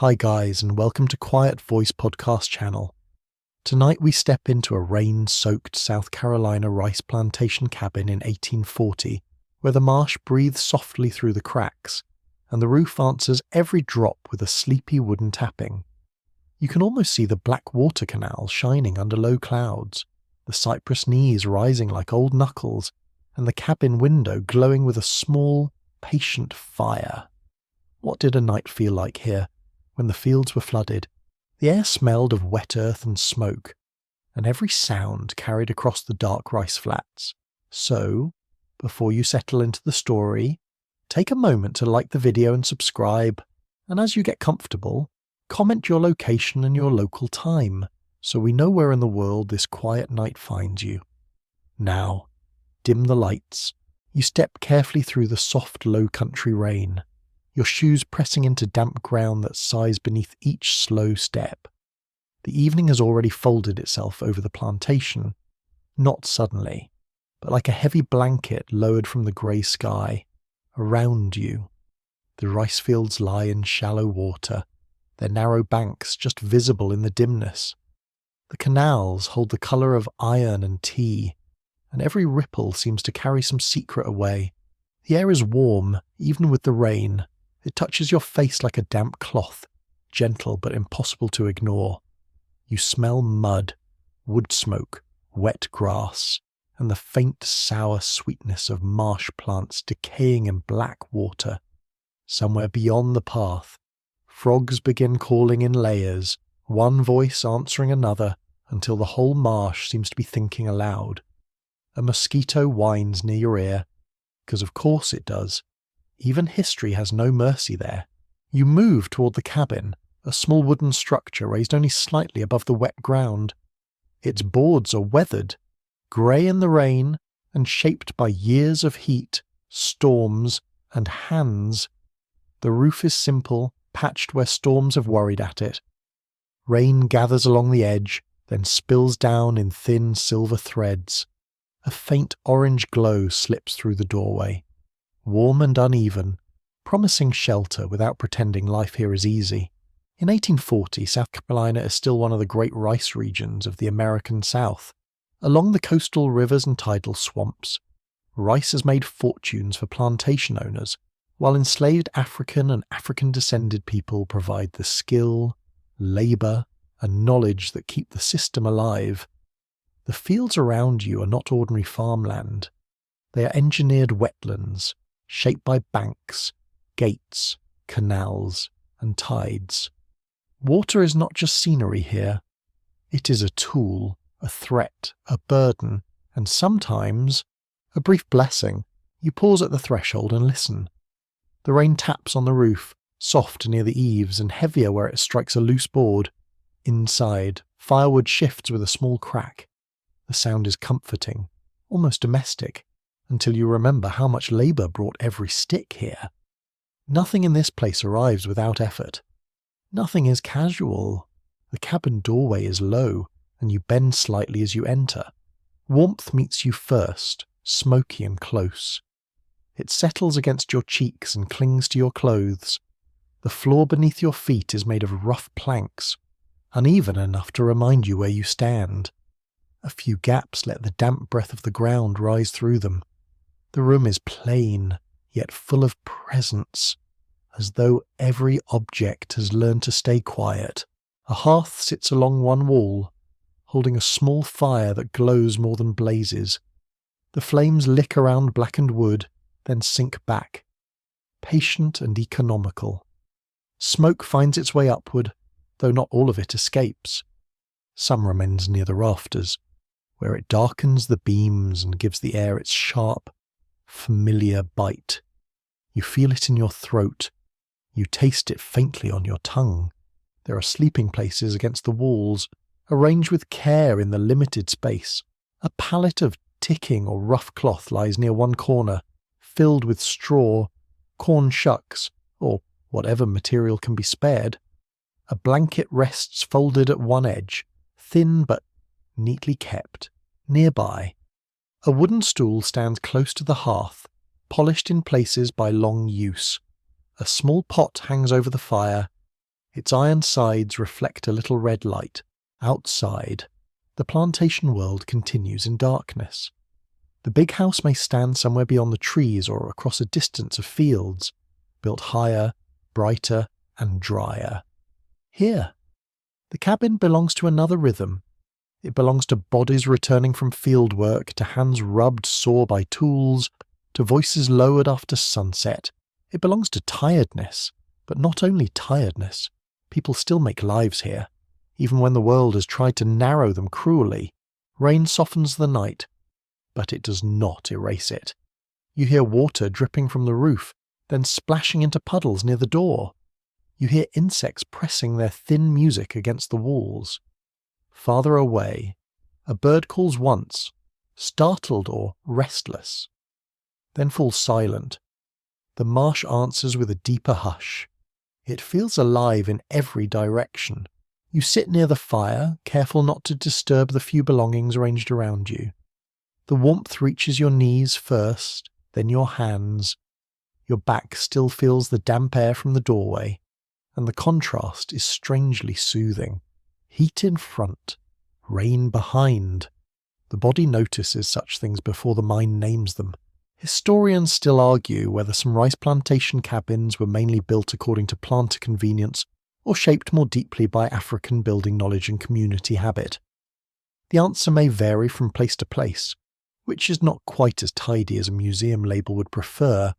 Hi guys, and welcome to Quiet Voice Podcast channel. Tonight we step into a rain-soaked South Carolina rice plantation cabin in 1840, where the marsh breathes softly through the cracks, and the roof answers every drop with a sleepy wooden tapping. You can almost see the black water canal shining under low clouds, the cypress knees rising like old knuckles, and the cabin window glowing with a small, patient fire. What did a night feel like here? When the fields were flooded, the air smelled of wet earth and smoke, and every sound carried across the dark rice flats. So, before you settle into the story, take a moment to like the video and subscribe, and as you get comfortable, comment your location and your local time, so we know where in the world this quiet night finds you. Now, dim the lights. You step carefully through the soft low country rain, your shoes pressing into damp ground that sighs beneath each slow step. The evening has already folded itself over the plantation, not suddenly, but like a heavy blanket lowered from the grey sky. Around you, the rice fields lie in shallow water, their narrow banks just visible in the dimness. The canals hold the colour of iron and tea, and every ripple seems to carry some secret away. The air is warm, even with the rain. It touches your face like a damp cloth, gentle but impossible to ignore. You smell mud, wood smoke, wet grass, and the faint sour sweetness of marsh plants decaying in black water. Somewhere beyond the path, frogs begin calling in layers, one voice answering another, until the whole marsh seems to be thinking aloud. A mosquito whines near your ear, because of course it does. Even history has no mercy there. You move toward the cabin, a small wooden structure raised only slightly above the wet ground. Its boards are weathered, grey in the rain, and shaped by years of heat, storms, and hands. The roof is simple, patched where storms have worried at it. Rain gathers along the edge, then spills down in thin silver threads. A faint orange glow slips through the doorway, warm and uneven, promising shelter without pretending life here is easy. In 1840, South Carolina is still one of the great rice regions of the American South. Along the coastal rivers and tidal swamps, rice has made fortunes for plantation owners, while enslaved African and African-descended people provide the skill, labour, and knowledge that keep the system alive. The fields around you are not ordinary farmland. They are engineered wetlands, shaped by banks, gates, canals, and tides. Water is not just scenery here. It is a tool, a threat, a burden, and sometimes a brief blessing. You pause at the threshold and listen. The rain taps on the roof, soft near the eaves and heavier where it strikes a loose board. Inside, firewood shifts with a small crack. The sound is comforting, almost domestic, until you remember how much labour brought every stick here. Nothing in this place arrives without effort. Nothing is casual. The cabin doorway is low, and you bend slightly as you enter. Warmth meets you first, smoky and close. It settles against your cheeks and clings to your clothes. The floor beneath your feet is made of rough planks, uneven enough to remind you where you stand. A few gaps let the damp breath of the ground rise through them. The room is plain, yet full of presence, as though every object has learned to stay quiet. A hearth sits along one wall, holding a small fire that glows more than blazes. The flames lick around blackened wood, then sink back, patient and economical. Smoke finds its way upward, though not all of it escapes. Some remains near the rafters, where it darkens the beams and gives the air its sharp, familiar bite. You feel it in your throat. You taste it faintly on your tongue. There are sleeping places against the walls, arranged with care in the limited space. A pallet of ticking or rough cloth lies near one corner, filled with straw, corn shucks, or whatever material can be spared. A blanket rests folded at one edge, thin but neatly kept. Nearby, a wooden stool stands close to the hearth, polished in places by long use. A small pot hangs over the fire, Its iron sides reflect a little red light. Outside, the plantation world continues in darkness. The big house may stand somewhere beyond the trees or across a distance of fields, built higher, brighter, and drier. Here, the cabin belongs to another rhythm. It belongs to bodies returning from field work, to hands rubbed sore by tools, to voices lowered after sunset. It belongs to tiredness, but not only tiredness. People still make lives here, even when the world has tried to narrow them cruelly. Rain softens the night, but it does not erase it. You hear water dripping from the roof, then splashing into puddles near the door. You hear insects pressing their thin music against the walls. Farther away, a bird calls once, startled or restless, then falls silent. The marsh answers with a deeper hush. It feels alive in every direction. You sit near the fire, careful not to disturb the few belongings arranged around you. The warmth reaches your knees first, then your hands. Your back still feels the damp air from the doorway, and the contrast is strangely soothing. Heat in front, rain behind. The body notices such things before the mind names them. Historians still argue whether some rice plantation cabins were mainly built according to planter convenience or shaped more deeply by African building knowledge and community habit. The answer may vary from place to place, which is not quite as tidy as a museum label would prefer.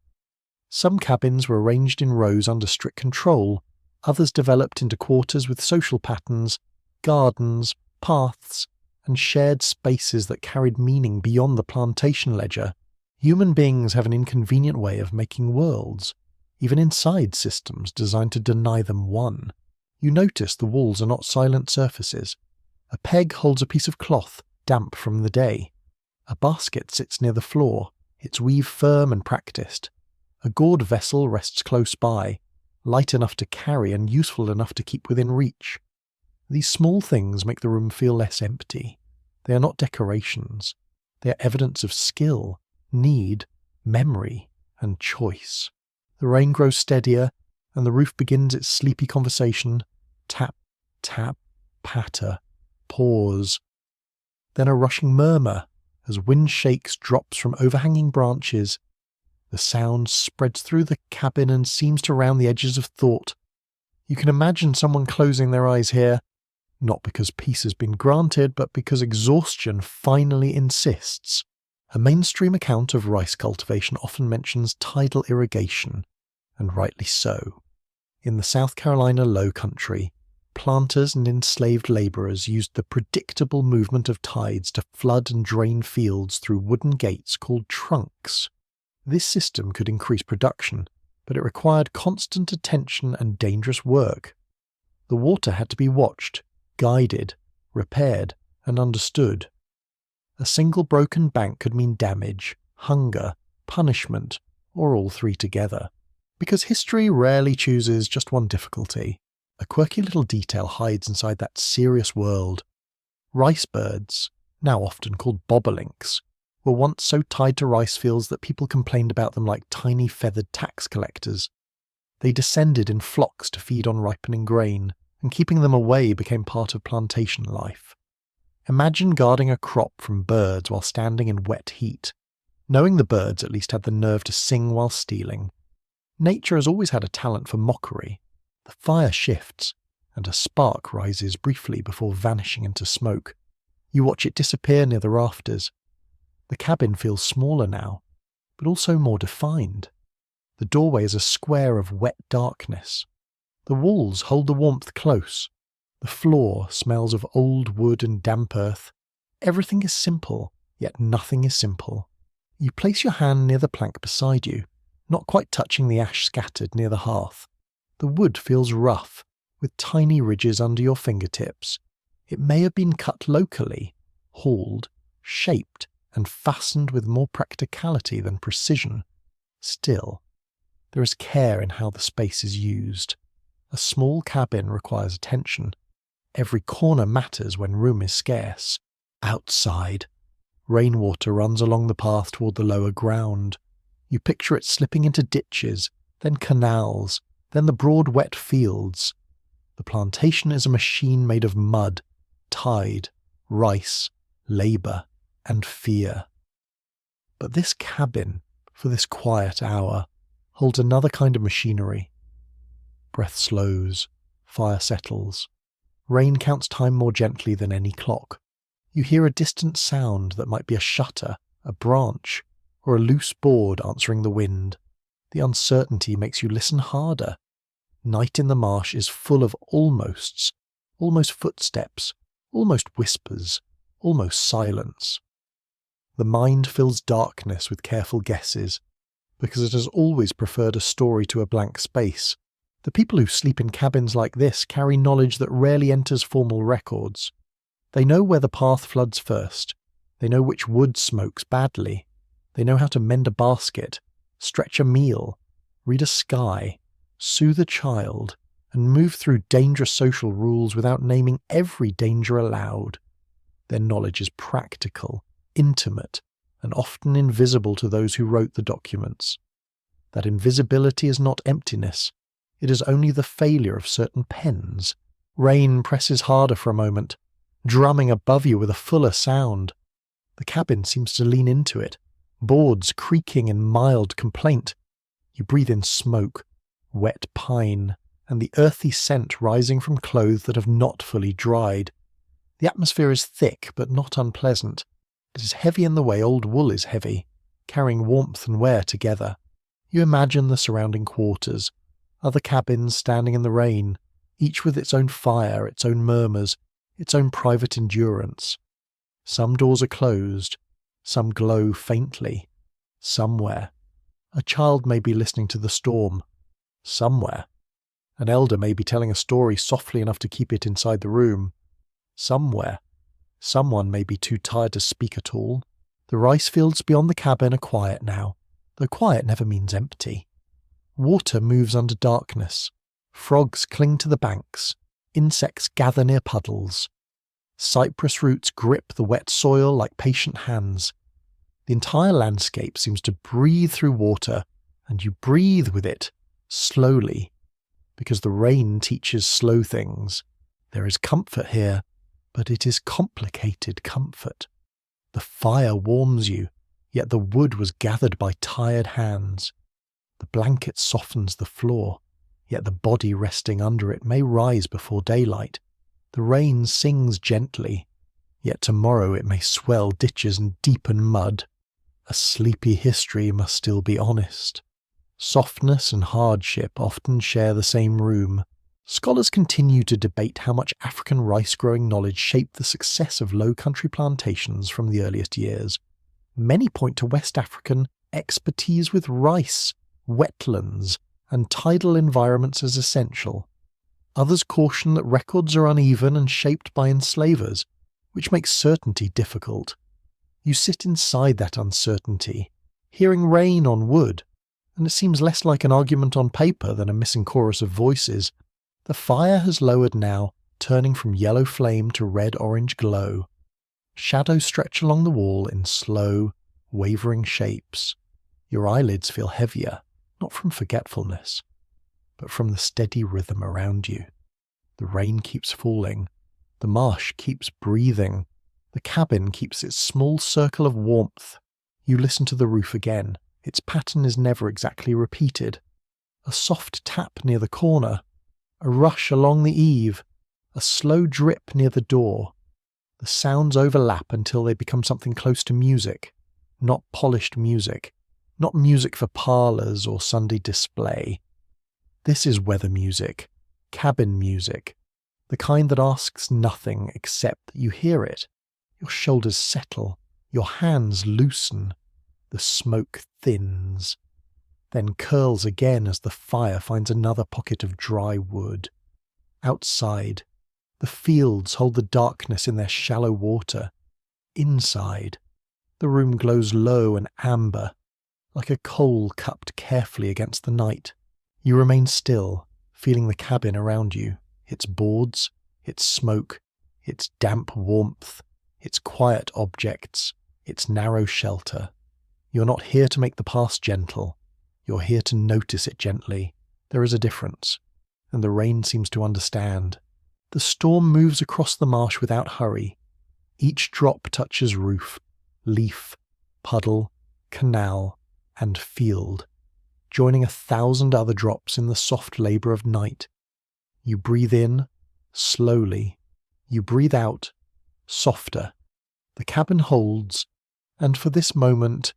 Some cabins were arranged in rows under strict control, others developed into quarters with social patterns, gardens, paths, and shared spaces that carried meaning beyond the plantation ledger. Human beings have an inconvenient way of making worlds, even inside systems designed to deny them one. You notice the walls are not silent surfaces. A peg holds a piece of cloth, damp from the day. A basket sits near the floor, its weave firm and practiced. A gourd vessel rests close by, light enough to carry and useful enough to keep within reach. These small things make the room feel less empty. They are not decorations. They are evidence of skill, need, memory, and choice. The rain grows steadier, and the roof begins its sleepy conversation. Tap, tap, patter, pause. Then a rushing murmur as wind shakes drops from overhanging branches. The sound spreads through the cabin and seems to round the edges of thought. You can imagine someone closing their eyes here, not because peace has been granted, but because exhaustion finally insists. A mainstream account of rice cultivation often mentions tidal irrigation, and rightly so. In the South Carolina Low Country, planters and enslaved labourers used the predictable movement of tides to flood and drain fields through wooden gates called trunks. This system could increase production, but it required constant attention and dangerous work. The water had to be watched, guided, repaired, and understood. A single broken bank could mean damage, hunger, punishment, or all three together. Because history rarely chooses just one difficulty, a quirky little detail hides inside that serious world. Rice birds, now often called bobolinks, were once so tied to rice fields that people complained about them like tiny feathered tax collectors. They descended in flocks to feed on ripening grain, and keeping them away became part of plantation life. Imagine guarding a crop from birds while standing in wet heat. Knowing the birds at least had the nerve to sing while stealing. Nature has always had a talent for mockery. The fire shifts, and a spark rises briefly before vanishing into smoke. You watch it disappear near the rafters. The cabin feels smaller now, but also more defined. The doorway is a square of wet darkness. The walls hold the warmth close. The floor smells of old wood and damp earth. Everything is simple, yet nothing is simple. You place your hand near the plank beside you, not quite touching the ash scattered near the hearth. The wood feels rough, with tiny ridges under your fingertips. It may have been cut locally, hauled, shaped, and fastened with more practicality than precision. Still, there is care in how the space is used. A small cabin requires attention. Every corner matters when room is scarce. Outside, rainwater runs along the path toward the lower ground. You picture it slipping into ditches, then canals, then the broad wet fields. The plantation is a machine made of mud, tide, rice, labour, and fear. But this cabin, for this quiet hour, holds another kind of machinery. Breath slows, fire settles. Rain counts time more gently than any clock. You hear a distant sound that might be a shutter, a branch, or a loose board answering the wind. The uncertainty makes you listen harder. Night in the marsh is full of almosts, almost footsteps, almost whispers, almost silence. The mind fills darkness with careful guesses, because it has always preferred a story to a blank space. The people who sleep in cabins like this carry knowledge that rarely enters formal records. They know where the path floods first. They know which wood smokes badly. They know how to mend a basket, stretch a meal, read a sky, soothe a child, and move through dangerous social rules without naming every danger aloud. Their knowledge is practical, intimate, and often invisible to those who wrote the documents. That invisibility is not emptiness. It is only the failure of certain pens. Rain presses harder for a moment, drumming above you with a fuller sound. The cabin seems to lean into it, boards creaking in mild complaint. You breathe in smoke, wet pine, and the earthy scent rising from clothes that have not fully dried. The atmosphere is thick but not unpleasant. It is heavy in the way old wool is heavy, carrying warmth and wear together. You imagine the surrounding quarters, other cabins standing in the rain, each with its own fire, its own murmurs, its own private endurance. Some doors are closed, some glow faintly. Somewhere, a child may be listening to the storm. Somewhere, an elder may be telling a story softly enough to keep it inside the room. Somewhere, someone may be too tired to speak at all. The rice fields beyond the cabin are quiet now, though quiet never means empty. Water moves under darkness. Frogs cling to the banks. Insects gather near puddles. Cypress roots grip the wet soil like patient hands. The entire landscape seems to breathe through water, and you breathe with it, slowly, because the rain teaches slow things. There is comfort here, but it is complicated comfort. The fire warms you, yet the wood was gathered by tired hands. The blanket softens the floor, yet the body resting under it may rise before daylight. The rain sings gently, yet tomorrow it may swell ditches and deepen mud. A sleepy history must still be honest. Softness and hardship often share the same room. Scholars continue to debate how much African rice-growing knowledge shaped the success of low-country plantations from the earliest years. Many point to West African expertise with rice, wetlands, and tidal environments as essential. Others caution that records are uneven and shaped by enslavers, which makes certainty difficult. You sit inside that uncertainty, hearing rain on wood, and it seems less like an argument on paper than a missing chorus of voices. The fire has lowered now, turning from yellow flame to red-orange glow. Shadows stretch along the wall in slow, wavering shapes. Your eyelids feel heavier, not from forgetfulness, but from the steady rhythm around you. The rain keeps falling. The marsh keeps breathing. The cabin keeps its small circle of warmth. You listen to the roof again. Its pattern is never exactly repeated. A soft tap near the corner. A rush along the eave. A slow drip near the door. The sounds overlap until they become something close to music. Not polished music. Not music for parlours or Sunday display. This is weather music. Cabin music. The kind that asks nothing except that you hear it. Your shoulders settle. Your hands loosen. The smoke thins, then curls again as the fire finds another pocket of dry wood. Outside, the fields hold the darkness in their shallow water. Inside, the room glows low and amber, like a coal cupped carefully against the night. You remain still, feeling the cabin around you, its boards, its smoke, its damp warmth, its quiet objects, its narrow shelter. You're not here to make the past gentle. You're here to notice it gently. There is a difference. and the rain seems to understand. The storm moves across the marsh without hurry. Each drop touches roof, leaf, puddle, canal, and field, joining 1,000 other drops in the soft labour of night. You breathe in, slowly. You breathe out, softer. The cabin holds, and for this moment,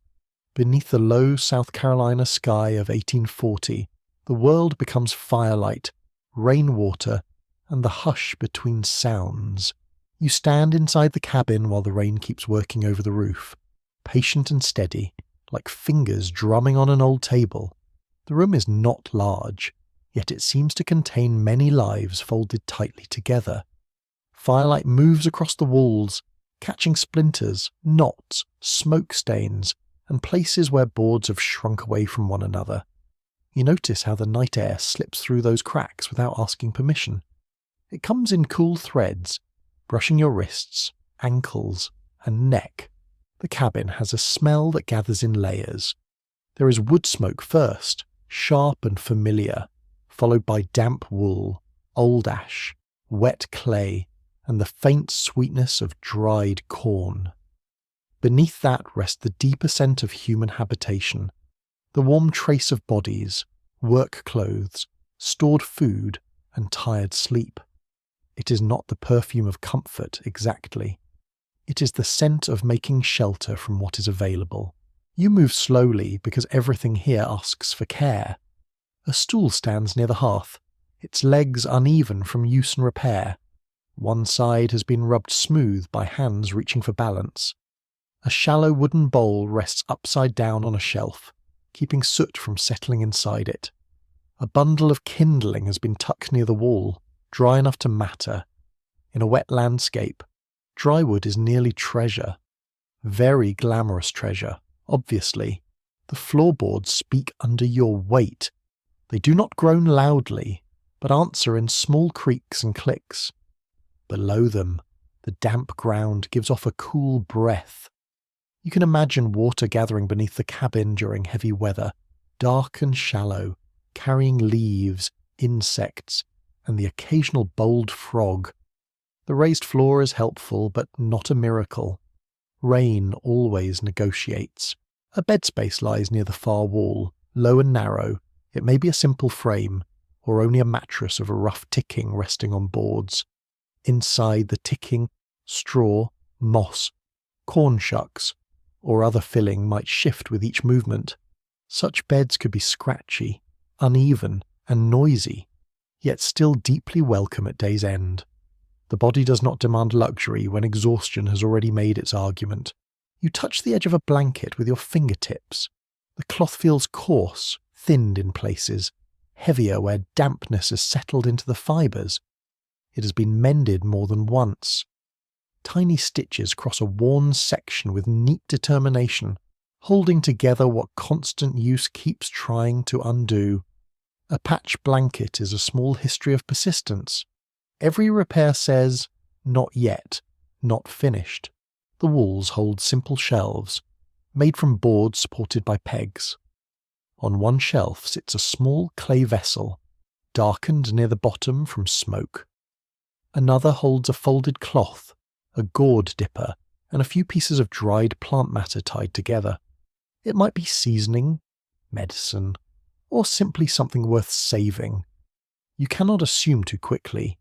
beneath the low South Carolina sky of 1840, the world becomes firelight, rainwater, and the hush between sounds. You stand inside the cabin while the rain keeps working over the roof, patient and steady, like fingers drumming on an old table. The room is not large, yet it seems to contain many lives folded tightly together. Firelight moves across the walls, catching splinters, knots, smoke stains, and places where boards have shrunk away from one another. You notice how the night air slips through those cracks without asking permission. It comes in cool threads, brushing your wrists, ankles, and neck. The cabin has a smell that gathers in layers. There is wood smoke first, sharp and familiar, followed by damp wool, old ash, wet clay, and the faint sweetness of dried corn. Beneath that rests the deeper scent of human habitation, the warm trace of bodies, work clothes, stored food, and tired sleep. It is not the perfume of comfort exactly. It is the scent of making shelter from what is available. You move slowly because everything here asks for care. A stool stands near the hearth, its legs uneven from use and repair. One side has been rubbed smooth by hands reaching for balance. A shallow wooden bowl rests upside down on a shelf, keeping soot from settling inside it. A bundle of kindling has been tucked near the wall, dry enough to matter. In a wet landscape, dry wood is nearly treasure. Very glamorous treasure, obviously. The floorboards speak under your weight. They do not groan loudly, but answer in small creaks and clicks. Below them, the damp ground gives off a cool breath. You can imagine water gathering beneath the cabin during heavy weather, dark and shallow, carrying leaves, insects, and the occasional bold frog. The raised floor is helpful, but not a miracle. Rain always negotiates. A bed space lies near the far wall, low and narrow. It may be a simple frame, or only a mattress of a rough ticking resting on boards. Inside the ticking, straw, moss, corn shucks, or other filling might shift with each movement. Such beds could be scratchy, uneven, and noisy, yet still deeply welcome at day's end. The body does not demand luxury when exhaustion has already made its argument. You touch the edge of a blanket with your fingertips. The cloth feels coarse, thinned in places, heavier where dampness has settled into the fibres. It has been mended more than once. Tiny stitches cross a worn section with neat determination, holding together what constant use keeps trying to undo. A patch blanket is a small history of persistence. Every repair says, not yet, not finished. The walls hold simple shelves, made from boards supported by pegs. On one shelf sits a small clay vessel, darkened near the bottom from smoke. Another holds a folded cloth, a gourd dipper, and a few pieces of dried plant matter tied together. It might be seasoning, medicine, or simply something worth saving. You cannot assume too quickly.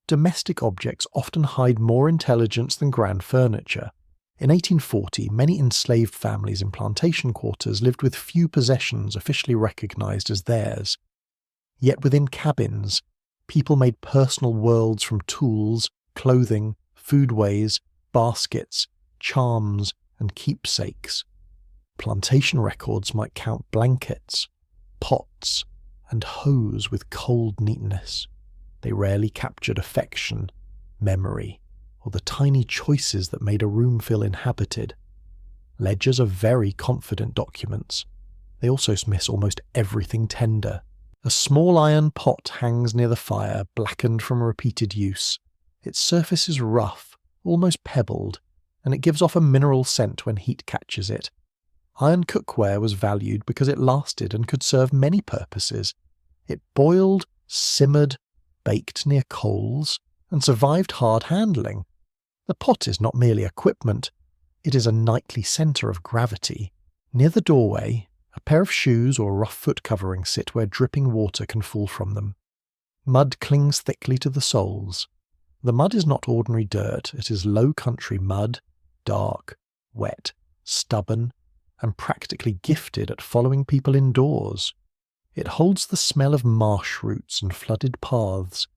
Domestic objects often hide more intelligence than grand furniture. In 1840, many enslaved families in plantation quarters lived with few possessions officially recognized as theirs. Yet within cabins, people made personal worlds from tools, clothing, foodways, baskets, charms, and keepsakes. Plantation records might count blankets, pots, and hose with cold neatness. They rarely captured affection, memory, or the tiny choices that made a room feel inhabited. Ledgers are very confident documents. They also miss almost everything tender. A small iron pot hangs near the fire, blackened from repeated use. Its surface is rough, almost pebbled, and it gives off a mineral scent when heat catches it. Iron cookware was valued because it lasted and could serve many purposes. It boiled, simmered, baked near coals, and survived hard handling. The pot is not merely equipment, it is a nightly centre of gravity. Near the doorway, a pair of shoes or rough foot coverings sit where dripping water can fall from them. Mud clings thickly to the soles. The mud is not ordinary dirt, it is low country mud, dark, wet, stubborn, and practically gifted at following people indoors. It holds the smell of marsh roots and flooded paths.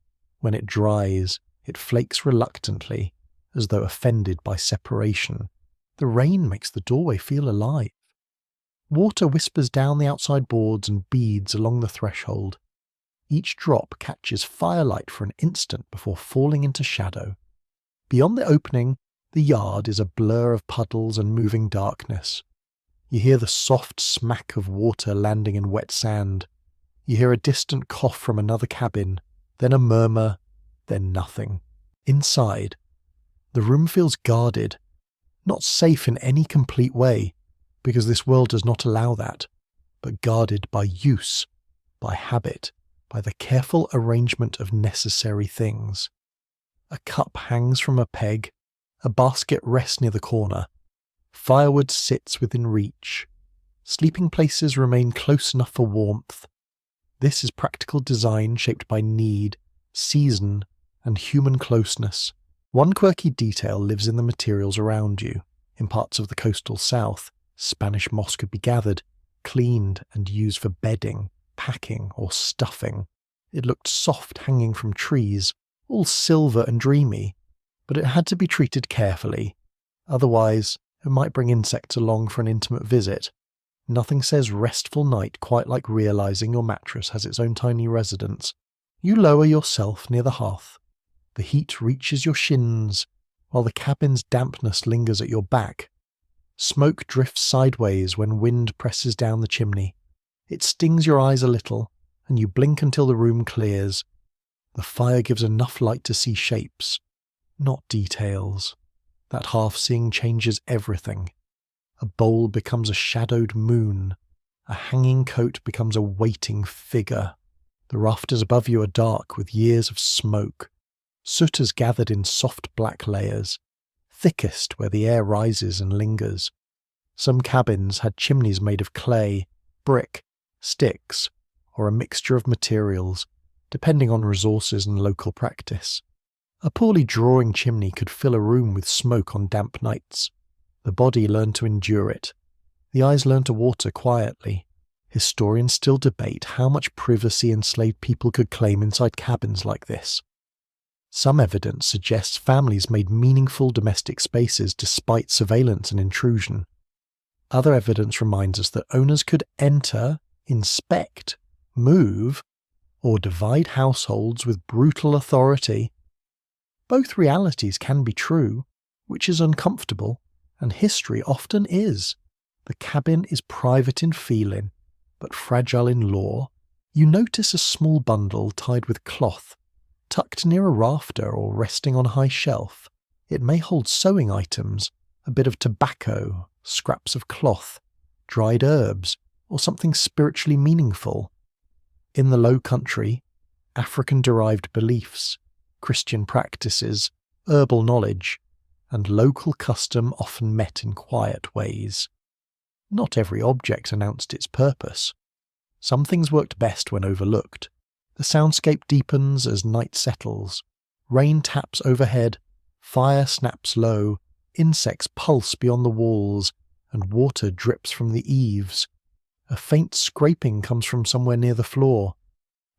When it dries, it flakes reluctantly, as though offended by separation. The rain makes the doorway feel alive. Water whispers down the outside boards and beads along the threshold. Each drop catches firelight for an instant before falling into shadow. Beyond the opening, the yard is a blur of puddles and moving darkness. You hear the soft smack of water landing in wet sand. You hear a distant cough from another cabin, then a murmur, then nothing. Inside, the room feels guarded, not safe in any complete way, because this world does not allow that, but guarded by use, by habit, by the careful arrangement of necessary things. A cup hangs from a peg, a basket rests near the corner, firewood sits within reach, sleeping places remain close enough for warmth. This is practical design shaped by need, season, and human closeness. One quirky detail lives in the materials around you. In parts of the coastal south, Spanish moss could be gathered, cleaned, and used for bedding, packing, or stuffing. It looked soft hanging from trees, all silver and dreamy, but it had to be treated carefully. Otherwise, it might bring insects along for an intimate visit. Nothing says restful night quite like realizing your mattress has its own tiny residence. You lower yourself near the hearth. The heat reaches your shins, while the cabin's dampness lingers at your back. Smoke drifts sideways when wind presses down the chimney. It stings your eyes a little, and you blink until the room clears. The fire gives enough light to see shapes, not details. That half-seeing changes everything. A bowl becomes a shadowed moon. A hanging coat becomes a waiting figure. The rafters above you are dark with years of smoke. Soot has gathered in soft black layers, thickest where the air rises and lingers. Some cabins had chimneys made of clay, brick, sticks, or a mixture of materials, depending on resources and local practice. A poorly drawing chimney could fill a room with smoke on damp nights. The body learned to endure it. The eyes learned to water quietly. Historians still debate how much privacy enslaved people could claim inside cabins like this. Some evidence suggests families made meaningful domestic spaces despite surveillance and intrusion. Other evidence reminds us that owners could enter, inspect, move, or divide households with brutal authority. Both realities can be true, which is uncomfortable, and history often is. The cabin is private in feeling, but fragile in law. You notice a small bundle tied with cloth, tucked near a rafter or resting on a high shelf. It may hold sewing items, a bit of tobacco, scraps of cloth, dried herbs, or something spiritually meaningful. In the Low Country, African-derived beliefs, Christian practices, herbal knowledge, and local custom often met in quiet ways. Not every object announced its purpose. Some things worked best when overlooked. The soundscape deepens as night settles. Rain taps overhead, fire snaps low, insects pulse beyond the walls, and water drips from the eaves. A faint scraping comes from somewhere near the floor.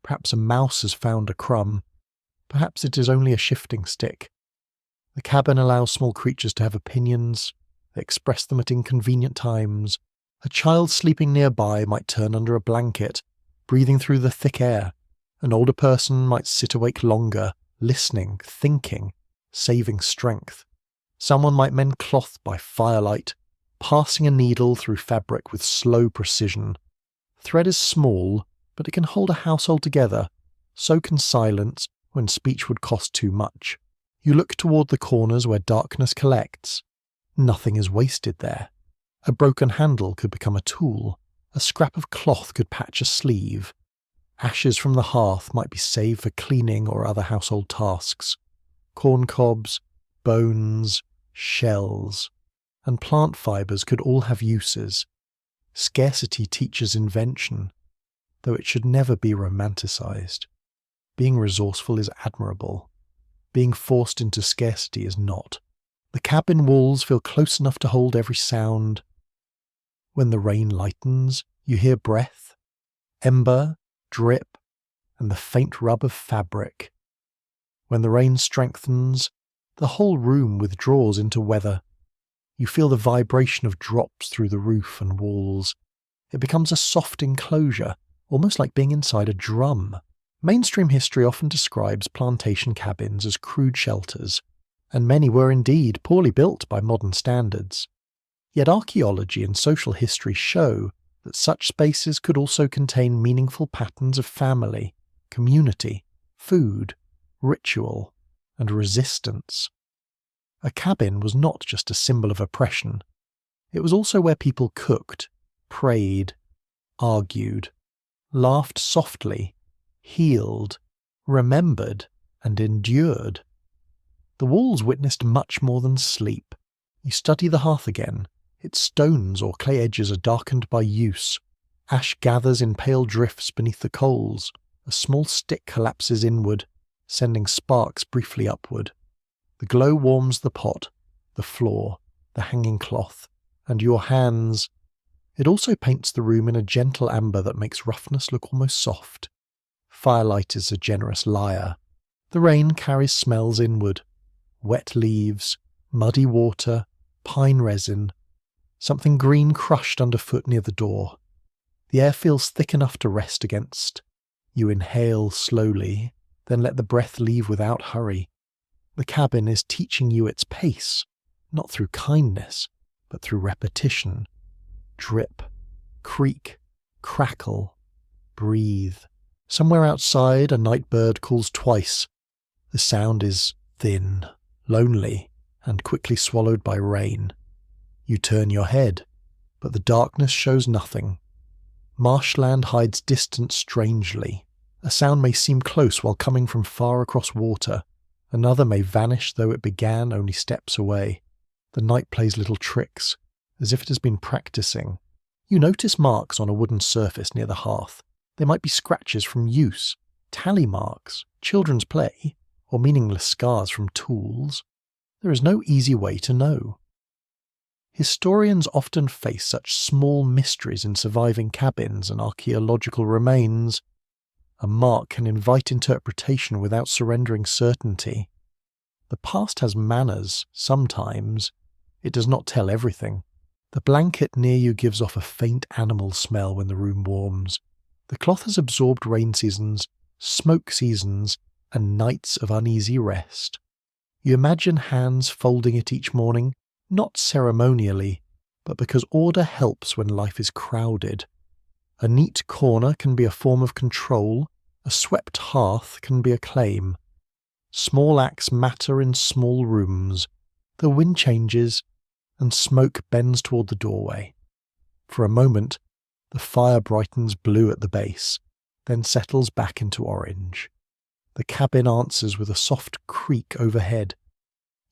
Perhaps a mouse has found a crumb. Perhaps it is only a shifting stick. The cabin allows small creatures to have opinions. They express them at inconvenient times. A child sleeping nearby might turn under a blanket, breathing through the thick air. An older person might sit awake longer, listening, thinking, saving strength. Someone might mend cloth by firelight, passing a needle through fabric with slow precision. Thread is small, but it can hold a household together. So can silence when speech would cost too much. You look toward the corners where darkness collects. Nothing is wasted there. A broken handle could become a tool. A scrap of cloth could patch a sleeve. Ashes from the hearth might be saved for cleaning or other household tasks. Corn cobs, bones, shells, and plant fibres could all have uses. Scarcity teaches invention, though it should never be romanticised. Being resourceful is admirable. Being forced into scarcity is not. The cabin walls feel close enough to hold every sound. When the rain lightens, you hear breath, ember, drip, and the faint rub of fabric. When the rain strengthens, the whole room withdraws into weather. You feel the vibration of drops through the roof and walls. It becomes a soft enclosure, almost like being inside a drum. Mainstream history often describes plantation cabins as crude shelters, and many were indeed poorly built by modern standards. Yet archaeology and social history show that such spaces could also contain meaningful patterns of family, community, food, ritual, and resistance. A cabin was not just a symbol of oppression. It was also where people cooked, prayed, argued, laughed softly, healed, remembered, and endured. The walls witnessed much more than sleep. You study the hearth again. Its stones or clay edges are darkened by use. Ash gathers in pale drifts beneath the coals. A small stick collapses inward, sending sparks briefly upward. The glow warms the pot, the floor, the hanging cloth, and your hands. It also paints the room in a gentle amber that makes roughness look almost soft. Firelight is a generous liar. The rain carries smells inward. Wet leaves, muddy water, pine resin, something green crushed underfoot near the door. The air feels thick enough to rest against. You inhale slowly, then let the breath leave without hurry. The cabin is teaching you its pace, not through kindness, but through repetition. Drip, creak, crackle, breathe. Somewhere outside, a night bird calls twice. The sound is thin, lonely, and quickly swallowed by rain. You turn your head, but the darkness shows nothing. Marshland hides distance strangely. A sound may seem close while coming from far across water. Another may vanish though it began only steps away. The night plays little tricks, as if it has been practicing. You notice marks on a wooden surface near the hearth. They might be scratches from use, tally marks, children's play, or meaningless scars from tools. There is no easy way to know. Historians often face such small mysteries in surviving cabins and archaeological remains. A mark can invite interpretation without surrendering certainty. The past has manners, sometimes. It does not tell everything. The blanket near you gives off a faint animal smell when the room warms. The cloth has absorbed rain seasons, smoke seasons, and nights of uneasy rest. You imagine hands folding it each morning, not ceremonially, but because order helps when life is crowded. A neat corner can be a form of control, a swept hearth can be a claim. Small acts matter in small rooms. The wind changes, and smoke bends toward the doorway. For a moment, the fire brightens blue at the base, then settles back into orange. The cabin answers with a soft creak overhead.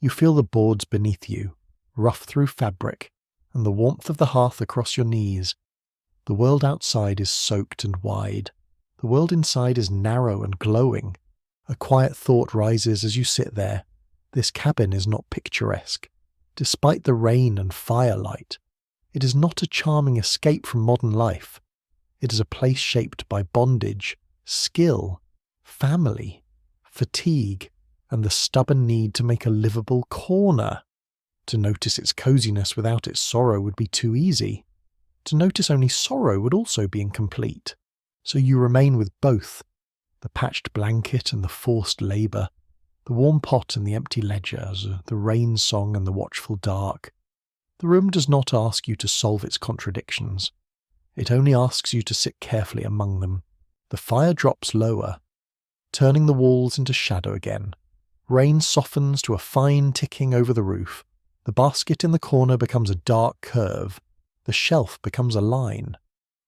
You feel the boards beneath you, rough through fabric, and the warmth of the hearth across your knees. The world outside is soaked and wide. The world inside is narrow and glowing. A quiet thought rises as you sit there. This cabin is not picturesque. Despite the rain and firelight, it is not a charming escape from modern life. It is a place shaped by bondage, skill, family, fatigue, and the stubborn need to make a livable corner. To notice its coziness without its sorrow would be too easy. To notice only sorrow would also be incomplete. So you remain with both, the patched blanket and the forced labour, the warm pot and the empty ledgers, the rain song and the watchful dark. The room does not ask you to solve its contradictions. It only asks you to sit carefully among them. The fire drops lower, turning the walls into shadow again. Rain softens to a fine ticking over the roof. The basket in the corner becomes a dark curve. The shelf becomes a line.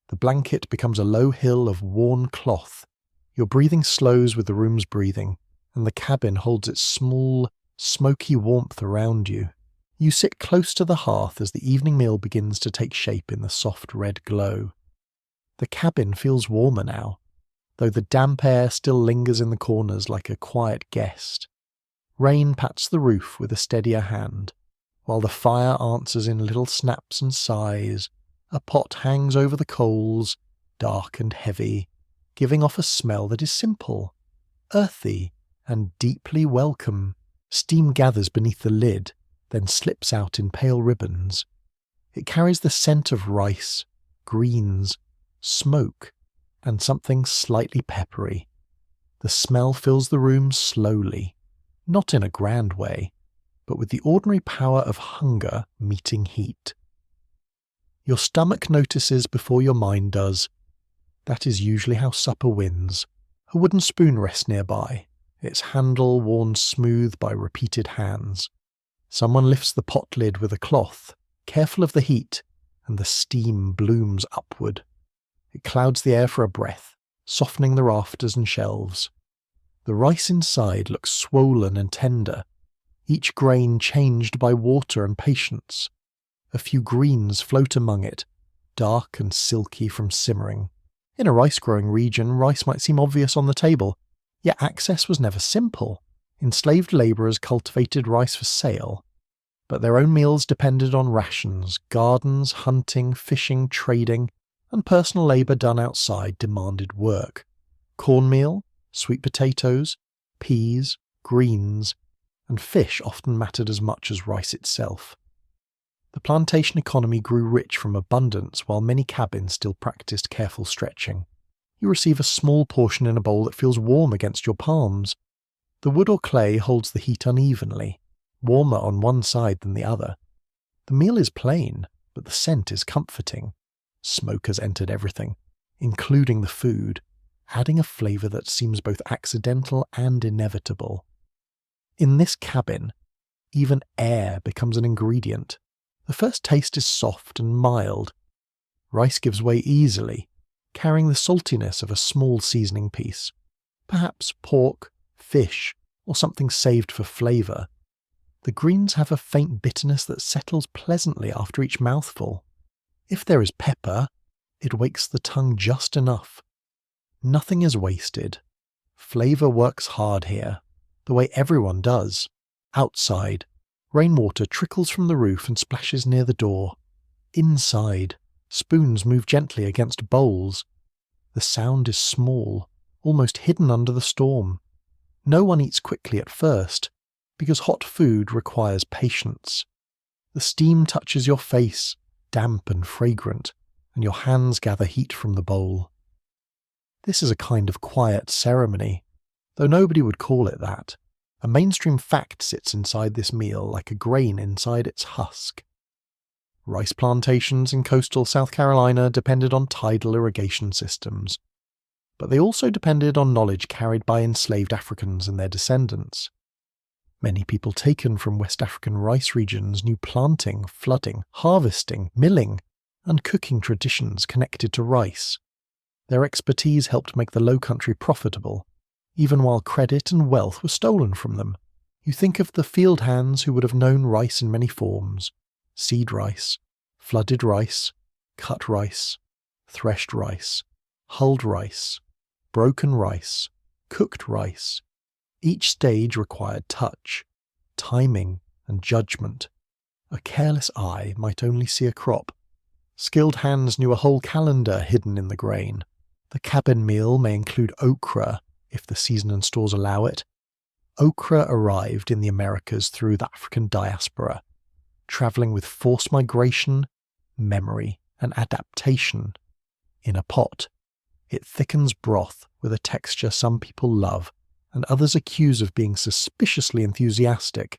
The blanket becomes a low hill of worn cloth, Your breathing slows with the room's breathing, and the cabin holds its small, smoky warmth around you. You sit close to the hearth as the evening meal begins to take shape in the soft red glow. The cabin feels warmer now, though the damp air still lingers in the corners like a quiet guest. Rain pats the roof with a steadier hand, while the fire answers in little snaps and sighs. A pot hangs over the coals, dark and heavy, giving off a smell that is simple, earthy, and deeply welcome. Steam gathers beneath the lid, then slips out in pale ribbons. It carries the scent of rice, greens, smoke, and something slightly peppery. The smell fills the room slowly, not in a grand way, but with the ordinary power of hunger meeting heat. Your stomach notices before your mind does. That is usually how supper wins. A wooden spoon rests nearby, its handle worn smooth by repeated hands. Someone lifts the pot lid with a cloth, careful of the heat, and the steam blooms upward. It clouds the air for a breath, softening the rafters and shelves. The rice inside looks swollen and tender, each grain changed by water and patience. A few greens float among it, dark and silky from simmering. In a rice-growing region, rice might seem obvious on the table, yet access was never simple. Enslaved labourers cultivated rice for sale, but their own meals depended on rations, gardens, hunting, fishing, trading, and personal labour done outside demanded work. Cornmeal, sweet potatoes, peas, greens, and fish often mattered as much as rice itself. The plantation economy grew rich from abundance while many cabins still practiced careful stretching. You receive a small portion in a bowl that feels warm against your palms. The wood or clay holds the heat unevenly, warmer on one side than the other. The meal is plain, but the scent is comforting. Smoke has entered everything, including the food, adding a flavour that seems both accidental and inevitable. In this cabin, even air becomes an ingredient. The first taste is soft and mild. Rice gives way easily, carrying the saltiness of a small seasoning piece. Perhaps pork, fish, or something saved for flavour. The greens have a faint bitterness that settles pleasantly after each mouthful. If there is pepper, it wakes the tongue just enough. Nothing is wasted. Flavour works hard here, the way everyone does. Outside, rainwater trickles from the roof and splashes near the door. Inside, spoons move gently against bowls. The sound is small, almost hidden under the storm. No one eats quickly at first, because hot food requires patience. The steam touches your face, damp and fragrant, and your hands gather heat from the bowl. This is a kind of quiet ceremony, though nobody would call it that. A mainstream fact sits inside this meal like a grain inside its husk. Rice plantations in coastal South Carolina depended on tidal irrigation systems, but they also depended on knowledge carried by enslaved Africans and their descendants. Many people taken from West African rice regions knew planting, flooding, harvesting, milling, and cooking traditions connected to rice. Their expertise helped make the Low Country profitable, even while credit and wealth were stolen from them. You think of the field hands who would have known rice in many forms: seed rice, flooded rice, cut rice, threshed rice, hulled rice, broken rice, cooked rice. Each stage required touch, timing, and judgment. A careless eye might only see a crop. Skilled hands knew a whole calendar hidden in the grain. The cabin meal may include okra, if the season and stores allow it. Okra arrived in the Americas through the African diaspora, travelling with forced migration, memory, and adaptation. In a pot, it thickens broth with a texture some people love and others accuse of being suspiciously enthusiastic.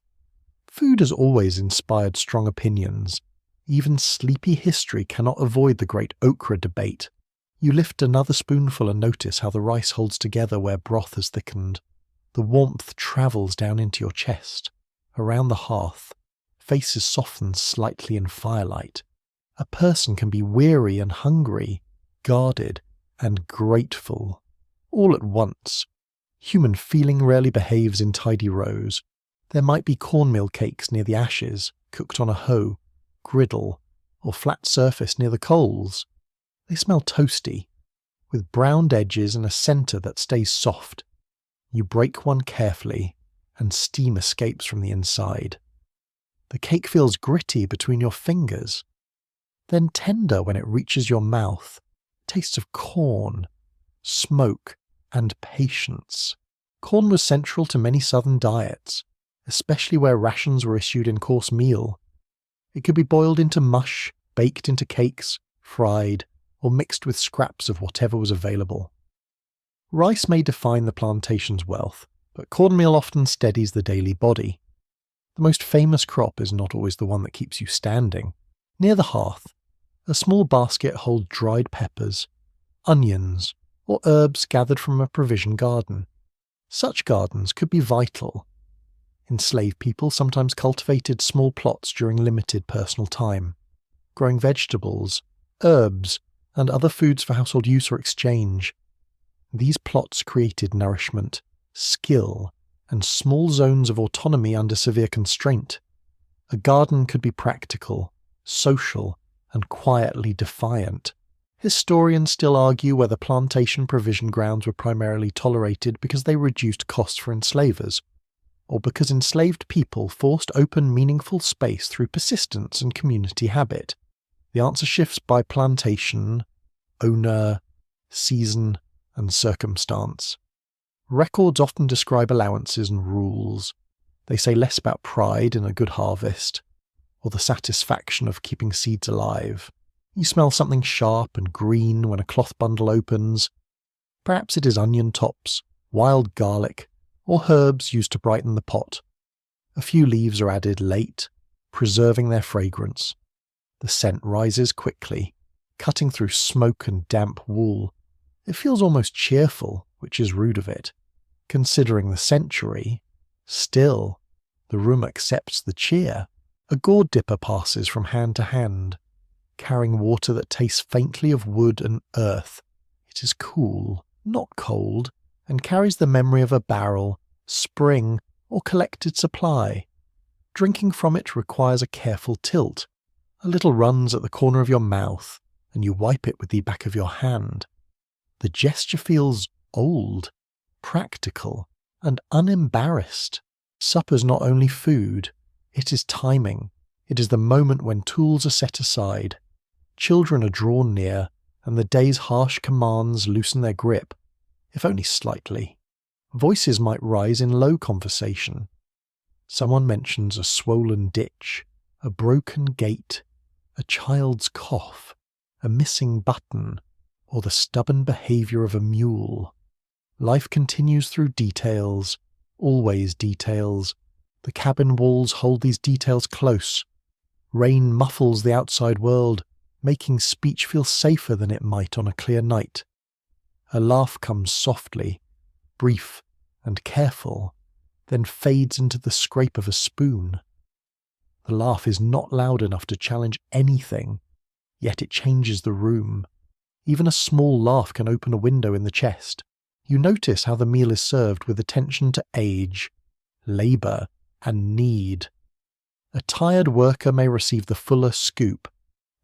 Food has always inspired strong opinions. Even sleepy history cannot avoid the great okra debate. You lift another spoonful and notice how the rice holds together where broth has thickened. The warmth travels down into your chest. Around the hearth, faces soften slightly in firelight. A person can be weary and hungry, guarded and grateful, all at once. Human feeling rarely behaves in tidy rows. There might be cornmeal cakes near the ashes, cooked on a hoe, griddle, or flat surface near the coals. They smell toasty, with browned edges and a centre that stays soft. You break one carefully, and steam escapes from the inside. The cake feels gritty between your fingers, then tender when it reaches your mouth. Tastes of corn, smoke, and patience. Corn was central to many southern diets, especially where rations were issued in course meal. It could be boiled into mush, baked into cakes, fried, or mixed with scraps of whatever was available. Rice may define the plantation's wealth, but cornmeal often steadies the daily body. The most famous crop is not always the one that keeps you standing. Near the hearth, a small basket holds dried peppers, onions, or herbs gathered from a provision garden. Such gardens could be vital. Enslaved people sometimes cultivated small plots during limited personal time, growing vegetables, herbs, and other foods for household use or exchange. These plots created nourishment, skill, and small zones of autonomy under severe constraint. A garden could be practical, social, and quietly defiant. Historians still argue whether plantation provision grounds were primarily tolerated because they reduced costs for enslavers, or because enslaved people forced open meaningful space through persistence and community habit. The answer shifts by plantation, owner, season, and circumstance. Records often describe allowances and rules. They say less about pride in a good harvest, or the satisfaction of keeping seeds alive. You smell something sharp and green when a cloth bundle opens. Perhaps it is onion tops, wild garlic, or herbs used to brighten the pot. A few leaves are added late, preserving their fragrance. The scent rises quickly, cutting through smoke and damp wool. It feels almost cheerful, which is rude of it. Considering the century, still, the room accepts the cheer. A gourd dipper passes from hand to hand, carrying water that tastes faintly of wood and earth. It is cool, not cold, and carries the memory of a barrel, spring, or collected supply. Drinking from it requires a careful tilt. A little runs at the corner of your mouth, and you wipe it with the back of your hand. The gesture feels old, practical, and unembarrassed. Supper's not only food, it is timing. It is the moment when tools are set aside. Children are drawn near, and the day's harsh commands loosen their grip, if only slightly. Voices might rise in low conversation. Someone mentions a swollen ditch, a broken gate, a child's cough, a missing button, or the stubborn behaviour of a mule. Life continues through details, always details. The cabin walls hold these details close. Rain muffles the outside world, making speech feel safer than it might on a clear night. A laugh comes softly, brief and careful, then fades into the scrape of a spoon. The laugh is not loud enough to challenge anything, yet it changes the room. Even a small laugh can open a window in the chest. You notice how the meal is served with attention to age, labour, and need. A tired worker may receive the fuller scoop.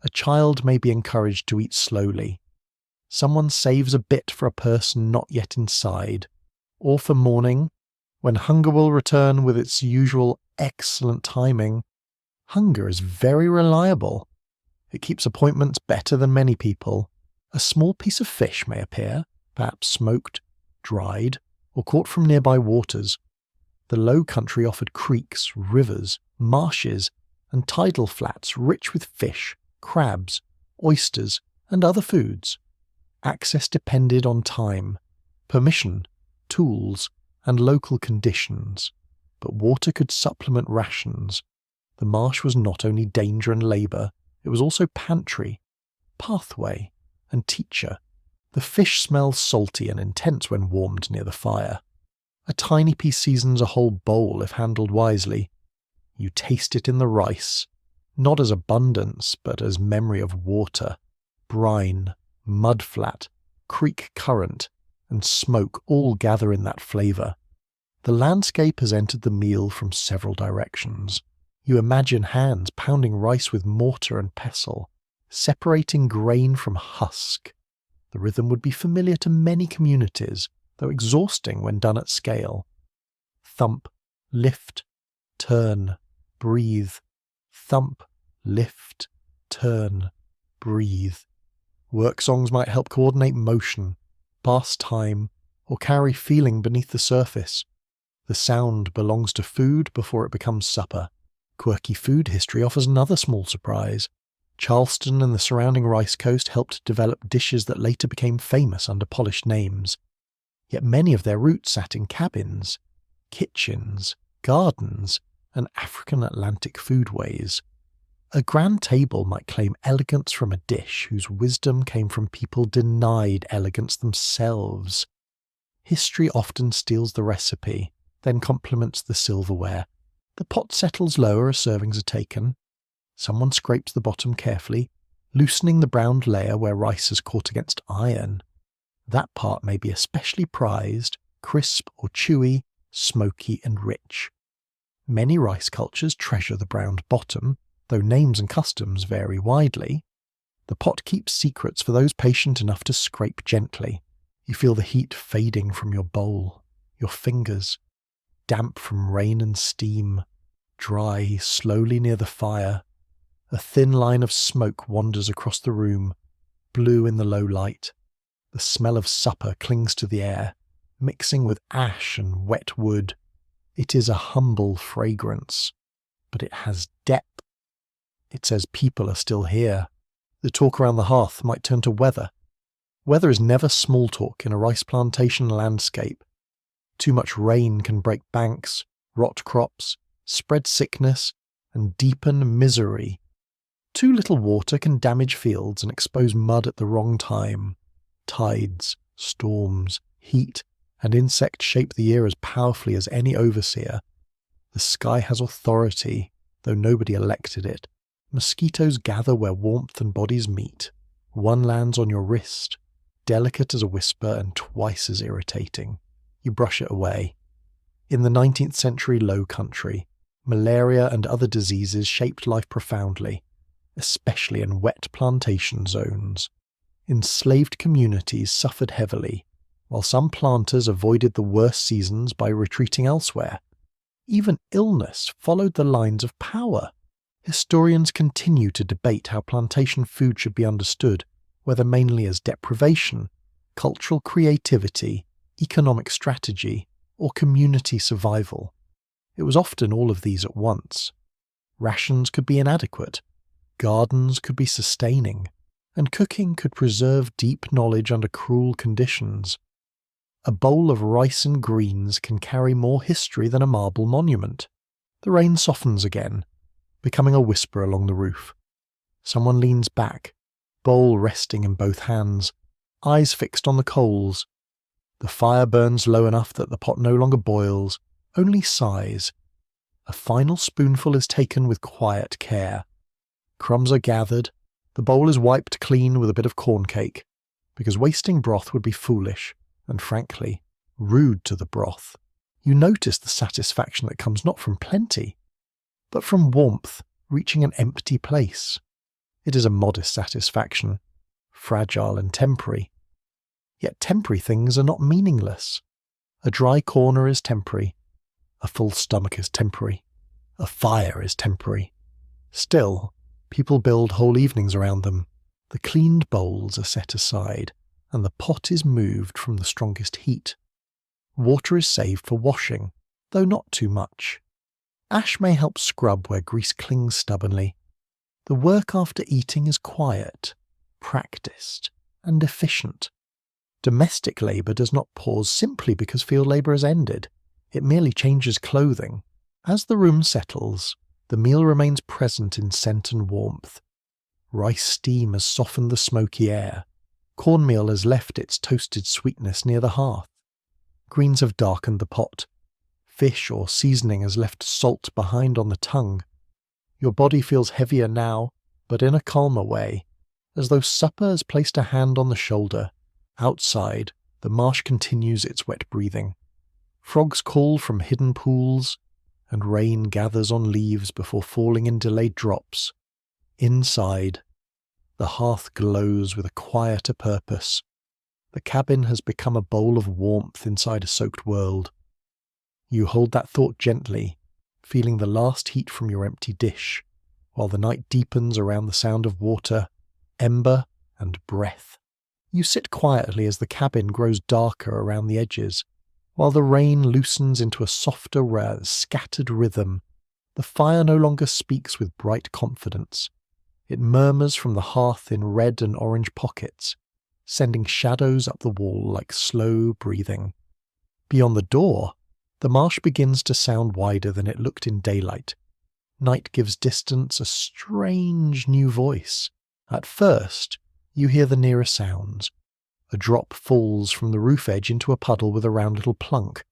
A child may be encouraged to eat slowly. Someone saves a bit for a person not yet inside, or for morning, when hunger will return with its usual excellent timing. Hunger is very reliable. It keeps appointments better than many people. A small piece of fish may appear, perhaps smoked, dried, or caught from nearby waters. The low country offered creeks, rivers, marshes, and tidal flats rich with fish, crabs, oysters, and other foods. Access depended on time, permission, tools, and local conditions, but water could supplement rations. The marsh was not only danger and labour, it was also pantry, pathway, and teacher. The fish smells salty and intense when warmed near the fire. A tiny piece seasons a whole bowl if handled wisely. You taste it in the rice, not as abundance, but as memory of water, brine, mudflat, creek current, and smoke all gather in that flavour. The landscape has entered the meal from several directions. You imagine hands pounding rice with mortar and pestle, separating grain from husk. The rhythm would be familiar to many communities, though exhausting when done at scale. Thump, lift, turn, breathe. Thump, lift, turn, breathe. Work songs might help coordinate motion, pass time, or carry feeling beneath the surface. The sound belongs to food before it becomes supper. Quirky food history offers another small surprise. Charleston and the surrounding rice coast helped develop dishes that later became famous under polished names. Yet many of their roots sat in cabins, kitchens, gardens, and African Atlantic foodways. A grand table might claim elegance from a dish whose wisdom came from people denied elegance themselves. History often steals the recipe, then compliments the silverware. The pot settles lower as servings are taken. Someone scrapes the bottom carefully, loosening the browned layer where rice is caught against iron. That part may be especially prized, crisp or chewy, smoky and rich. Many rice cultures treasure the browned bottom, though names and customs vary widely. The pot keeps secrets for those patient enough to scrape gently. You feel the heat fading from your bowl, your fingers, damp from rain and steam, dry slowly near the fire. A thin line of smoke wanders across the room, blue in the low light. The smell of supper clings to the air, mixing with ash and wet wood. It is a humble fragrance, but it has depth. It says people are still here. The talk around the hearth might turn to weather. Weather is never small talk in a rice plantation landscape. Too much rain can break banks, rot crops, spread sickness, and deepen misery. Too little water can damage fields and expose mud at the wrong time. Tides, storms, heat, and insects shape the year as powerfully as any overseer. The sky has authority, though nobody elected it. Mosquitoes gather where warmth and bodies meet. One lands on your wrist, delicate as a whisper and twice as irritating. You brush it away. In the 19th century Low Country, malaria and other diseases shaped life profoundly, especially in wet plantation zones. Enslaved communities suffered heavily, while some planters avoided the worst seasons by retreating elsewhere. Even illness followed the lines of power. Historians continue to debate how plantation food should be understood, whether mainly as deprivation, cultural creativity, economic strategy, or community survival. It was often all of these at once. Rations could be inadequate, gardens could be sustaining, and cooking could preserve deep knowledge under cruel conditions. A bowl of rice and greens can carry more history than a marble monument. The rain softens again, becoming a whisper along the roof. Someone leans back, bowl resting in both hands, eyes fixed on the coals. The fire burns low enough that the pot no longer boils, only sighs. A final spoonful is taken with quiet care. Crumbs are gathered. The bowl is wiped clean with a bit of corn cake, because wasting broth would be foolish, and frankly, rude to the broth. You notice the satisfaction that comes not from plenty, but from warmth reaching an empty place. It is a modest satisfaction, fragile and temporary. Yet temporary things are not meaningless. A dry corner is temporary. A full stomach is temporary. A fire is temporary. Still, people build whole evenings around them. The cleaned bowls are set aside, and the pot is moved from the strongest heat. Water is saved for washing, though not too much. Ash may help scrub where grease clings stubbornly. The work after eating is quiet, practiced, and efficient. Domestic labour does not pause simply because field labour has ended. It merely changes clothing. As the room settles, the meal remains present in scent and warmth. Rice steam has softened the smoky air. Cornmeal has left its toasted sweetness near the hearth. Greens have darkened the pot. Fish or seasoning has left salt behind on the tongue. Your body feels heavier now, but in a calmer way, as though supper has placed a hand on the shoulder. Outside, the marsh continues its wet breathing. Frogs call from hidden pools, and rain gathers on leaves before falling in delayed drops. Inside, the hearth glows with a quieter purpose. The cabin has become a bowl of warmth inside a soaked world. You hold that thought gently, feeling the last heat from your empty dish, while the night deepens around the sound of water, ember, and breath. You sit quietly as the cabin grows darker around the edges, while the rain loosens into a softer, scattered rhythm. The fire no longer speaks with bright confidence. It murmurs from the hearth in red and orange pockets, sending shadows up the wall like slow breathing. Beyond the door, the marsh begins to sound wider than it looked in daylight. Night gives distance a strange new voice. At first, you hear the nearer sounds. A drop falls from the roof edge into a puddle with a round little plunk.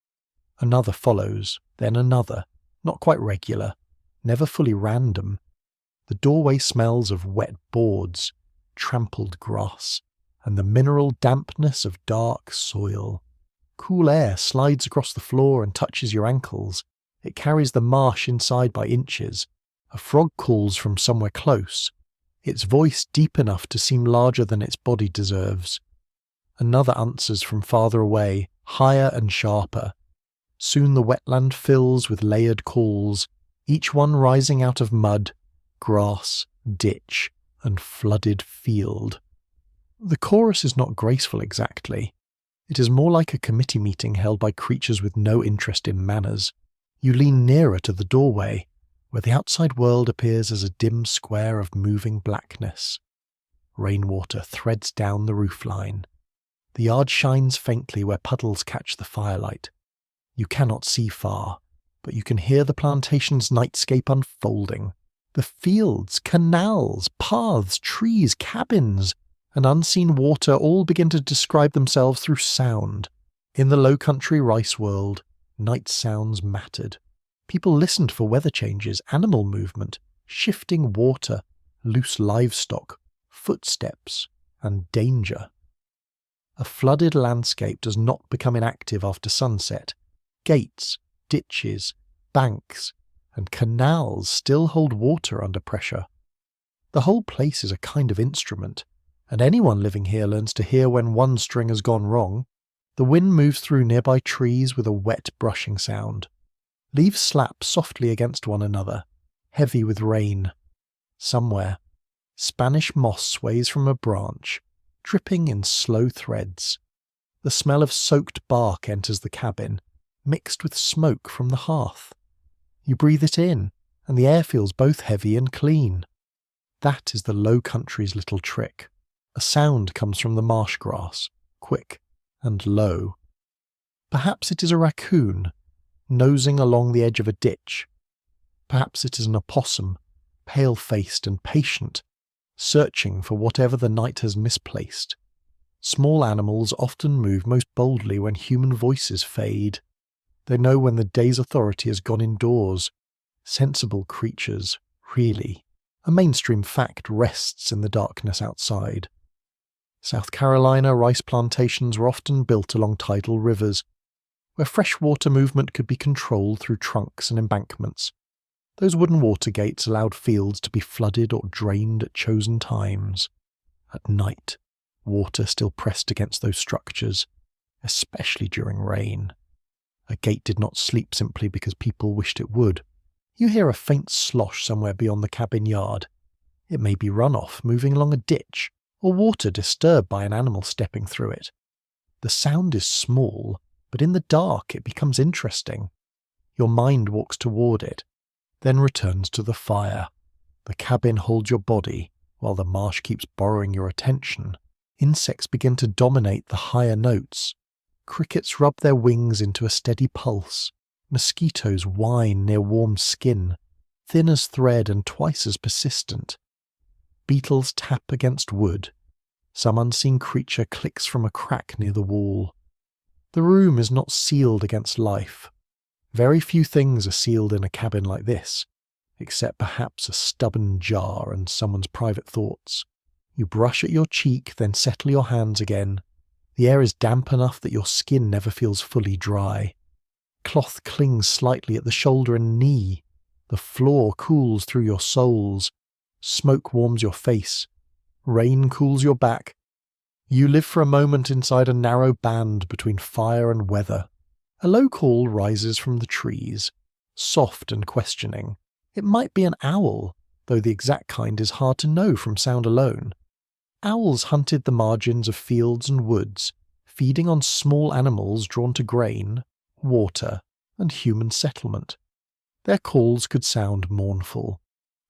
Another follows, then another, not quite regular, never fully random. The doorway smells of wet boards, trampled grass, and the mineral dampness of dark soil. Cool air slides across the floor and touches your ankles. It carries the marsh inside by inches. A frog calls from somewhere close, its voice deep enough to seem larger than its body deserves. Another answers from farther away, higher and sharper. Soon the wetland fills with layered calls, each one rising out of mud, grass, ditch, and flooded field. The chorus is not graceful exactly. It is more like a committee meeting held by creatures with no interest in manners. You lean nearer to the doorway, where the outside world appears as a dim square of moving blackness. Rainwater threads down the roofline. The yard shines faintly where puddles catch the firelight. You cannot see far, but you can hear the plantation's nightscape unfolding. The fields, canals, paths, trees, cabins, and unseen water all begin to describe themselves through sound. In the low-country rice world, night sounds mattered. People listened for weather changes, animal movement, shifting water, loose livestock, footsteps, and danger. A flooded landscape does not become inactive after sunset. Gates, ditches, banks, and canals still hold water under pressure. The whole place is a kind of instrument, and anyone living here learns to hear when one string has gone wrong. The wind moves through nearby trees with a wet brushing sound. Leaves slap softly against one another, heavy with rain. Somewhere, Spanish moss sways from a branch, dripping in slow threads. The smell of soaked bark enters the cabin, mixed with smoke from the hearth. You breathe it in, and the air feels both heavy and clean. That is the Low Country's little trick. A sound comes from the marsh grass, quick and low. Perhaps it is a raccoon, nosing along the edge of a ditch. Perhaps it is an opossum, pale-faced and patient, searching for whatever the night has misplaced. Small animals often move most boldly when human voices fade. They know when the day's authority has gone indoors. Sensible creatures, really. A mainstream fact rests in the darkness outside. South Carolina rice plantations were often built along tidal rivers, where freshwater movement could be controlled through trunks and embankments. Those wooden water gates allowed fields to be flooded or drained at chosen times. At night, water still pressed against those structures, especially during rain. A gate did not sleep simply because people wished it would. You hear a faint slosh somewhere beyond the cabin yard. It may be runoff moving along a ditch, or water disturbed by an animal stepping through it. The sound is small, but in the dark it becomes interesting. Your mind walks toward it, then returns to the fire. The cabin holds your body, while the marsh keeps borrowing your attention. Insects begin to dominate the higher notes. Crickets rub their wings into a steady pulse. Mosquitoes whine near warm skin, thin as thread and twice as persistent. Beetles tap against wood. Some unseen creature clicks from a crack near the wall. The room is not sealed against life. Very few things are sealed in a cabin like this, except perhaps a stubborn jar and someone's private thoughts. You brush at your cheek, then settle your hands again. The air is damp enough that your skin never feels fully dry. Cloth clings slightly at the shoulder and knee. The floor cools through your soles. Smoke warms your face. Rain cools your back. You live for a moment inside a narrow band between fire and weather. A low call rises from the trees, soft and questioning. It might be an owl, though the exact kind is hard to know from sound alone. Owls hunted the margins of fields and woods, feeding on small animals drawn to grain, water, and human settlement. Their calls could sound mournful,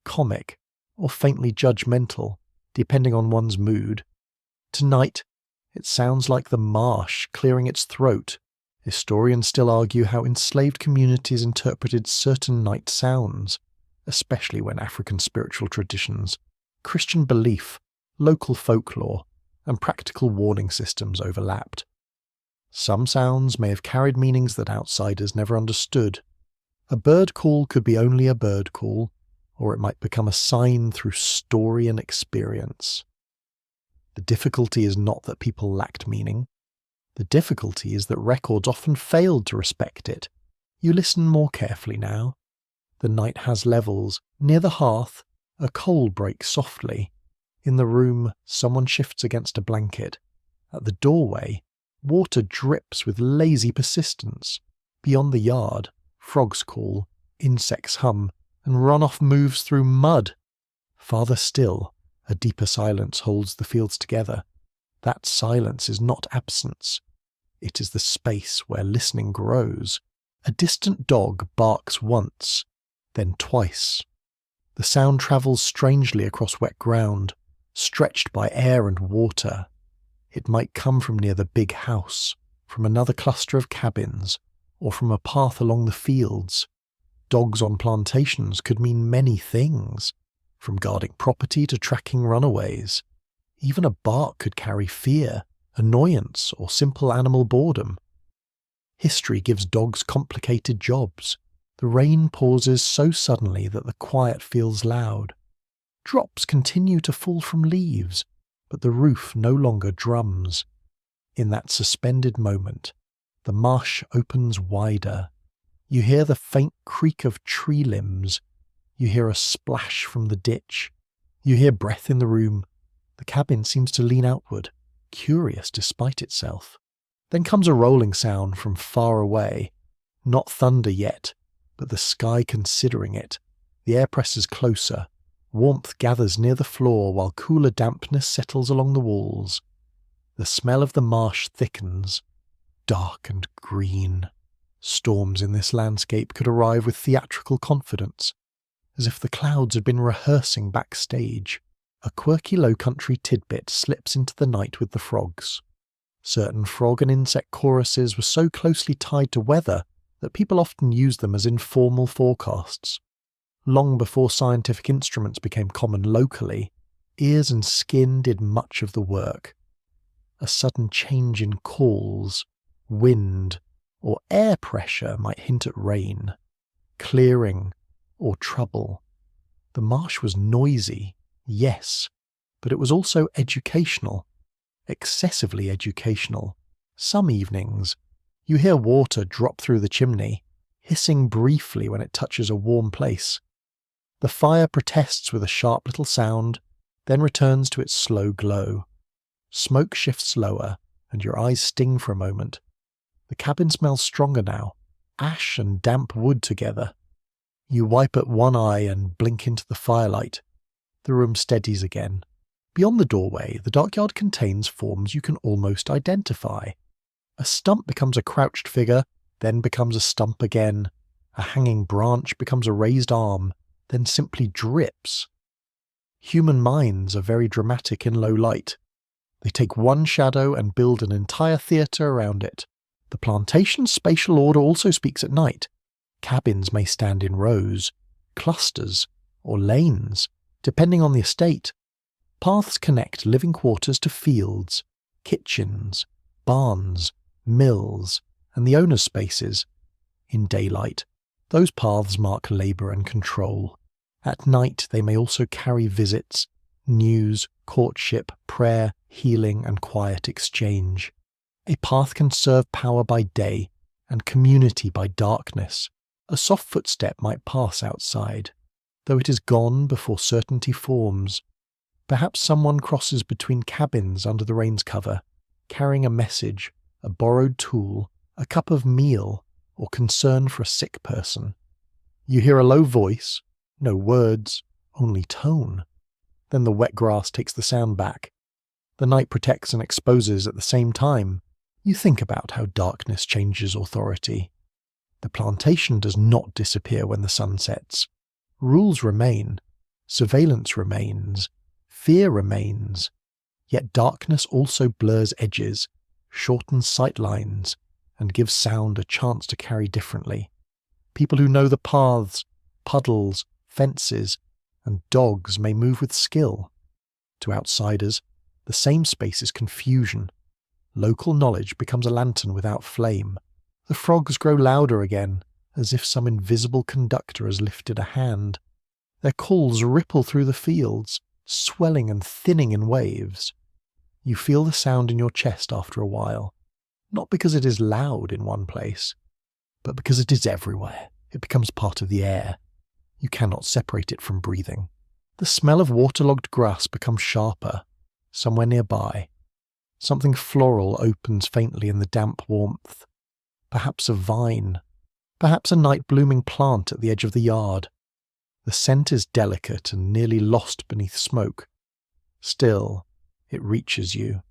comic, or faintly judgmental, depending on one's mood. Tonight, it sounds like the marsh clearing its throat. Historians still argue how enslaved communities interpreted certain night sounds, especially when African spiritual traditions, Christian belief, local folklore, and practical warning systems overlapped. Some sounds may have carried meanings that outsiders never understood. A bird call could be only a bird call, or it might become a sign through story and experience. The difficulty is not that people lacked meaning. The difficulty is that records often failed to respect it. You listen more carefully now. The night has levels. Near the hearth, a coal breaks softly. In the room, someone shifts against a blanket. At the doorway, water drips with lazy persistence. Beyond the yard, frogs call, insects hum, and runoff moves through mud. Farther still, a deeper silence holds the fields together. That silence is not absence. It is the space where listening grows. A distant dog barks once, then twice. The sound travels strangely across wet ground, stretched by air and water. It might come from near the big house, from another cluster of cabins, or from a path along the fields. Dogs on plantations could mean many things, from guarding property to tracking runaways. Even a bark could carry fear, annoyance, or simple animal boredom. History gives dogs complicated jobs. The rain pauses so suddenly that the quiet feels loud. Drops continue to fall from leaves, but the roof no longer drums. In that suspended moment, the marsh opens wider. You hear the faint creak of tree limbs. You hear a splash from the ditch. You hear breath in the room. The cabin seems to lean outward, curious despite itself. Then comes a rolling sound from far away. Not thunder yet, but the sky considering it. The air presses closer. Warmth gathers near the floor while cooler dampness settles along the walls. The smell of the marsh thickens, dark and green. Storms in this landscape could arrive with theatrical confidence, as if the clouds had been rehearsing backstage. A quirky low-country tidbit slips into the night with the frogs. Certain frog and insect choruses were so closely tied to weather that people often used them as informal forecasts. Long before scientific instruments became common locally, ears and skin did much of the work. A sudden change in calls, wind, or air pressure might hint at rain, clearing, or trouble. The marsh was noisy, yes, but it was also educational, excessively educational. Some evenings, you hear water drop through the chimney, hissing briefly when it touches a warm place. The fire protests with a sharp little sound, then returns to its slow glow. Smoke shifts lower, and your eyes sting for a moment. The cabin smells stronger now, ash and damp wood together. You wipe at one eye and blink into the firelight. The room steadies again. Beyond the doorway, the darkyard contains forms you can almost identify. A stump becomes a crouched figure, then becomes a stump again. A hanging branch becomes a raised arm, then simply drips. Human minds are very dramatic in low light. They take one shadow and build an entire theatre around it. The plantation's spatial order also speaks at night. Cabins may stand in rows, clusters, or lanes, depending on the estate. Paths connect living quarters to fields, kitchens, barns, mills, and the owner's spaces. In daylight, those paths mark labour and control. At night they may also carry visits, news, courtship, prayer, healing, and quiet exchange. A path can serve power by day and community by darkness. A soft footstep might pass outside, though it is gone before certainty forms. Perhaps someone crosses between cabins under the rain's cover, carrying a message, a borrowed tool, a cup of meal, or concern for a sick person. You hear a low voice, no words, only tone. Then the wet grass takes the sound back. The night protects and exposes at the same time. You think about how darkness changes authority. The plantation does not disappear when the sun sets. Rules remain. Surveillance remains. Fear remains. Yet darkness also blurs edges, shortens sight lines, and gives sound a chance to carry differently. People who know the paths, puddles, fences, and dogs may move with skill. To outsiders, the same space is confusion. Local knowledge becomes a lantern without flame. The frogs grow louder again, as if some invisible conductor has lifted a hand. Their calls ripple through the fields, swelling and thinning in waves. You feel the sound in your chest after a while, not because it is loud in one place, but because it is everywhere. It becomes part of the air. You cannot separate it from breathing. The smell of waterlogged grass becomes sharper, somewhere nearby. Something floral opens faintly in the damp warmth. Perhaps a vine. Perhaps a night-blooming plant at the edge of the yard. The scent is delicate and nearly lost beneath smoke. Still, it reaches you.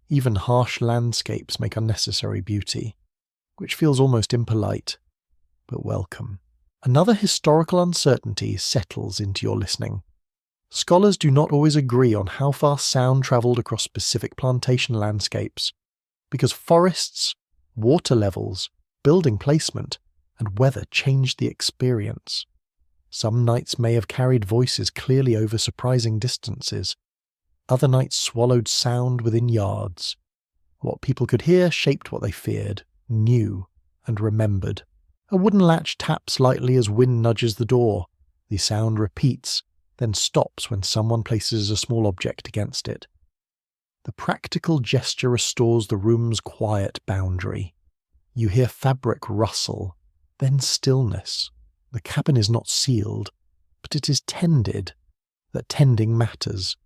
Even harsh landscapes make unnecessary beauty, which feels almost impolite, but welcome. Another historical uncertainty settles into your listening. Scholars do not always agree on how far sound travelled across specific plantation landscapes, because forests, water levels, building placement, and weather changed the experience. Some nights may have carried voices clearly over surprising distances. Other nights swallowed sound within yards. What people could hear shaped what they feared, knew, and remembered. A wooden latch taps lightly as wind nudges the door. The sound repeats, then stops when someone places a small object against it. The practical gesture restores the room's quiet boundary. You hear fabric rustle, then stillness. The cabin is not sealed, but it is tended. That tending matters.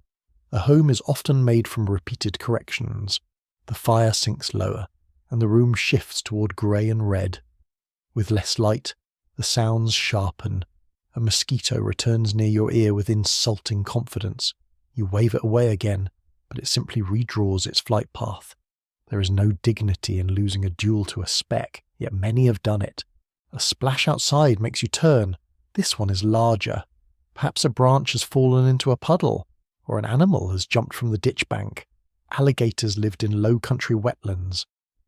A home is often made from repeated corrections. The fire sinks lower, and the room shifts toward grey and red. With less light, the sounds sharpen. A mosquito returns near your ear with insulting confidence. You wave it away again, but it simply redraws its flight path. There is no dignity in losing a duel to a speck, yet many have done it. A splash outside makes you turn. This one is larger. Perhaps a branch has fallen into a puddle, or an animal has jumped from the ditch bank. Alligators lived in low-country wetlands,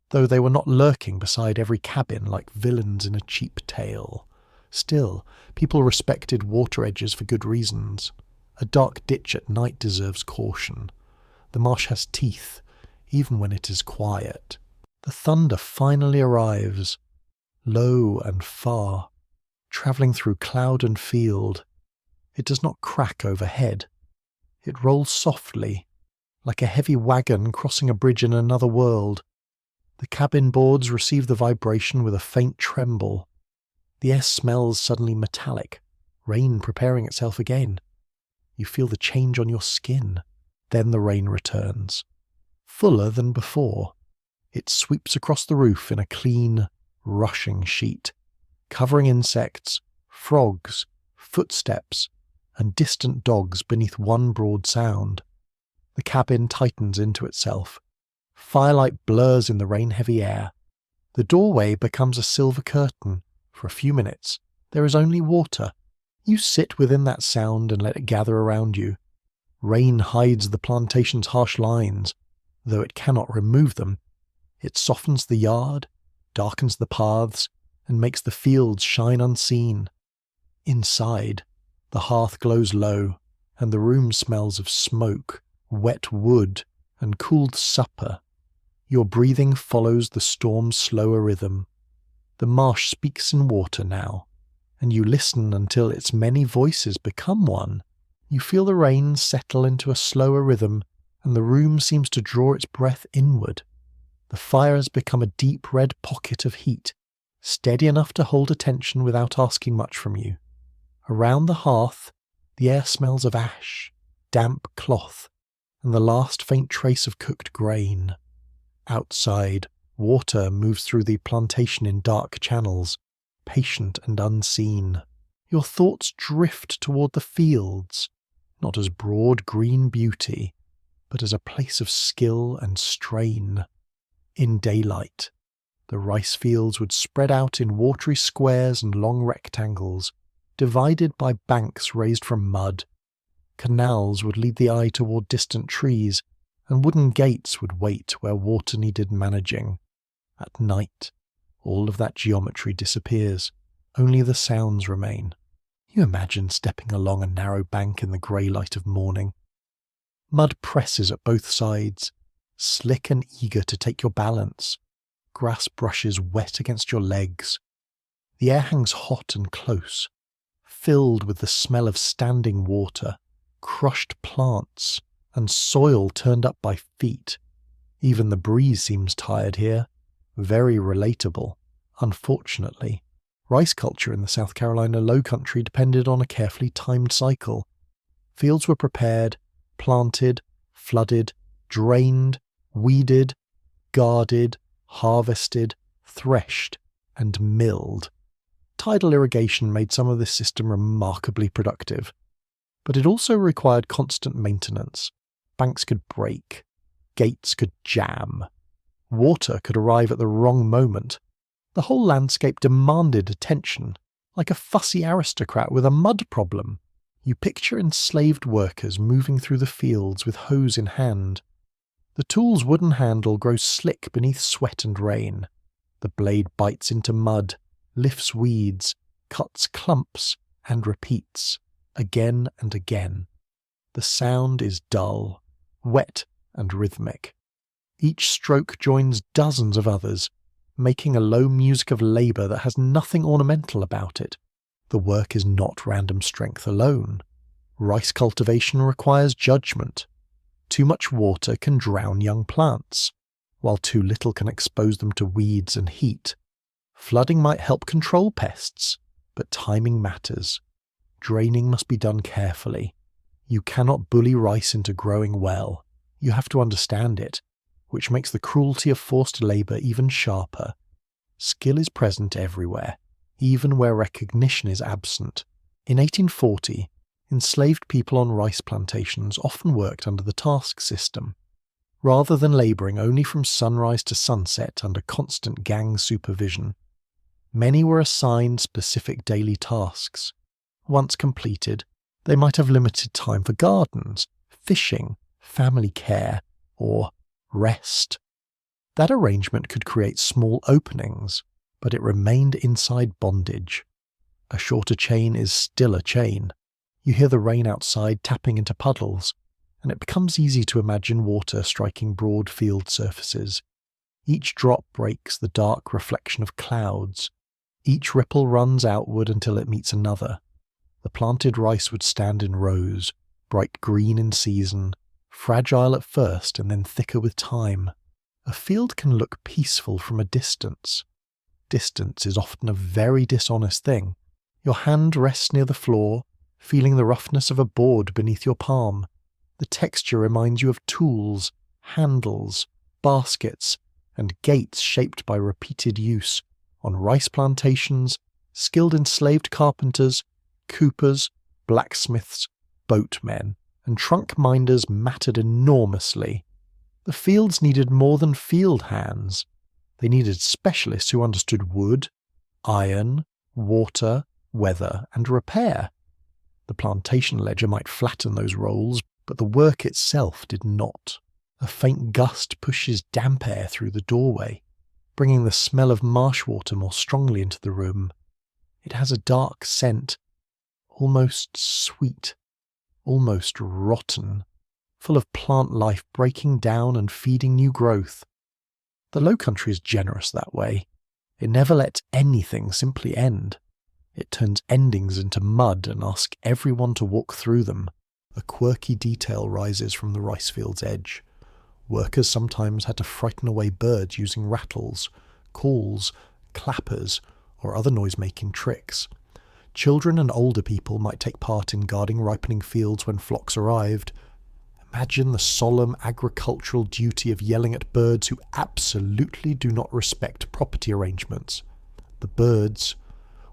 though they were not lurking beside every cabin like villains in a cheap tale. Still, people respected water edges for good reasons. A dark ditch at night deserves caution. The marsh has teeth, even when it is quiet. The thunder finally arrives, low and far, travelling through cloud and field. It does not crack overhead. It rolls softly, like a heavy wagon crossing a bridge in another world. The cabin boards receive the vibration with a faint tremble. The air smells suddenly metallic, rain preparing itself again. You feel the change on your skin. Then the rain returns. Fuller than before. It sweeps across the roof in a clean, rushing sheet, covering insects, frogs, footsteps, and distant dogs beneath one broad sound. The cabin tightens into itself. Firelight blurs in the rain-heavy air. The doorway becomes a silver curtain. For a few minutes, there is only water. You sit within that sound and let it gather around you. Rain hides the plantation's harsh lines, though it cannot remove them. It softens the yard, darkens the paths, and makes the fields shine unseen. Inside, the hearth glows low, and the room smells of smoke, wet wood, and cooled supper. Your breathing follows the storm's slower rhythm. The marsh speaks in water now, and you listen until its many voices become one. You feel the rain settle into a slower rhythm, and the room seems to draw its breath inward. The fire has become a deep red pocket of heat, steady enough to hold attention without asking much from you. Around the hearth, the air smells of ash, damp cloth, and the last faint trace of cooked grain. Outside, water moves through the plantation in dark channels, patient and unseen. Your thoughts drift toward the fields, not as broad green beauty, but as a place of skill and strain. In daylight, the rice fields would spread out in watery squares and long rectangles, divided by banks raised from mud. Canals would lead the eye toward distant trees, and wooden gates would wait where water needed managing. At night, all of that geometry disappears. Only the sounds remain. You imagine stepping along a narrow bank in the grey light of morning. Mud presses at both sides, slick and eager to take your balance. Grass brushes wet against your legs. The air hangs hot and close, filled with the smell of standing water, crushed plants, and soil turned up by feet. Even the breeze seems tired here. Very relatable. Unfortunately, rice culture in the South Carolina low country depended on a carefully timed cycle. Fields were prepared, planted, flooded, drained, weeded, guarded, harvested, threshed, and milled. Tidal irrigation made some of this system remarkably productive, but it also required constant maintenance. Banks could break, gates could jam, water could arrive at the wrong moment. The whole landscape demanded attention, like a fussy aristocrat with a mud problem. You picture enslaved workers moving through the fields with hose in hand. The tool's wooden handle grows slick beneath sweat and rain. The blade bites into mud, lifts weeds, cuts clumps, and repeats, again and again. The sound is dull, wet, and rhythmic. Each stroke joins dozens of others, making a low music of labour that has nothing ornamental about it. The work is not random strength alone. Rice cultivation requires judgment. Too much water can drown young plants, while too little can expose them to weeds and heat. Flooding might help control pests, but timing matters. Draining must be done carefully. You cannot bully rice into growing well. You have to understand it, which makes the cruelty of forced labour even sharper. Skill is present everywhere, even where recognition is absent. In 1840, enslaved people on rice plantations often worked under the task system. Rather than labouring only from sunrise to sunset under constant gang supervision, many were assigned specific daily tasks. Once completed, they might have limited time for gardens, fishing, family care, or rest. That arrangement could create small openings, but it remained inside bondage. A shorter chain is still a chain. You hear the rain outside tapping into puddles, and it becomes easy to imagine water striking broad field surfaces. Each drop breaks the dark reflection of clouds. Each ripple runs outward until it meets another. The planted rice would stand in rows, bright green in season, fragile at first and then thicker with time. A field can look peaceful from a distance. Distance is often a very dishonest thing. Your hand rests near the floor, feeling the roughness of a board beneath your palm. The texture reminds you of tools, handles, baskets, and gates shaped by repeated use. On rice plantations, skilled enslaved carpenters, coopers, blacksmiths, boatmen, and trunk minders mattered enormously. The fields needed more than field hands. They needed specialists who understood wood, iron, water, weather, and repair. The plantation ledger might flatten those roles, but the work itself did not. A faint gust pushes damp air through the doorway, bringing the smell of marsh water more strongly into the room. It has a dark scent, almost sweet, almost rotten, full of plant life breaking down and feeding new growth. The Low Country is generous that way. It never lets anything simply end. It turns endings into mud and asks everyone to walk through them. A quirky detail rises from the rice field's edge. Workers sometimes had to frighten away birds using rattles, calls, clappers, or other noise-making tricks. Children and older people might take part in guarding ripening fields when flocks arrived. Imagine the solemn agricultural duty of yelling at birds who absolutely do not respect property arrangements. The birds,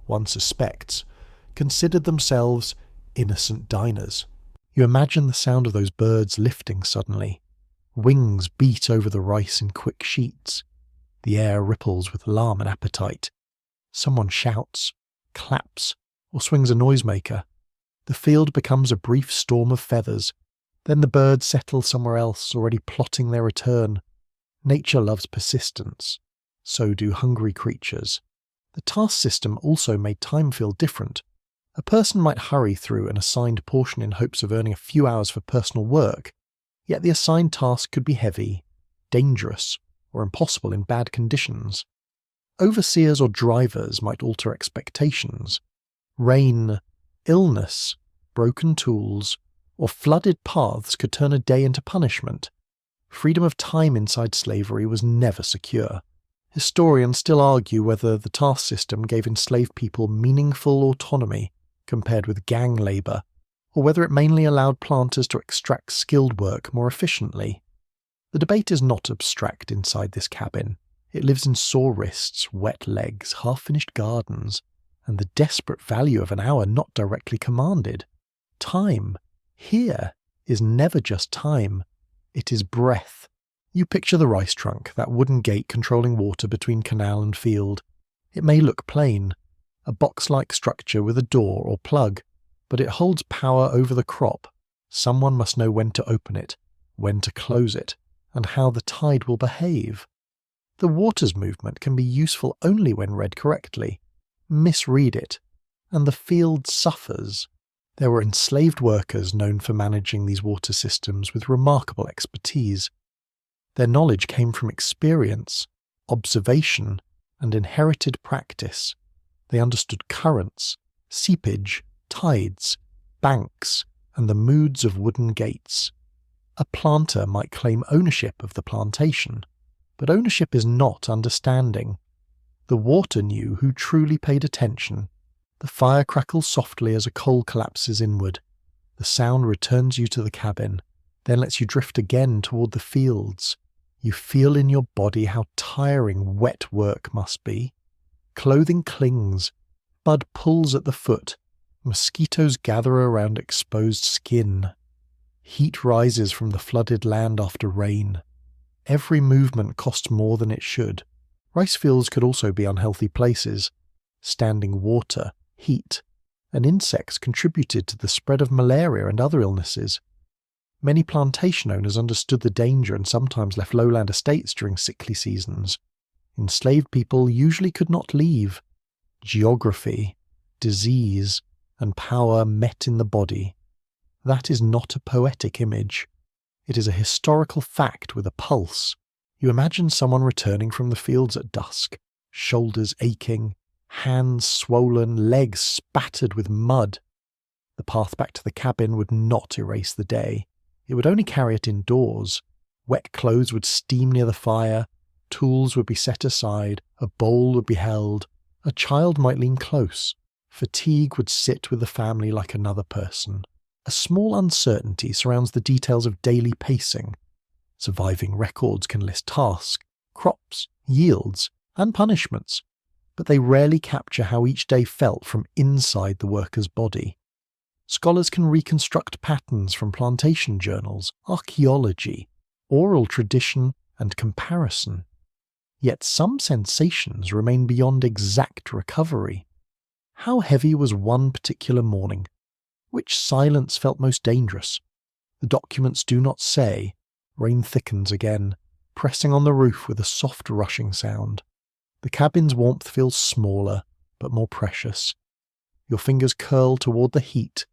one suspects, considered themselves innocent diners. You imagine the sound of those birds lifting suddenly. Wings beat over the rice in quick sheets. The air ripples with alarm and appetite. Someone shouts, claps, or swings a noisemaker. The field becomes a brief storm of feathers. Then the birds settle somewhere else, already plotting their return. Nature loves persistence. So do hungry creatures. The task system also made time feel different. A person might hurry through an assigned portion in hopes of earning a few hours for personal work, yet the assigned task could be heavy, dangerous, or impossible in bad conditions. Overseers or drivers might alter expectations. Rain, illness, broken tools, or flooded paths could turn a day into punishment. Freedom of time inside slavery was never secure. Historians still argue whether the task system gave enslaved people meaningful autonomy compared with gang labour, or whether it mainly allowed planters to extract skilled work more efficiently. The debate is not abstract inside this cabin. It lives in sore wrists, wet legs, half-finished gardens, and the desperate value of an hour not directly commanded. Time, here, is never just time. It is breath. You picture the rice trunk, that wooden gate controlling water between canal and field. It may look plain, a box-like structure with a door or plug, but it holds power over the crop. Someone must know when to open it, when to close it, and how the tide will behave. The waters movement can be useful only when read correctly. Misread it, and the field suffers. There were enslaved workers known for managing these water systems with remarkable expertise. Their knowledge came from experience, observation, and inherited practice. They understood currents, seepage, tides, banks, and the moods of wooden gates. A planter might claim ownership of the plantation, but ownership is not understanding. The water knew who truly paid attention. The fire crackles softly as a coal collapses inward. The sound returns you to the cabin, then lets you drift again toward the fields. You feel in your body how tiring wet work must be. Clothing clings, bud pulls at the foot, mosquitoes gather around exposed skin. Heat rises from the flooded land after rain. Every movement costs more than it should. Rice fields could also be unhealthy places. Standing water, heat, and insects contributed to the spread of malaria and other illnesses. Many plantation owners understood the danger and sometimes left lowland estates during sickly seasons. Enslaved people usually could not leave. Geography, disease, and power met in the body. That is not a poetic image. It is a historical fact with a pulse. You imagine someone returning from the fields at dusk, shoulders aching, hands swollen, legs spattered with mud. The path back to the cabin would not erase the day. It would only carry it indoors. Wet clothes would steam near the fire, tools would be set aside, a bowl would be held, a child might lean close. Fatigue would sit with the family like another person. A small uncertainty surrounds the details of daily pacing. Surviving records can list tasks, crops, yields, and punishments, but they rarely capture how each day felt from inside the worker's body. Scholars can reconstruct patterns from plantation journals, archaeology, oral tradition, and comparison. Yet some sensations remain beyond exact recovery. How heavy was one particular morning? Which silence felt most dangerous? The documents do not say. Rain thickens again, pressing on the roof with a soft rushing sound. The cabin's warmth feels smaller, but more precious. Your fingers curl toward the heat.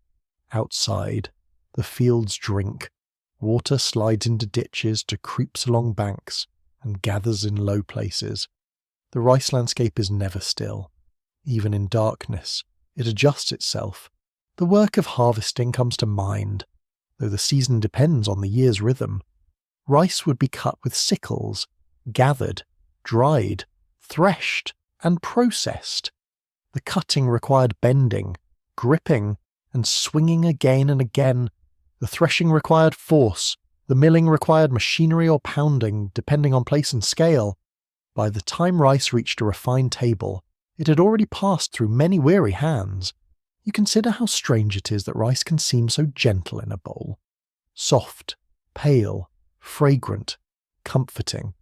Outside, the fields drink. Water slides into ditches to creeps along banks and gathers in low places. The rice landscape is never still. Even in darkness, it adjusts itself. The work of harvesting comes to mind, though the season depends on the year's rhythm. Rice would be cut with sickles, gathered, dried, threshed, and processed. The cutting required bending, gripping, and swinging again and again. The threshing required force. The milling required machinery or pounding, depending on place and scale. By the time rice reached a refined table, it had already passed through many weary hands. You consider how strange it is that rice can seem so gentle in a bowl. Soft, pale, fragrant, comforting.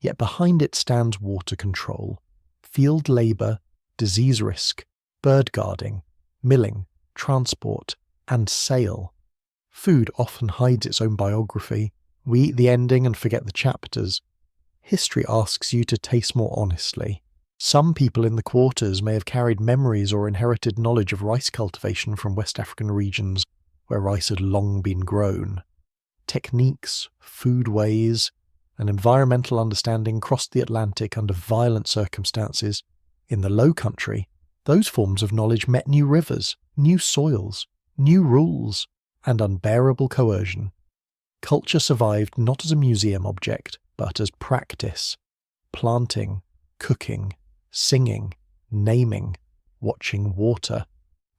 Yet behind it stands water control, field labour, disease risk, bird guarding, milling, transport, and sale. Food often hides its own biography. We eat the ending and forget the chapters. History asks you to taste more honestly. Some people in the quarters may have carried memories or inherited knowledge of rice cultivation from West African regions where rice had long been grown. Techniques, food ways, and environmental understanding crossed the Atlantic under violent circumstances. In the Low Country, those forms of knowledge met new rivers, new soils, new rules, and unbearable coercion. Culture survived not as a museum object, but as practice. Planting, cooking, singing, naming, watching water.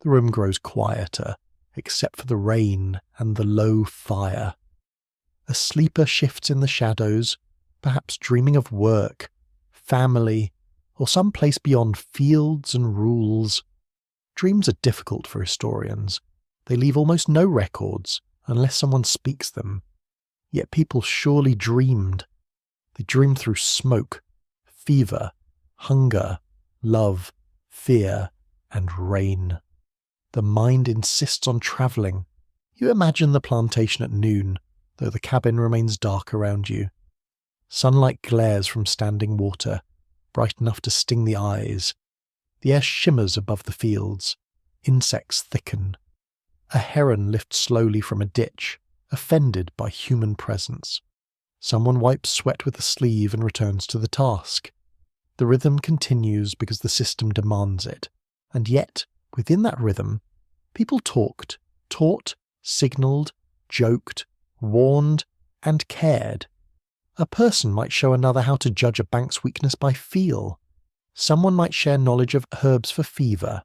The room grows quieter, except for the rain and the low fire. A sleeper shifts in the shadows, perhaps dreaming of work, family, or some place beyond fields and rules. Dreams are difficult for historians. They leave almost no records, unless someone speaks them. Yet people surely dreamed. They dreamed through smoke, fever, hunger, love, fear, and rain. The mind insists on travelling. You imagine the plantation at noon, though the cabin remains dark around you. Sunlight glares from standing water, bright enough to sting the eyes. The air shimmers above the fields. Insects thicken. A heron lifts slowly from a ditch, offended by human presence. Someone wipes sweat with a sleeve and returns to the task. The rhythm continues because the system demands it, and yet, within that rhythm, people talked, taught, signalled, joked, warned, and cared. A person might show another how to judge a bank's weakness by feel. Someone might share knowledge of herbs for fever.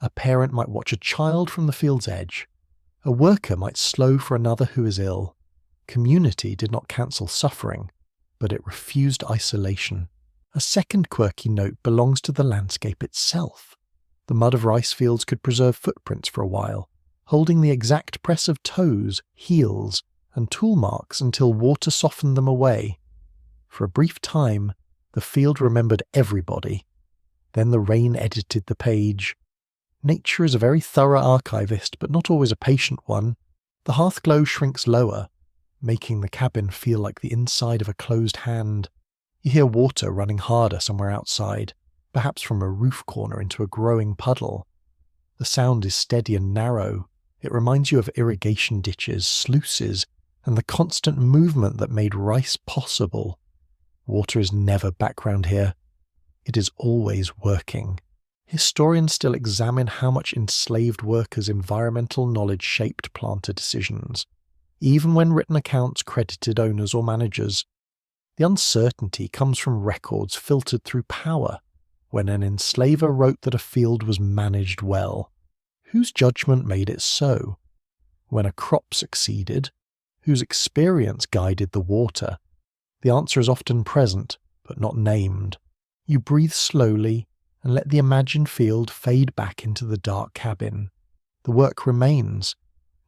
A parent might watch a child from the field's edge. A worker might slow for another who is ill. Community did not cancel suffering, but it refused isolation. A second quirky note belongs to the landscape itself. The mud of rice fields could preserve footprints for a while, holding the exact press of toes, heels, and tool marks until water softened them away. For a brief time, the field remembered everybody. Then the rain edited the page. Nature is a very thorough archivist, but not always a patient one. The hearth glow shrinks lower, making the cabin feel like the inside of a closed hand. You hear water running harder somewhere outside, perhaps from a roof corner into a growing puddle. The sound is steady and narrow. It reminds you of irrigation ditches, sluices, and the constant movement that made rice possible. Water is never background here. It is always working. Historians still examine how much enslaved workers' environmental knowledge shaped planter decisions, even when written accounts credited owners or managers. The uncertainty comes from records filtered through power. When an enslaver wrote that a field was managed well, whose judgment made it so? When a crop succeeded, whose experience guided the water? The answer is often present, but not named. You breathe slowly and let the imagined field fade back into the dark cabin. The work remains,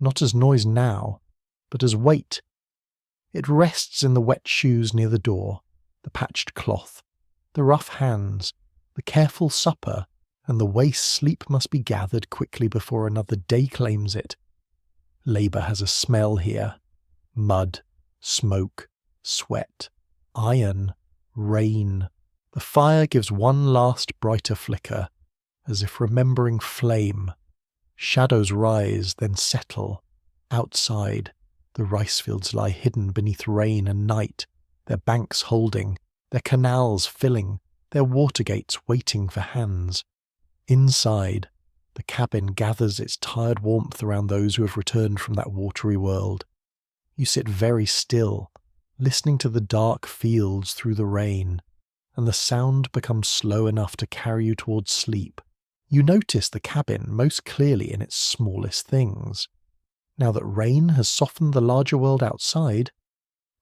not as noise now, but as weight. It rests in the wet shoes near the door, the patched cloth, the rough hands, the careful supper, and the way sleep must be gathered quickly before another day claims it. Labour has a smell here. Mud, smoke, sweat, iron, rain. The fire gives one last brighter flicker, as if remembering flame. Shadows rise, then settle. Outside, the rice fields lie hidden beneath rain and night, their banks holding, their canals filling, their water gates waiting for hands. Inside, the cabin gathers its tired warmth around those who have returned from that watery world. You sit very still, listening to the dark fields through the rain, and the sound becomes slow enough to carry you towards sleep. You notice the cabin most clearly in its smallest things. Now that rain has softened the larger world outside,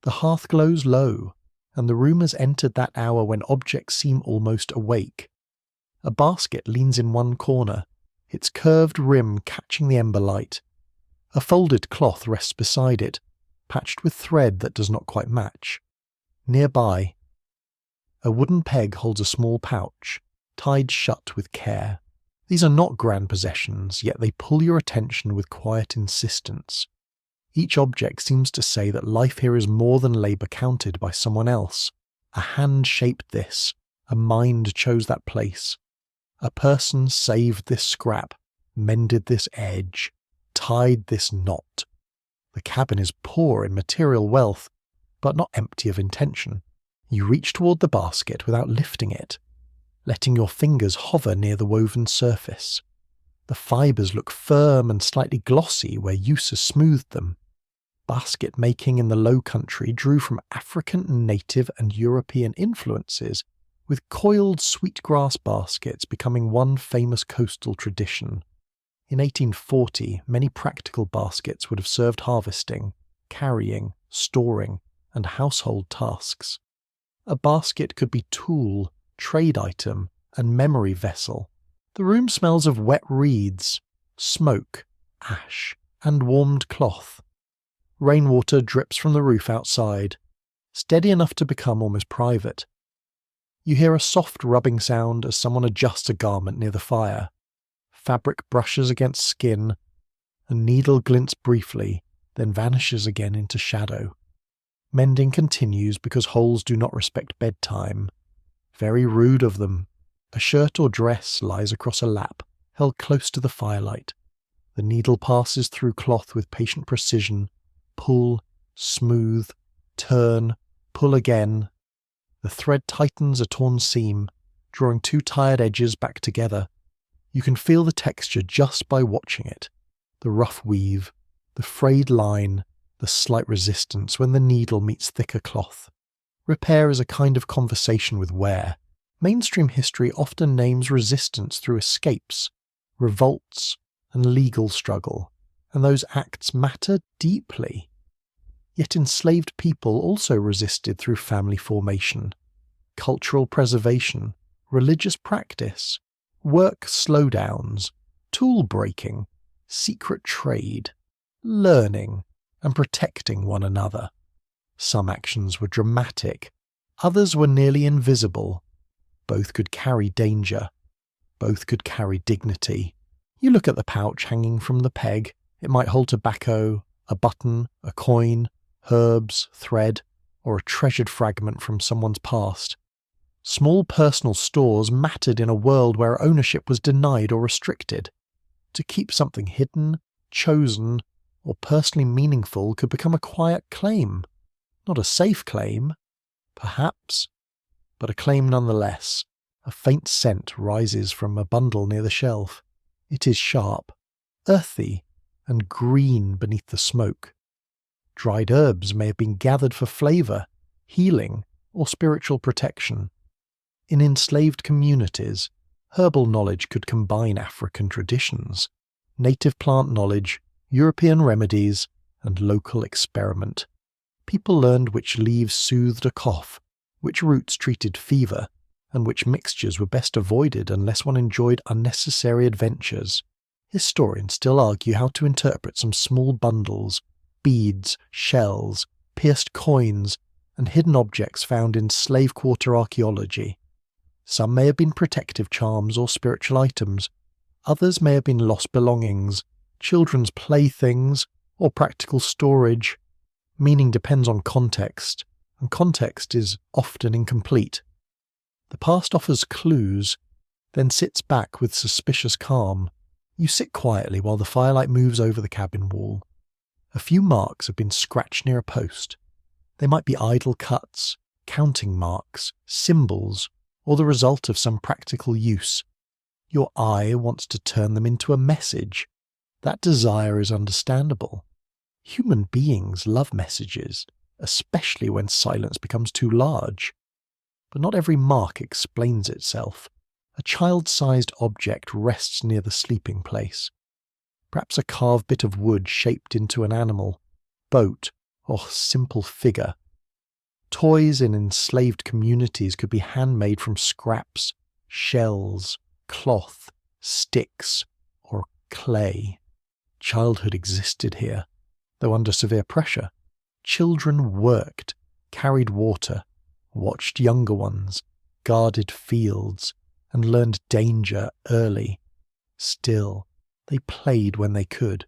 the hearth glows low, and the room has entered that hour when objects seem almost awake. A basket leans in one corner, its curved rim catching the ember light. A folded cloth rests beside it, patched with thread that does not quite match. Nearby, a wooden peg holds a small pouch, tied shut with care. These are not grand possessions, yet they pull your attention with quiet insistence. Each object seems to say that life here is more than labour counted by someone else. A hand shaped this, a mind chose that place. A person saved this scrap, mended this edge, tied this knot. The cabin is poor in material wealth, but not empty of intention. You reach toward the basket without lifting it, letting your fingers hover near the woven surface. The fibres look firm and slightly glossy where use has smoothed them. Basket making in the Low Country drew from African, native and European influences, with coiled sweetgrass baskets becoming one famous coastal tradition. In 1840, many practical baskets would have served harvesting, carrying, storing, and household tasks. A basket could be tool, trade item, and memory vessel. The room smells of wet reeds, smoke, ash, and warmed cloth. Rainwater drips from the roof outside, steady enough to become almost private. You hear a soft rubbing sound as someone adjusts a garment near the fire. Fabric brushes against skin, a needle glints briefly, then vanishes again into shadow. Mending continues because holes do not respect bedtime. Very rude of them. A shirt or dress lies across a lap, held close to the firelight. The needle passes through cloth with patient precision. Pull, smooth, turn, pull again. The thread tightens a torn seam, drawing two tired edges back together. You can feel the texture just by watching it. The rough weave, the frayed line, the slight resistance when the needle meets thicker cloth. Repair is a kind of conversation with wear. Mainstream history often names resistance through escapes, revolts, and legal struggle, and those acts matter deeply. Yet enslaved people also resisted through family formation, cultural preservation, religious practice, work slowdowns, tool breaking, secret trade, learning, and protecting one another. Some actions were dramatic, others were nearly invisible. Both could carry danger, both could carry dignity. You look at the pouch hanging from the peg. It might hold tobacco, a button, a coin, herbs, thread, or a treasured fragment from someone's past. Small personal stores mattered in a world where ownership was denied or restricted. To keep something hidden, chosen, or personally meaningful could become a quiet claim. Not a safe claim, perhaps, but a claim nonetheless. A faint scent rises from a bundle near the shelf. It is sharp, earthy, and green beneath the smoke. Dried herbs may have been gathered for flavour, healing, or spiritual protection. In enslaved communities, herbal knowledge could combine African traditions, native plant knowledge, European remedies, and local experiment. People learned which leaves soothed a cough, which roots treated fever, and which mixtures were best avoided unless one enjoyed unnecessary adventures. Historians still argue how to interpret some small bundles, beads, shells, pierced coins, and hidden objects found in slave quarter archaeology. Some may have been protective charms or spiritual items, others may have been lost belongings, children's playthings, or practical storage. Meaning depends on context, and context is often incomplete. The past offers clues, then sits back with suspicious calm. You sit quietly while the firelight moves over the cabin wall. A few marks have been scratched near a post. They might be idle cuts, counting marks, symbols, or the result of some practical use. Your eye wants to turn them into a message. That desire is understandable. Human beings love messages, especially when silence becomes too large. But not every mark explains itself. A child-sized object rests near the sleeping place. Perhaps a carved bit of wood shaped into an animal, boat, or simple figure. Toys in enslaved communities could be handmade from scraps, shells, cloth, sticks, or clay. Childhood existed here, though under severe pressure. Children worked, carried water, watched younger ones, guarded fields, and learned danger early. Still, they played when they could.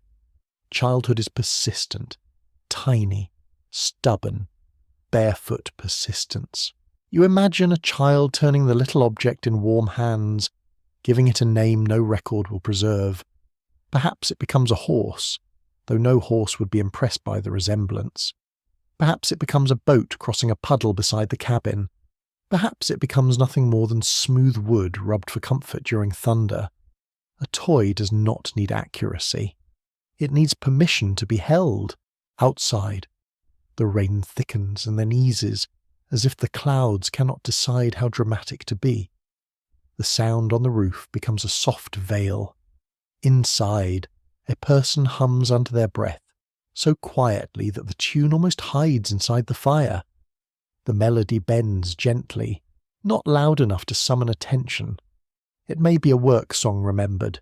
Childhood is persistent, tiny, stubborn, barefoot persistence. You imagine a child turning the little object in warm hands, giving it a name no record will preserve. Perhaps it becomes a horse, though no horse would be impressed by the resemblance. Perhaps it becomes a boat crossing a puddle beside the cabin. Perhaps it becomes nothing more than smooth wood rubbed for comfort during thunder. A toy does not need accuracy. It needs permission to be held, outside. The rain thickens and then eases, as if the clouds cannot decide how dramatic to be. The sound on the roof becomes a soft veil. Inside, a person hums under their breath, so quietly that the tune almost hides inside the fire. The melody bends gently, not loud enough to summon attention. It may be a work song remembered,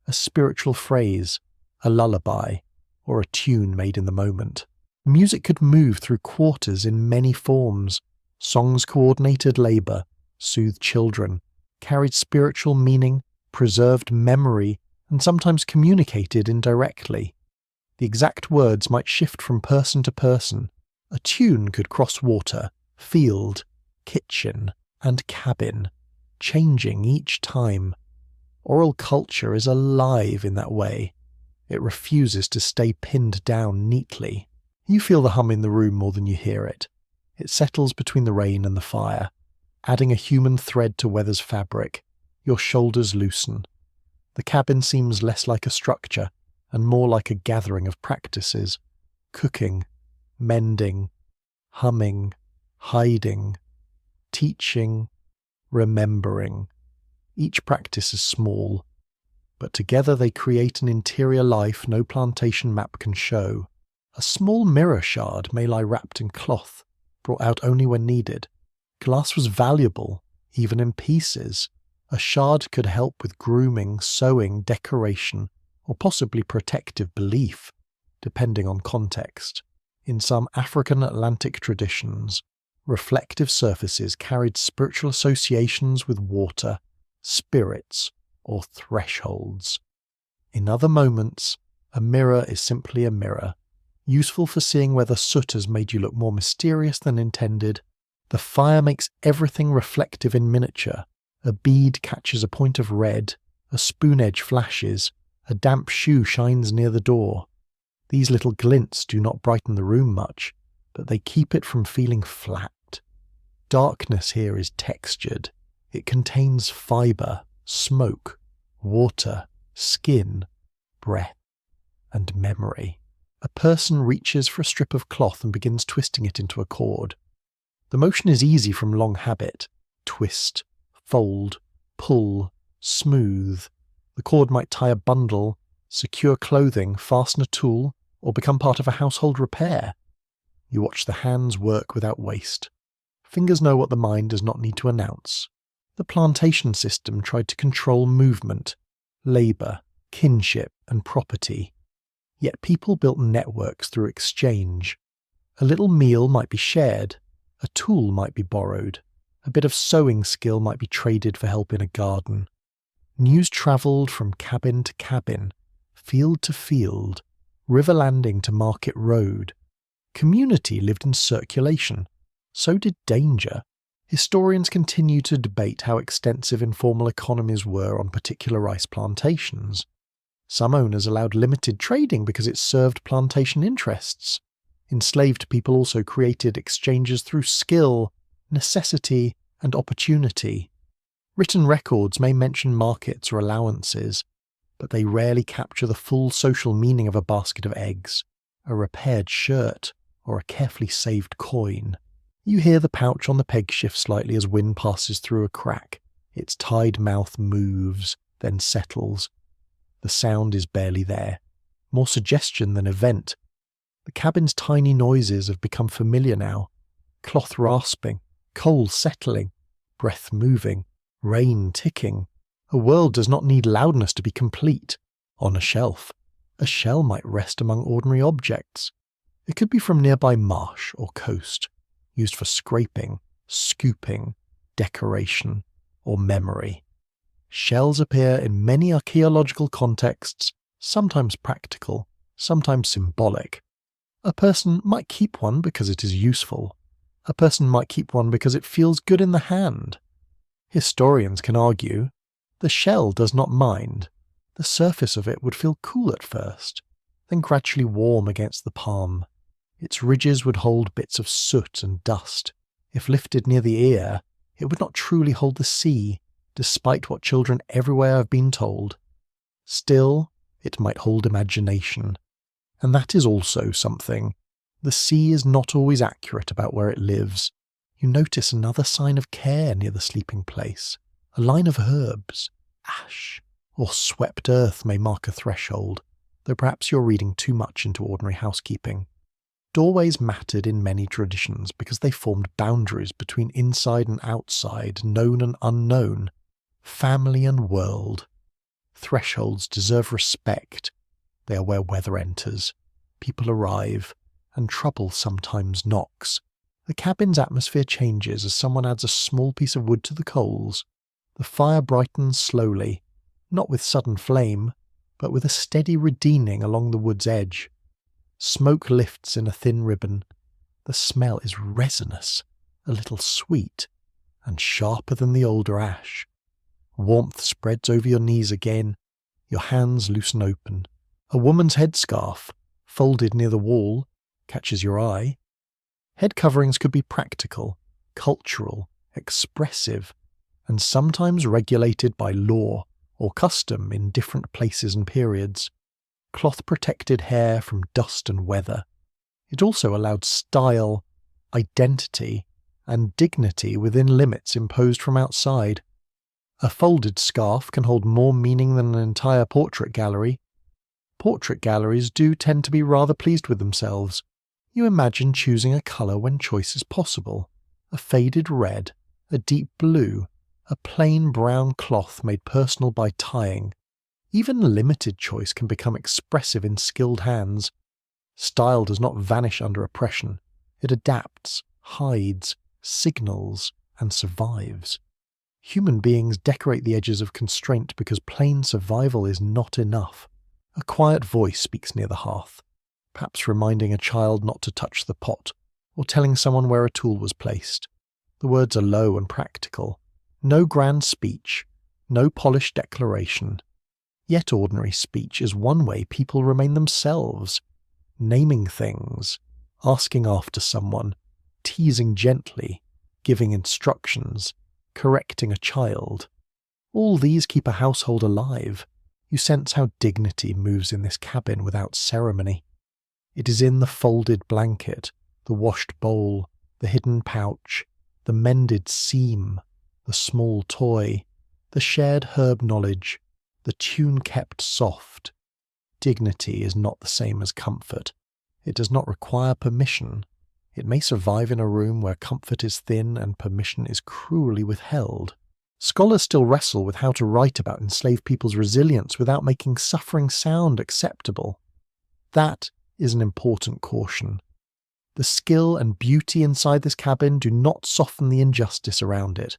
a spiritual phrase, a lullaby, or a tune made in the moment. Music could move through quarters in many forms. Songs coordinated labour, soothed children, carried spiritual meaning, preserved memory, and sometimes communicated indirectly. The exact words might shift from person to person. A tune could cross water, field, kitchen, and cabin, changing each time. Oral culture is alive in that way. It refuses to stay pinned down neatly. You feel the hum in the room more than you hear it. It settles between the rain and the fire, adding a human thread to weather's fabric. Your shoulders loosen. The cabin seems less like a structure and more like a gathering of practices. Cooking, mending, humming, hiding, teaching, remembering. Each practice is small, but together they create an interior life no plantation map can show. A small mirror shard may lie wrapped in cloth, brought out only when needed. Glass was valuable, even in pieces. A shard could help with grooming, sewing, decoration, or possibly protective belief, depending on context. In some African Atlantic traditions, reflective surfaces carried spiritual associations with water, spirits, or thresholds. In other moments, a mirror is simply a mirror, useful for seeing whether soot has made you look more mysterious than intended. The fire makes everything reflective in miniature. A bead catches a point of red, a spoon edge flashes, a damp shoe shines near the door. These little glints do not brighten the room much, but they keep it from feeling flat. Darkness here is textured. It contains fibre, smoke, water, skin, breath, and memory. A person reaches for a strip of cloth and begins twisting it into a cord. The motion is easy from long habit. Twist, fold, pull, smooth. The cord might tie a bundle, secure clothing, fasten a tool, or become part of a household repair. You watch the hands work without waste. Fingers know what the mind does not need to announce. The plantation system tried to control movement, labour, kinship, and property. Yet people built networks through exchange. A little meal might be shared, a tool might be borrowed, a bit of sewing skill might be traded for help in a garden. News travelled from cabin to cabin, field to field, river landing to market road. Community lived in circulation. So did danger. Historians continue to debate how extensive informal economies were on particular rice plantations. Some owners allowed limited trading because it served plantation interests. Enslaved people also created exchanges through skill, necessity, and opportunity. Written records may mention markets or allowances, but they rarely capture the full social meaning of a basket of eggs, a repaired shirt, or a carefully saved coin. You hear the pouch on the peg shift slightly as wind passes through a crack. Its tied mouth moves, then settles. The sound is barely there. More suggestion than event. The cabin's tiny noises have become familiar now. Cloth rasping, coals settling, breath moving, rain ticking. A world does not need loudness to be complete. On a shelf, a shell might rest among ordinary objects. It could be from nearby marsh or coast, used for scraping, scooping, decoration, or memory. Shells appear in many archaeological contexts, sometimes practical, sometimes symbolic. A person might keep one because it is useful. A person might keep one because it feels good in the hand. Historians can argue, the shell does not mind. The surface of it would feel cool at first, then gradually warm against the palm. Its ridges would hold bits of soot and dust. If lifted near the ear, it would not truly hold the sea, despite what children everywhere have been told. Still, it might hold imagination. And that is also something. The sea is not always accurate about where it lives. You notice another sign of care near the sleeping place. A line of herbs, ash, or swept earth may mark a threshold, though perhaps you're reading too much into ordinary housekeeping. Doorways mattered in many traditions because they formed boundaries between inside and outside, known and unknown, family and world. Thresholds deserve respect. They are where weather enters, people arrive, and trouble sometimes knocks. The cabin's atmosphere changes as someone adds a small piece of wood to the coals. The fire brightens slowly, not with sudden flame, but with a steady redeeming along the wood's edge. Smoke lifts in a thin ribbon. The smell is resinous, a little sweet, and sharper than the older ash. Warmth spreads over your knees again. Your hands loosen open. A woman's headscarf, folded near the wall, catches your eye. Head coverings could be practical, cultural, expressive, and sometimes regulated by law or custom in different places and periods. Cloth protected hair from dust and weather. It also allowed style, identity, and dignity within limits imposed from outside. A folded scarf can hold more meaning than an entire portrait gallery. Portrait galleries do tend to be rather pleased with themselves. You imagine choosing a colour when choice is possible. A faded red, a deep blue, a plain brown cloth made personal by tying. Even limited choice can become expressive in skilled hands. Style does not vanish under oppression. It adapts, hides, signals, and survives. Human beings decorate the edges of constraint because plain survival is not enough. A quiet voice speaks near the hearth, perhaps reminding a child not to touch the pot, or telling someone where a tool was placed. The words are low and practical. No grand speech, no polished declaration. Yet ordinary speech is one way people remain themselves, naming things, asking after someone, teasing gently, giving instructions, correcting a child. All these keep a household alive. You sense how dignity moves in this cabin without ceremony. It is in the folded blanket, the washed bowl, the hidden pouch, the mended seam, the small toy, the shared herb knowledge, the tune kept soft. Dignity is not the same as comfort. It does not require permission. It may survive in a room where comfort is thin and permission is cruelly withheld. Scholars still wrestle with how to write about enslaved people's resilience without making suffering sound acceptable. That is an important caution. The skill and beauty inside this cabin do not soften the injustice around it.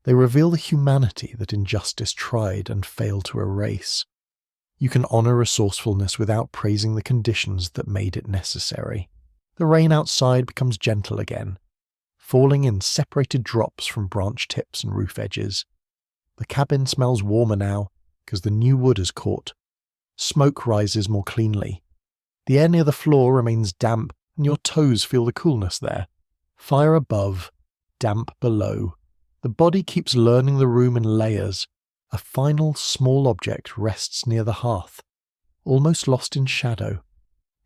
They reveal the humanity that injustice tried and failed to erase. You can honour resourcefulness without praising the conditions that made it necessary. The rain outside becomes gentle again, falling in separated drops from branch tips and roof edges. The cabin smells warmer now, because the new wood has caught. Smoke rises more cleanly. The air near the floor remains damp, and your toes feel the coolness there. Fire above, damp below. The body keeps learning the room in layers. A final small object rests near the hearth, almost lost in shadow.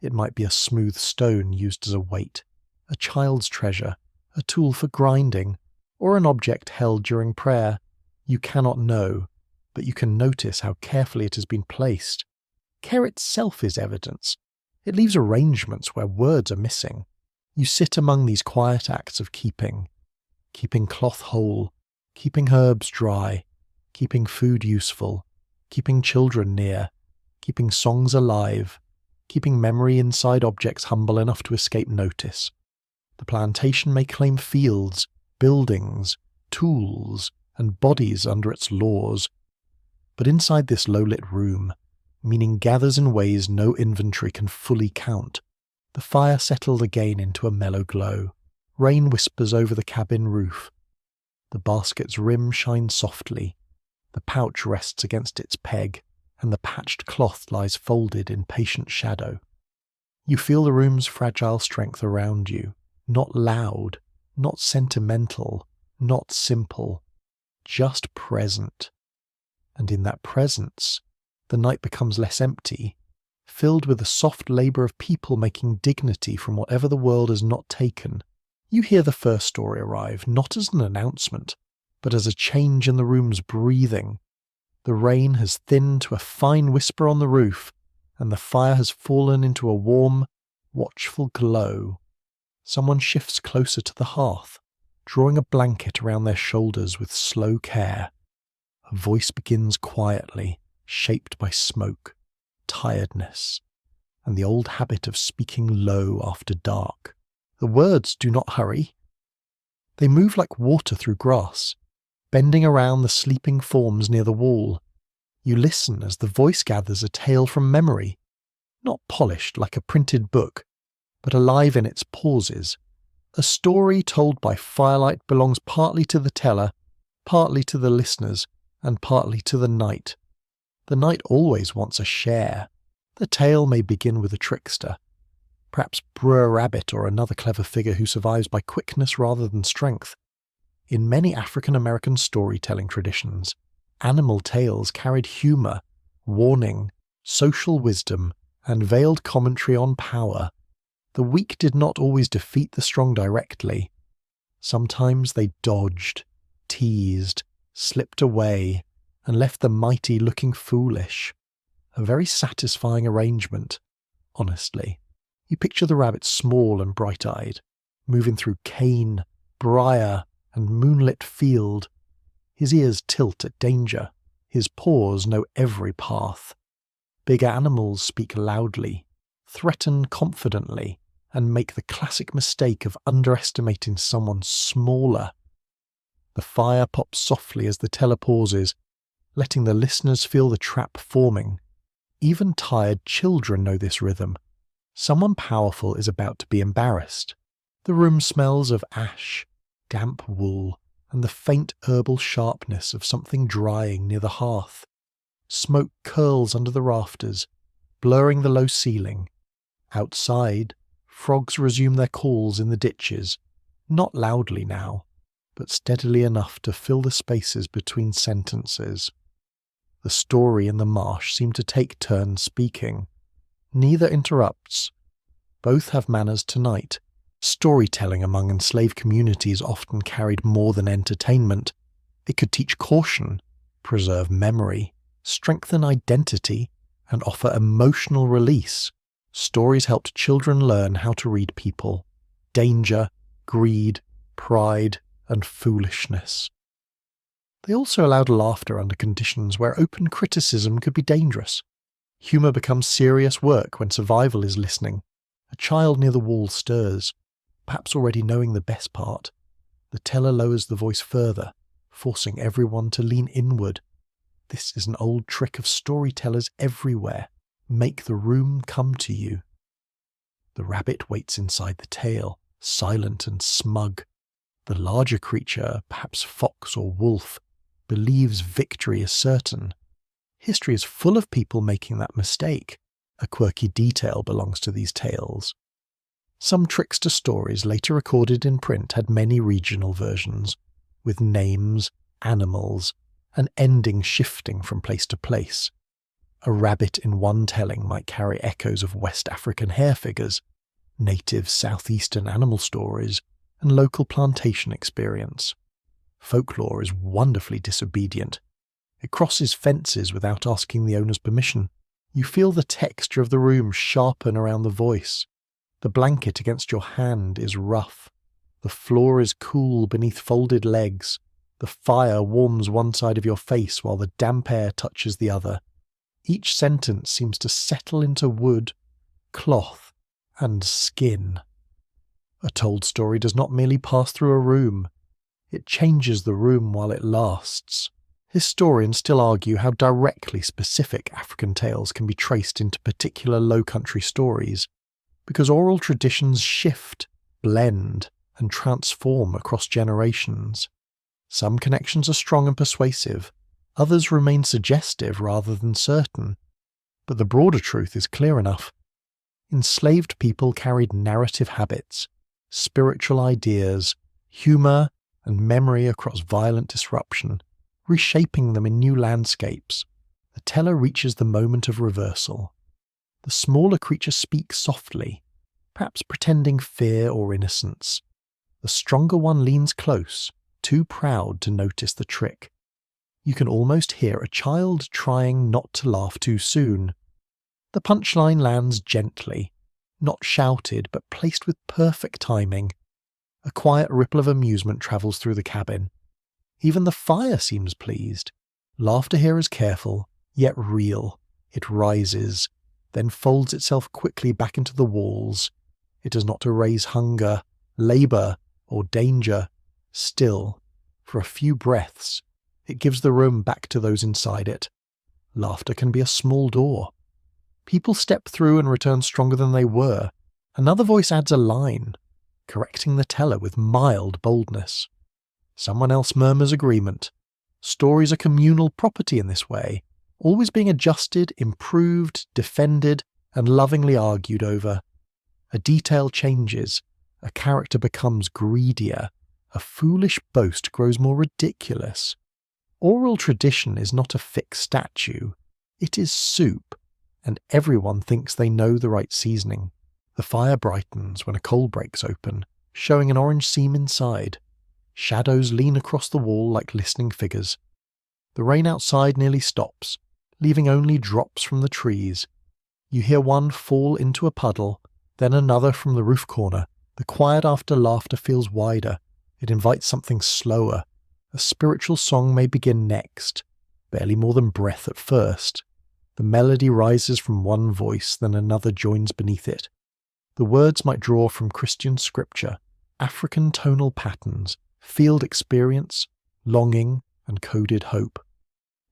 It might be a smooth stone used as a weight, a child's treasure, a tool for grinding, or an object held during prayer. You cannot know, but you can notice how carefully it has been placed. Care itself is evidence. It leaves arrangements where words are missing. You sit among these quiet acts of keeping cloth whole, keeping herbs dry, keeping food useful, keeping children near, keeping songs alive, keeping memory inside objects humble enough to escape notice. The plantation may claim fields, buildings, tools, and bodies under its laws, but inside this low-lit room, meaning gathers in ways no inventory can fully count. The fire settled again into a mellow glow. Rain whispers over the cabin roof. The basket's rim shines softly. The pouch rests against its peg, and the patched cloth lies folded in patient shadow. You feel the room's fragile strength around you, not loud, not sentimental, not simple, just present. And in that presence, the night becomes less empty, filled with the soft labour of people making dignity from whatever the world has not taken. You hear the first story arrive, not as an announcement, but as a change in the room's breathing. The rain has thinned to a fine whisper on the roof, and the fire has fallen into a warm, watchful glow. Someone shifts closer to the hearth, drawing a blanket around their shoulders with slow care. A voice begins quietly, shaped by smoke, tiredness, and the old habit of speaking low after dark. The words do not hurry. They move like water through grass, bending around the sleeping forms near the wall. You listen as the voice gathers a tale from memory, not polished like a printed book, but alive in its pauses. A story told by firelight belongs partly to the teller, partly to the listeners, and partly to the night. The night always wants a share. The tale may begin with a trickster, perhaps Brewer Rabbit or another clever figure who survives by quickness rather than strength. In many African-American storytelling traditions, animal tales carried humour, warning, social wisdom, and veiled commentary on power. The weak did not always defeat the strong directly. Sometimes they dodged, teased, slipped away, and left the mighty looking foolish. A very satisfying arrangement, honestly. You picture the rabbit small and bright-eyed, moving through cane, briar, and moonlit field. His ears tilt at danger. His paws know every path. Bigger animals speak loudly, threaten confidently, and make the classic mistake of underestimating someone smaller. The fire pops softly as the teller pauses, letting the listeners feel the trap forming. Even tired children know this rhythm. Someone powerful is about to be embarrassed. The room smells of ash, damp wool, and the faint herbal sharpness of something drying near the hearth. Smoke curls under the rafters, blurring the low ceiling. Outside, frogs resume their calls in the ditches, not loudly now, but steadily enough to fill the spaces between sentences. The story and the marsh seem to take turns speaking. Neither interrupts. Both have manners tonight. Storytelling among enslaved communities often carried more than entertainment. It could teach caution, preserve memory, strengthen identity, and offer emotional release. Stories helped children learn how to read people, danger, greed, pride, and foolishness. They also allowed laughter under conditions where open criticism could be dangerous. Humour becomes serious work when survival is listening. A child near the wall stirs, perhaps already knowing the best part. The teller lowers the voice further, forcing everyone to lean inward. This is an old trick of storytellers everywhere. Make the room come to you. The rabbit waits inside the tale, silent and smug. The larger creature, perhaps fox or wolf, believes victory is certain. History is full of people making that mistake. A quirky detail belongs to these tales. Some trickster stories later recorded in print had many regional versions, with names, animals, and endings shifting from place to place. A rabbit in one telling might carry echoes of West African hair figures, native southeastern animal stories, and local plantation experience. Folklore is wonderfully disobedient. It crosses fences without asking the owner's permission. You feel the texture of the room sharpen around the voice. The blanket against your hand is rough. The floor is cool beneath folded legs. The fire warms one side of your face while the damp air touches the other. Each sentence seems to settle into wood, cloth, and skin. A told story does not merely pass through a room. It changes the room while it lasts. Historians still argue how directly specific African tales can be traced into particular Low Country stories, because oral traditions shift, blend, and transform across generations. Some connections are strong and persuasive, others remain suggestive rather than certain. But the broader truth is clear enough. Enslaved people carried narrative habits, spiritual ideas, humour, and memory across violent disruption, reshaping them in new landscapes. The teller reaches the moment of reversal. The smaller creature speaks softly, perhaps pretending fear or innocence. The stronger one leans close, too proud to notice the trick. You can almost hear a child trying not to laugh too soon. The punchline lands gently, not shouted but placed with perfect timing. A quiet ripple of amusement travels through the cabin. Even the fire seems pleased. Laughter here is careful, yet real. It rises, then folds itself quickly back into the walls. It does not erase hunger, labour, or danger. Still, for a few breaths, it gives the room back to those inside it. Laughter can be a small door. People step through and return stronger than they were. Another voice adds a line, correcting the teller with mild boldness. Someone else murmurs agreement. Stories are communal property in this way, always being adjusted, improved, defended, and lovingly argued over. A detail changes, a character becomes greedier, a foolish boast grows more ridiculous. Oral tradition is not a fixed statue, it is soup, and everyone thinks they know the right seasoning. The fire brightens when a coal breaks open, showing an orange seam inside. Shadows lean across the wall like listening figures. The rain outside nearly stops, leaving only drops from the trees. You hear one fall into a puddle, then another from the roof corner. The quiet after laughter feels wider. It invites something slower. A spiritual song may begin next, barely more than breath at first. The melody rises from one voice, then another joins beneath it. The words might draw from Christian scripture, African tonal patterns, field experience, longing, and coded hope.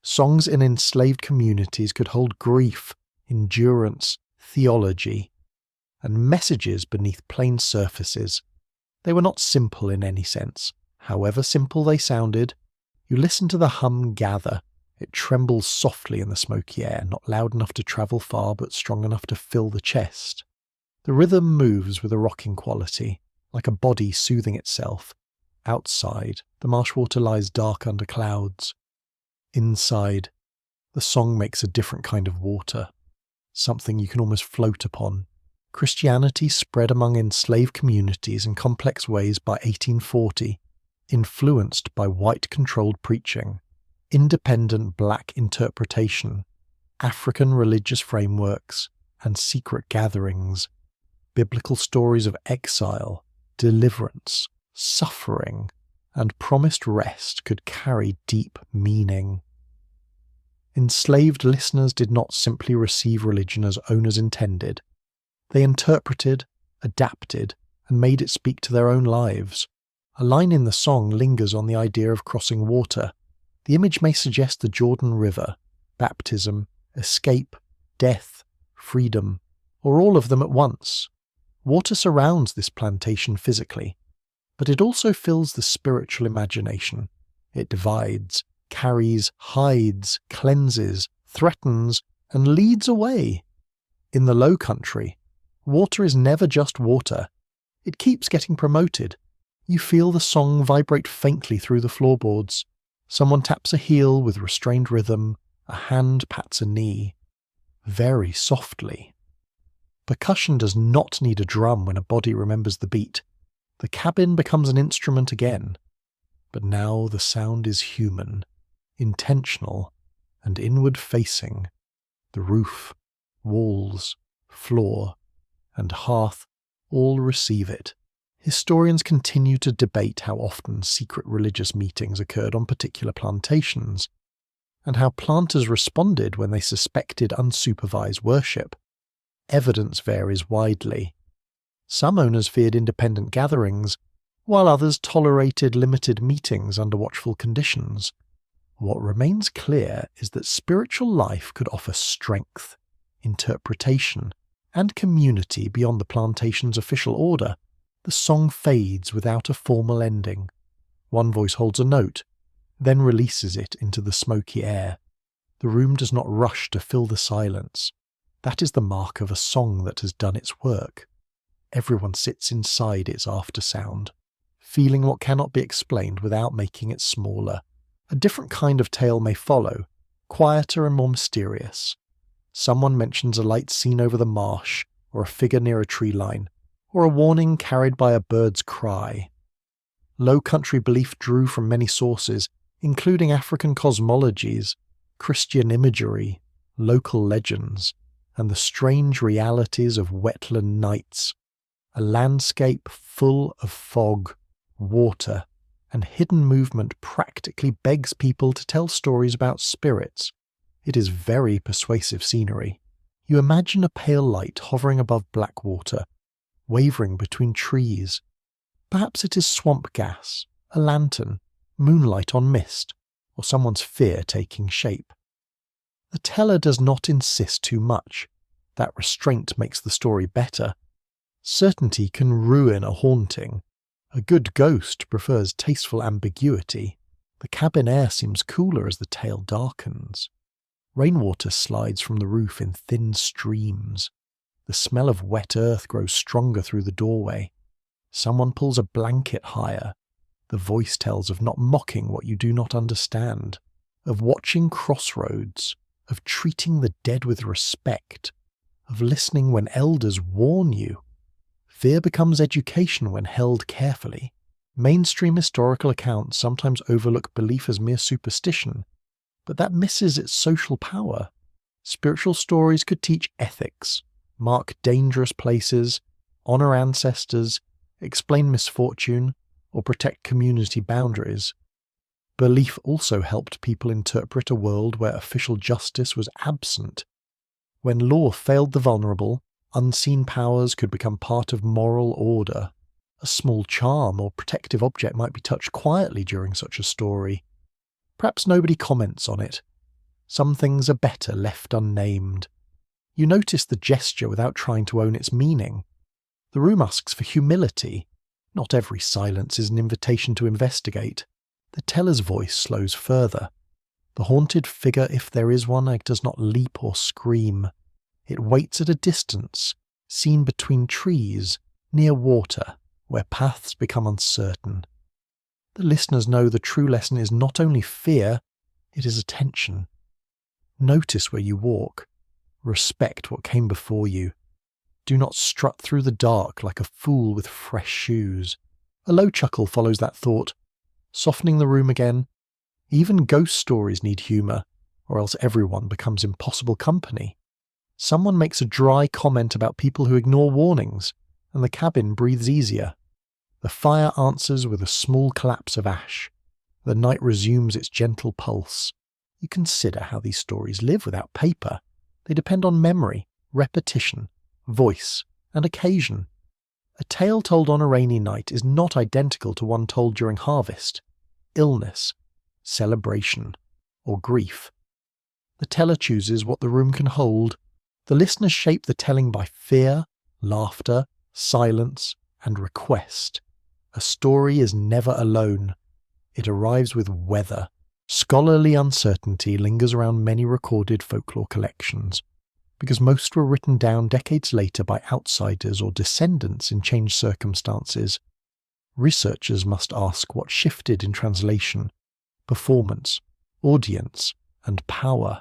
Songs in enslaved communities could hold grief, endurance, theology, and messages beneath plain surfaces. They were not simple in any sense. However simple they sounded, you listen to the hum gather. It trembles softly in the smoky air, not loud enough to travel far but strong enough to fill the chest. The rhythm moves with a rocking quality, like a body soothing itself. Outside, the marsh water lies dark under clouds. Inside, the song makes a different kind of water, something you can almost float upon. Christianity spread among enslaved communities in complex ways by 1840, influenced by white-controlled preaching, independent black interpretation, African religious frameworks, and secret gatherings. Biblical stories of exile, deliverance, suffering, and promised rest could carry deep meaning. Enslaved listeners did not simply receive religion as owners intended. They interpreted, adapted, and made it speak to their own lives. A line in the song lingers on the idea of crossing water. The image may suggest the Jordan River, baptism, escape, death, freedom, or all of them at once. Water surrounds this plantation physically, but it also fills the spiritual imagination. It divides, carries, hides, cleanses, threatens, and leads away. In the Low Country, water is never just water. It keeps getting promoted. You feel the song vibrate faintly through the floorboards. Someone taps a heel with restrained rhythm, a hand pats a knee. very softly. Percussion does not need a drum when a body remembers the beat. The cabin becomes an instrument again, but now the sound is human, intentional, and inward-facing. The roof, walls, floor, and hearth all receive it. Historians continue to debate how often secret religious meetings occurred on particular plantations, and how planters responded when they suspected unsupervised worship. Evidence varies widely. Some owners feared independent gatherings, while others tolerated limited meetings under watchful conditions. What remains clear is that spiritual life could offer strength, interpretation, and community beyond the plantation's official order. The song fades without a formal ending. One voice holds a note, then releases it into the smoky air. The room does not rush to fill the silence. That is the mark of a song that has done its work. Everyone sits inside its aftersound, feeling what cannot be explained without making it smaller. A different kind of tale may follow, quieter and more mysterious. Someone mentions a light seen over the marsh, or a figure near a tree line, or a warning carried by a bird's cry. Low Country belief drew from many sources, including African cosmologies, Christian imagery, local legends, and the strange realities of wetland nights, a landscape full of fog, water, and hidden movement practically begs people to tell stories about spirits. It is very persuasive scenery. You imagine a pale light hovering above black water, wavering between trees. Perhaps it is swamp gas, a lantern, moonlight on mist, or someone's fear taking shape. The teller does not insist too much. That restraint makes the story better. Certainty can ruin a haunting. A good ghost prefers tasteful ambiguity. The cabin air seems cooler as the tale darkens. Rainwater slides from the roof in thin streams. The smell of wet earth grows stronger through the doorway. Someone pulls a blanket higher. The voice tells of not mocking what you do not understand, of watching crossroads, of treating the dead with respect, of listening when elders warn you. Fear becomes education when held carefully. Mainstream historical accounts sometimes overlook belief as mere superstition, but that misses its social power. Spiritual stories could teach ethics, mark dangerous places, honor ancestors, explain misfortune, or protect community boundaries. Belief also helped people interpret a world where official justice was absent. When law failed the vulnerable, unseen powers could become part of moral order. A small charm or protective object might be touched quietly during such a story. Perhaps nobody comments on it. Some things are better left unnamed. You notice the gesture without trying to own its meaning. The room asks for humility. Not every silence is an invitation to investigate. The teller's voice slows further. The haunted figure, if there is one, does not leap or scream. It waits at a distance, seen between trees, near water, where paths become uncertain. The listeners know the true lesson is not only fear, it is attention. Notice where you walk. Respect what came before you. Do not strut through the dark like a fool with fresh shoes. A low chuckle follows that thought, softening the room again. Even ghost stories need humour, or else everyone becomes impossible company. Someone makes a dry comment about people who ignore warnings, and the cabin breathes easier. The fire answers with a small collapse of ash. The night resumes its gentle pulse. You consider how these stories live without paper. They depend on memory, repetition, voice, and occasion. A tale told on a rainy night is not identical to one told during harvest, illness, celebration, or grief. The teller chooses what the room can hold. The listeners shape the telling by fear, laughter, silence, and request. A story is never alone. It arrives with weather. Scholarly uncertainty lingers around many recorded folklore collections, because most were written down decades later by outsiders or descendants in changed circumstances. Researchers must ask what shifted in translation, performance, audience, and power.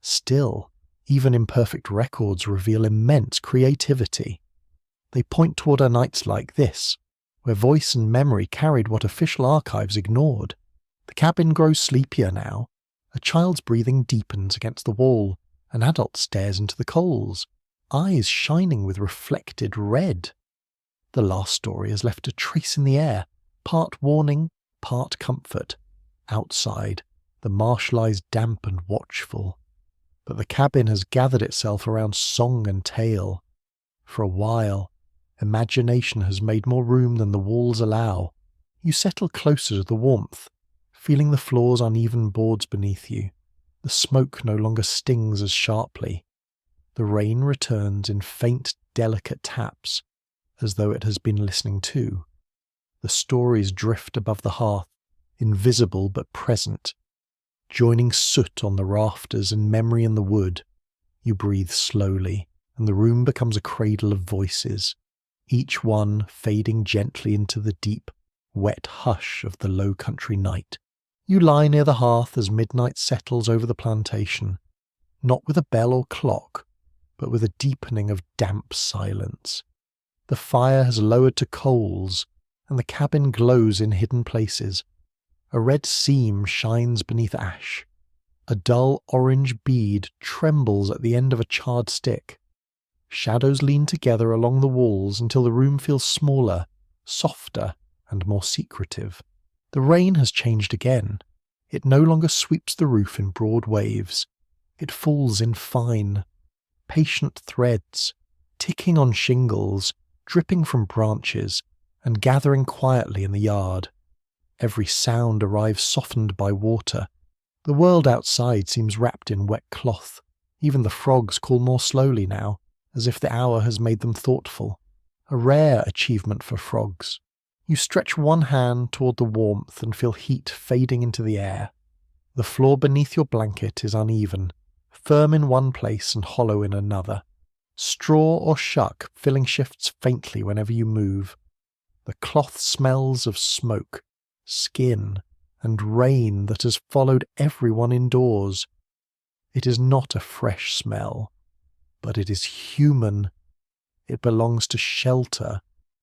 Still, Even imperfect records reveal immense creativity. They point toward a night like this, where voice and memory carried what official archives ignored. The cabin grows sleepier now. A child's breathing deepens against the wall. An adult stares into the coals, eyes shining with reflected red. The last story has left a trace in the air, part warning, part comfort. Outside, the marsh lies damp and watchful. But the cabin has gathered itself around song and tale. For a while, imagination has made more room than the walls allow. You settle closer to the warmth, feeling the floor's uneven boards beneath you. The smoke no longer stings as sharply. The rain returns in faint, delicate taps, as though it has been listening too. The stories drift above the hearth, invisible but present, joining soot on the rafters and memory in the wood. You breathe slowly, and the room becomes a cradle of voices, each one fading gently into the deep, wet hush of the low country night. You lie near the hearth as midnight settles over the plantation, not with a bell or clock, but with a deepening of damp silence. The fire has lowered to coals, and the cabin glows in hidden places. A red seam shines beneath ash. A dull orange bead trembles at the end of a charred stick. Shadows lean together along the walls until the room feels smaller, softer, and more secretive. The rain has changed again. It no longer sweeps the roof in broad waves. It falls in fine, patient threads, ticking on shingles, dripping from branches, and gathering quietly in the yard. Every sound arrives softened by water. The world outside seems wrapped in wet cloth. Even the frogs call more slowly now, as if the hour has made them thoughtful. A rare achievement for frogs. You stretch one hand toward the warmth and feel heat fading into the air. The floor beneath your blanket is uneven, firm in one place and hollow in another. Straw or shuck filling shifts faintly whenever you move. The cloth smells of smoke, skin, and rain that has followed everyone indoors. It is not a fresh smell, but it is human. It belongs to shelter.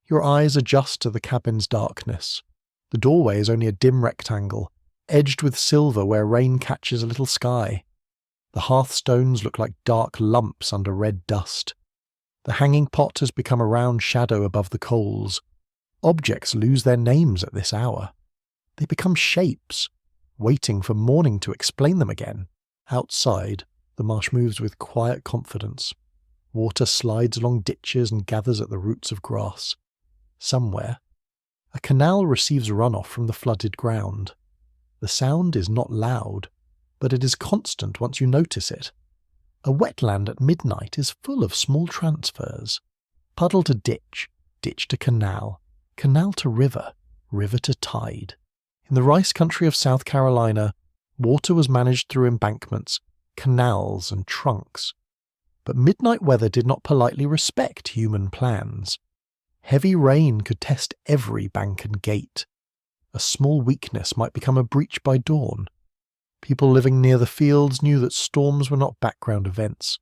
Your eyes adjust to the cabin's darkness. The doorway is only a dim rectangle, edged with silver where rain catches a little sky. The hearthstones look like dark lumps under red dust. The hanging pot has become a round shadow above the coals. Objects lose their names at this hour. They become shapes, waiting for morning to explain them again. Outside, the marsh moves with quiet confidence. Water slides along ditches and gathers at the roots of grass. Somewhere, a canal receives runoff from the flooded ground. The sound is not loud, but it is constant once you notice it. A wetland at midnight is full of small transfers. Puddle to ditch, ditch to canal, canal to river, river to tide. In the rice country of South Carolina, water was managed through embankments, canals, and trunks. But midnight weather did not politely respect human plans. Heavy rain could test every bank and gate. A small weakness might become a breach by dawn. People living near the fields knew that storms were not background events.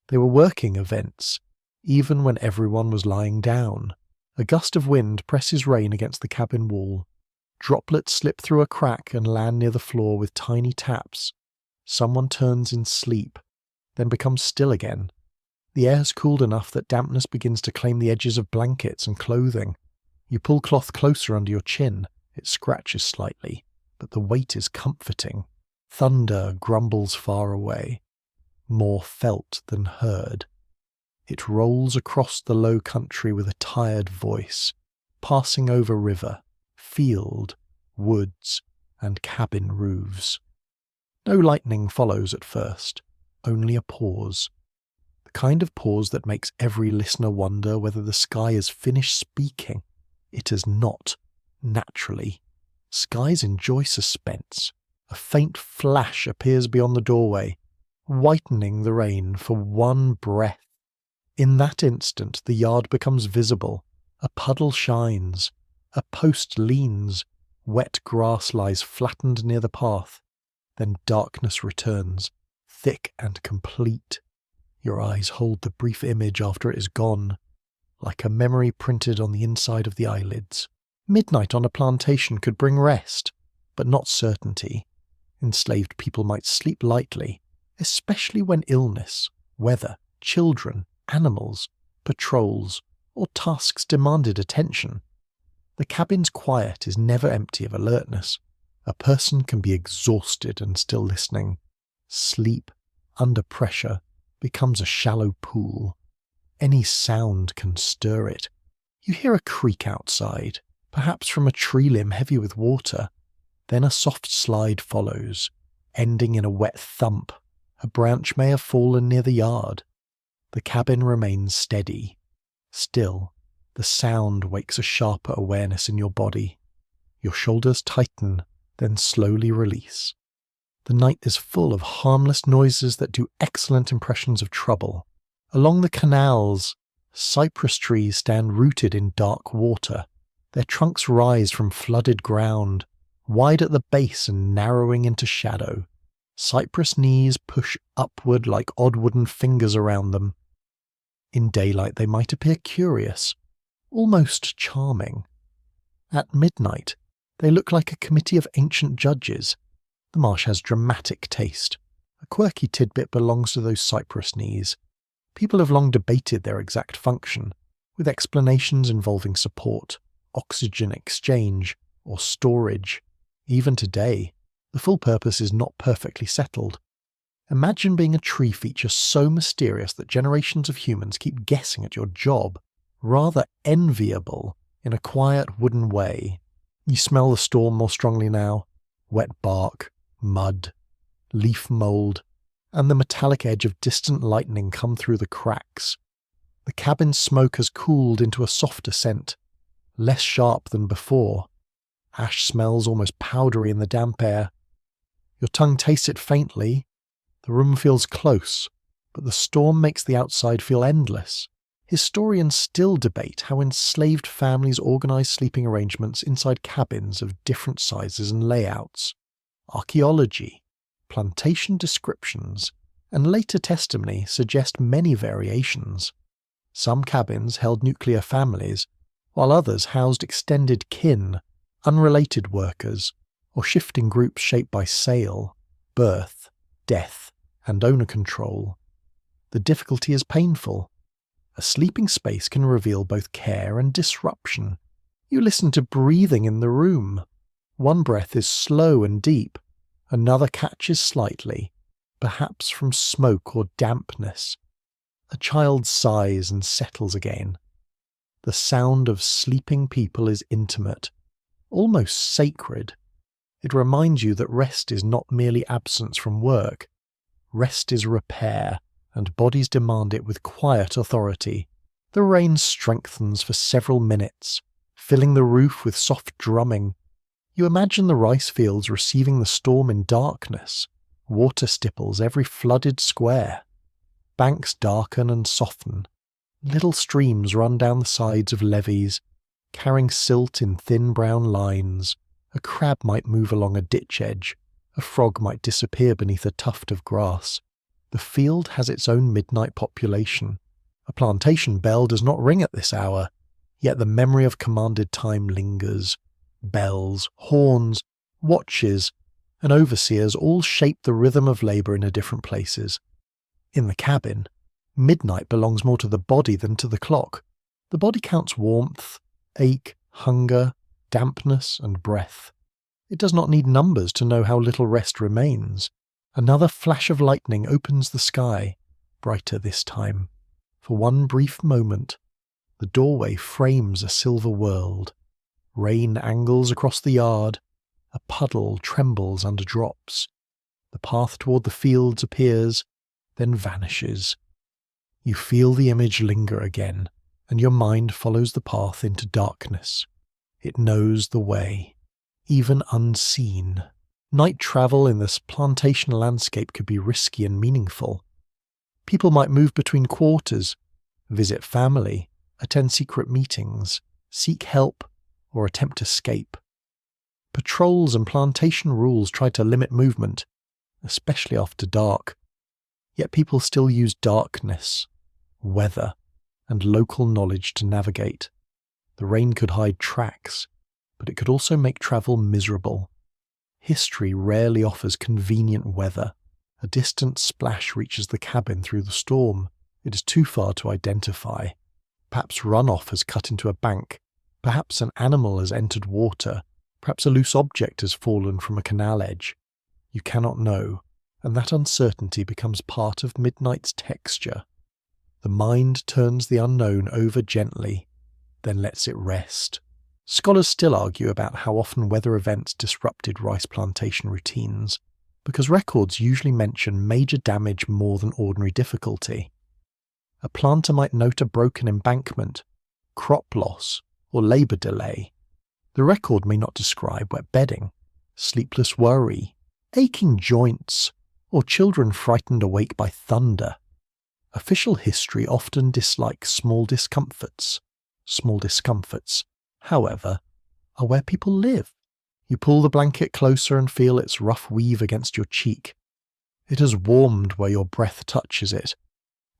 They were working events, even when everyone was lying down. A gust of wind presses rain against the cabin wall. Droplets slip through a crack and land near the floor with tiny taps. Someone turns in sleep, then becomes still again. The air has cooled enough that dampness begins to claim the edges of blankets and clothing. You pull cloth closer under your chin. It scratches slightly, but the weight is comforting. Thunder grumbles far away, more felt than heard. It rolls across the low country with a tired voice, passing over river, field, woods, and cabin roofs. No lightning follows at first, only a pause. The kind of pause that makes every listener wonder whether the sky has finished speaking. It has not, naturally. Skies enjoy suspense. A faint flash appears beyond the doorway, whitening the rain for one breath. In that instant, the yard becomes visible. A puddle shines. A post leans. Wet grass lies flattened near the path. Then darkness returns, thick and complete. Your eyes hold the brief image after it is gone, like a memory printed on the inside of the eyelids. Midnight on a plantation could bring rest, but not certainty. Enslaved people might sleep lightly, especially when illness, weather, children, animals, patrols, or tasks demanded attention. The cabin's quiet is never empty of alertness. A person can be exhausted and still listening. Sleep, under pressure, becomes a shallow pool. Any sound can stir it. You hear a creak outside, perhaps from a tree limb heavy with water. Then a soft slide follows, ending in a wet thump. A branch may have fallen near the yard. The cabin remains steady. Still, the sound wakes a sharper awareness in your body. Your shoulders tighten, then slowly release. The night is full of harmless noises that do excellent impressions of trouble. Along the canals, cypress trees stand rooted in dark water. Their trunks rise from flooded ground, wide at the base and narrowing into shadow. Cypress knees push upward like odd wooden fingers around them. In daylight they might appear curious, almost charming. At midnight, they look like a committee of ancient judges. The marsh has dramatic taste. A quirky tidbit belongs to those cypress knees. People have long debated their exact function, with explanations involving support, oxygen exchange, or storage. Even today, the full purpose is not perfectly settled. Imagine being a tree feature so mysterious that generations of humans keep guessing at your job, rather enviable in a quiet wooden way. You smell the storm more strongly now. Wet bark, mud, leaf mould, and the metallic edge of distant lightning come through the cracks. The cabin's smoke has cooled into a softer scent, less sharp than before. Ash smells almost powdery in the damp air. Your tongue tastes it faintly. The room feels close, but the storm makes the outside feel endless. Historians still debate how enslaved families organize sleeping arrangements inside cabins of different sizes and layouts. Archaeology, plantation descriptions, and later testimony suggest many variations. Some cabins held nuclear families, while others housed extended kin, unrelated workers, or shifting groups shaped by sale, birth, death, and owner control. The difficulty is painful. A sleeping space can reveal both care and disruption. You listen to breathing in the room. One breath is slow and deep, another catches slightly, perhaps from smoke or dampness. A child sighs and settles again. The sound of sleeping people is intimate, almost sacred. It reminds you that rest is not merely absence from work. Rest is repair, and bodies demand it with quiet authority. The rain strengthens for several minutes, filling the roof with soft drumming. You imagine the rice fields receiving the storm in darkness. Water stipples every flooded square. Banks darken and soften. Little streams run down the sides of levees, carrying silt in thin brown lines. A crab might move along a ditch edge. A frog might disappear beneath a tuft of grass. The field has its own midnight population. A plantation bell does not ring at this hour, yet the memory of commanded time lingers. Bells, horns, watches, and overseers all shape the rhythm of labour in different places. In the cabin, midnight belongs more to the body than to the clock. The body counts warmth, ache, hunger, dampness, and breath. It does not need numbers to know how little rest remains. Another flash of lightning opens the sky, brighter this time. For one brief moment, the doorway frames a silver world. Rain angles across the yard. A puddle trembles under drops. The path toward the fields appears, then vanishes. You feel the image linger again, and your mind follows the path into darkness. It knows the way, even unseen. Night travel in this plantation landscape could be risky and meaningful. People might move between quarters, visit family, attend secret meetings, seek help, or attempt escape. Patrols and plantation rules try to limit movement, especially after dark. Yet people still use darkness, weather, and local knowledge to navigate. The rain could hide tracks, but it could also make travel miserable. History rarely offers convenient weather. A distant splash reaches the cabin through the storm. It is too far to identify. Perhaps runoff has cut into a bank. Perhaps an animal has entered water. Perhaps a loose object has fallen from a canal edge. You cannot know, and that uncertainty becomes part of midnight's texture. The mind turns the unknown over gently, then lets it rest. Scholars still argue about how often weather events disrupted rice plantation routines, because records usually mention major damage more than ordinary difficulty. A planter might note a broken embankment, crop loss, or labour delay. The record may not describe wet bedding, sleepless worry, aching joints, or children frightened awake by thunder. Official history often dislikes small discomforts. Small discomforts, however, are where people live. You pull the blanket closer and feel its rough weave against your cheek. It has warmed where your breath touches it.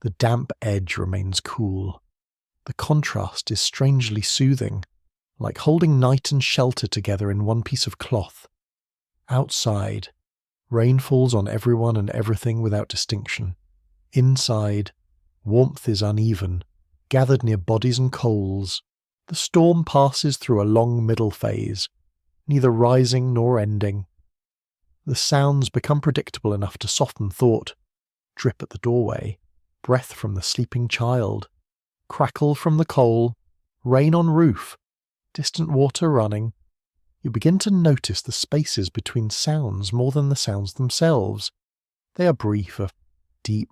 The damp edge remains cool. The contrast is strangely soothing, like holding night and shelter together in one piece of cloth. Outside, rain falls on everyone and everything without distinction. Inside, warmth is uneven, gathered near bodies and coals. The storm passes through a long middle phase, neither rising nor ending. The sounds become predictable enough to soften thought. Drip at the doorway, breath from the sleeping child, crackle from the coal, rain on roof, distant water running. You begin to notice the spaces between sounds more than the sounds themselves. They are brief, deep,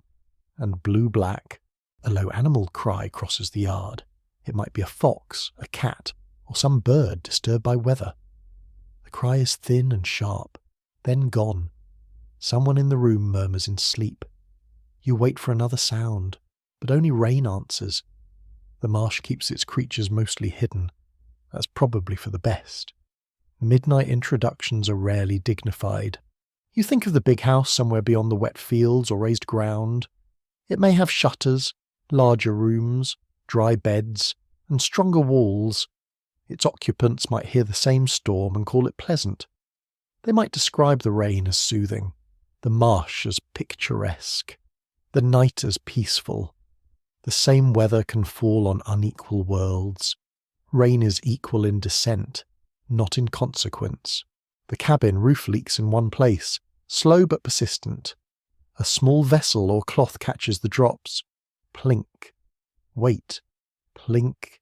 and blue-black. A low animal cry crosses the yard. It might be a fox, a cat, or some bird disturbed by weather. The cry is thin and sharp, then gone. Someone in the room murmurs in sleep. You wait for another sound, but only rain answers. The marsh keeps its creatures mostly hidden. That's probably for the best. Midnight introductions are rarely dignified. You think of the big house somewhere beyond the wet fields or raised ground. It may have shutters, larger rooms, dry beds, and stronger walls. Its occupants might hear the same storm and call it pleasant. They might describe the rain as soothing, the marsh as picturesque, the night as peaceful. The same weather can fall on unequal worlds. Rain is equal in descent, not in consequence. The cabin roof leaks in one place, slow but persistent. A small vessel or cloth catches the drops. Plink. Wait. Plink.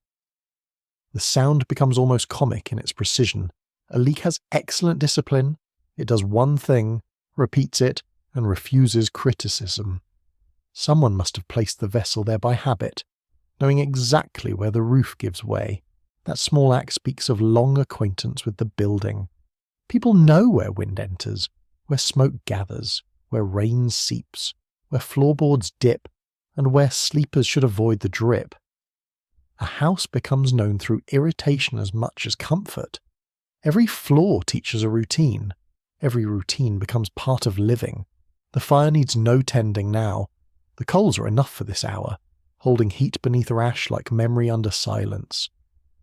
The sound becomes almost comic in its precision. A leak has excellent discipline. It does one thing, repeats it, and refuses criticism. Someone must have placed the vessel there by habit, knowing exactly where the roof gives way. That small act speaks of long acquaintance with the building. People know where wind enters, where smoke gathers, where rain seeps, where floorboards dip, and where sleepers should avoid the drip. A house becomes known through irritation as much as comfort. Every floor teaches a routine. Every routine becomes part of living. The fire needs no tending now. The coals are enough for this hour, holding heat beneath ash like memory under silence.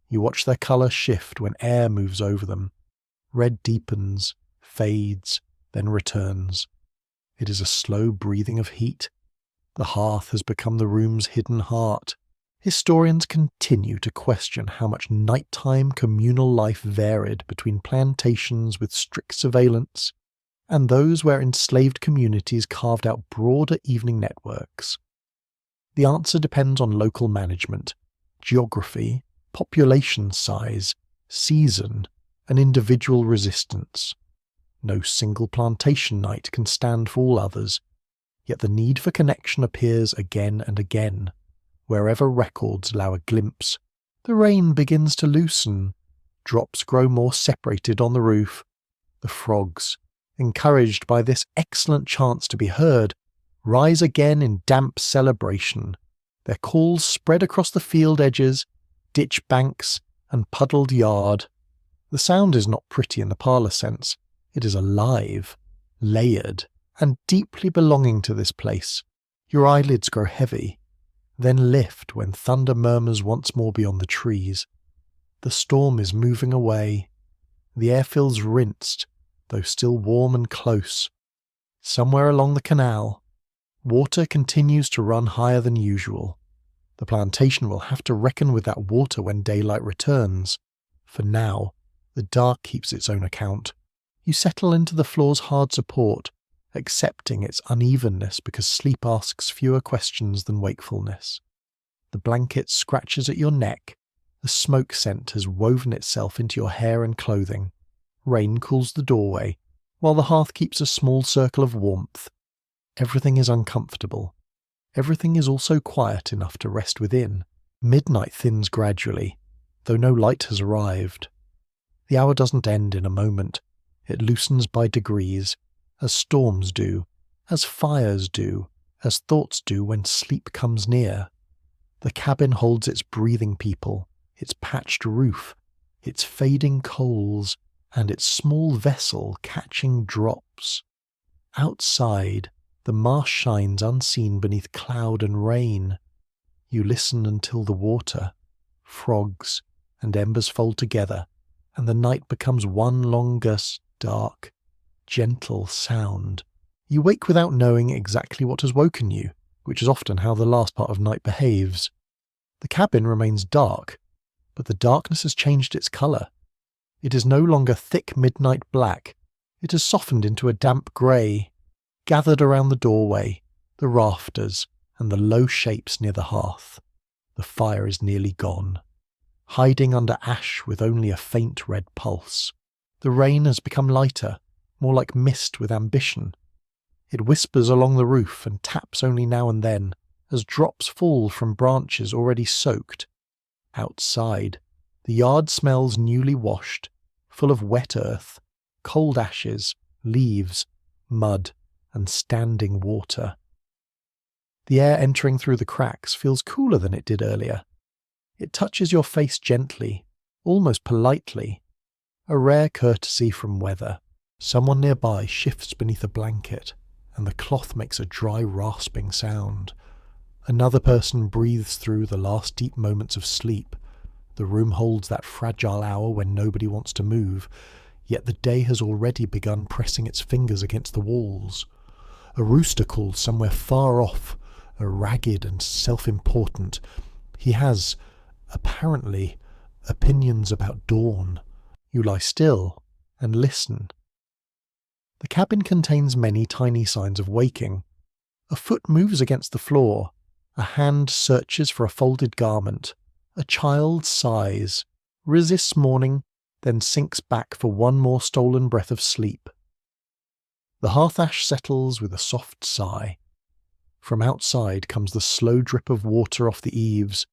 You watch their colour shift when air moves over them. Red deepens, fades, then returns. It is a slow breathing of heat. The hearth has become the room's hidden heart. Historians continue to question how much nighttime communal life varied between plantations with strict surveillance and those where enslaved communities carved out broader evening networks. The answer depends on local management, geography, population size, season, and individual resistance. No single plantation night can stand for all others, yet the need for connection appears again and again. Wherever records allow a glimpse, the rain begins to loosen. Drops grow more separated on the roof. The frogs, encouraged by this excellent chance to be heard, rise again in damp celebration. Their calls spread across the field edges, ditch banks, and puddled yard. The sound is not pretty in the parlour sense. It is alive, layered, and deeply belonging to this place. Your eyelids grow heavy, then lift when thunder murmurs once more beyond the trees. The storm is moving away. The air feels rinsed, though still warm and close. Somewhere along the canal, water continues to run higher than usual. The plantation will have to reckon with that water when daylight returns. For now, the dark keeps its own account. You settle into the floor's hard support, accepting its unevenness because sleep asks fewer questions than wakefulness. The blanket scratches at your neck. The smoke scent has woven itself into your hair and clothing. Rain cools the doorway, while the hearth keeps a small circle of warmth. Everything is uncomfortable. Everything is also quiet enough to rest within. Midnight thins gradually, though no light has arrived. The hour doesn't end in a moment. It loosens by degrees, as storms do, as fires do, as thoughts do when sleep comes near. The cabin holds its breathing people, its patched roof, its fading coals, and its small vessel catching drops. Outside, the marsh shines unseen beneath cloud and rain. You listen until the water, frogs, and embers fold together, and the night becomes one longer, dark, gentle sound. You wake without knowing exactly what has woken you, which is often how the last part of night behaves. The cabin remains dark, but the darkness has changed its colour. It is no longer thick midnight black. It has softened into a damp grey. Gathered around the doorway, the rafters, and the low shapes near the hearth. The fire is nearly gone, hiding under ash with only a faint red pulse. The rain has become lighter, more like mist with ambition. It whispers along the roof and taps only now and then, as drops fall from branches already soaked. Outside, the yard smells newly washed, full of wet earth, cold ashes, leaves, mud, and standing water. The air entering through the cracks feels cooler than it did earlier. It touches your face gently, almost politely, a rare courtesy from weather. Someone nearby shifts beneath a blanket, and the cloth makes a dry rasping sound. Another person breathes through the last deep moments of sleep. The room holds that fragile hour when nobody wants to move, yet the day has already begun pressing its fingers against the walls. A rooster calls somewhere far off, ragged and self-important. He has, apparently, opinions about dawn. You lie still and listen. The cabin contains many tiny signs of waking. A foot moves against the floor. A hand searches for a folded garment. A child sighs, resists morning, then sinks back for one more stolen breath of sleep. The hearth ash settles with a soft sigh. From outside comes the slow drip of water off the eaves,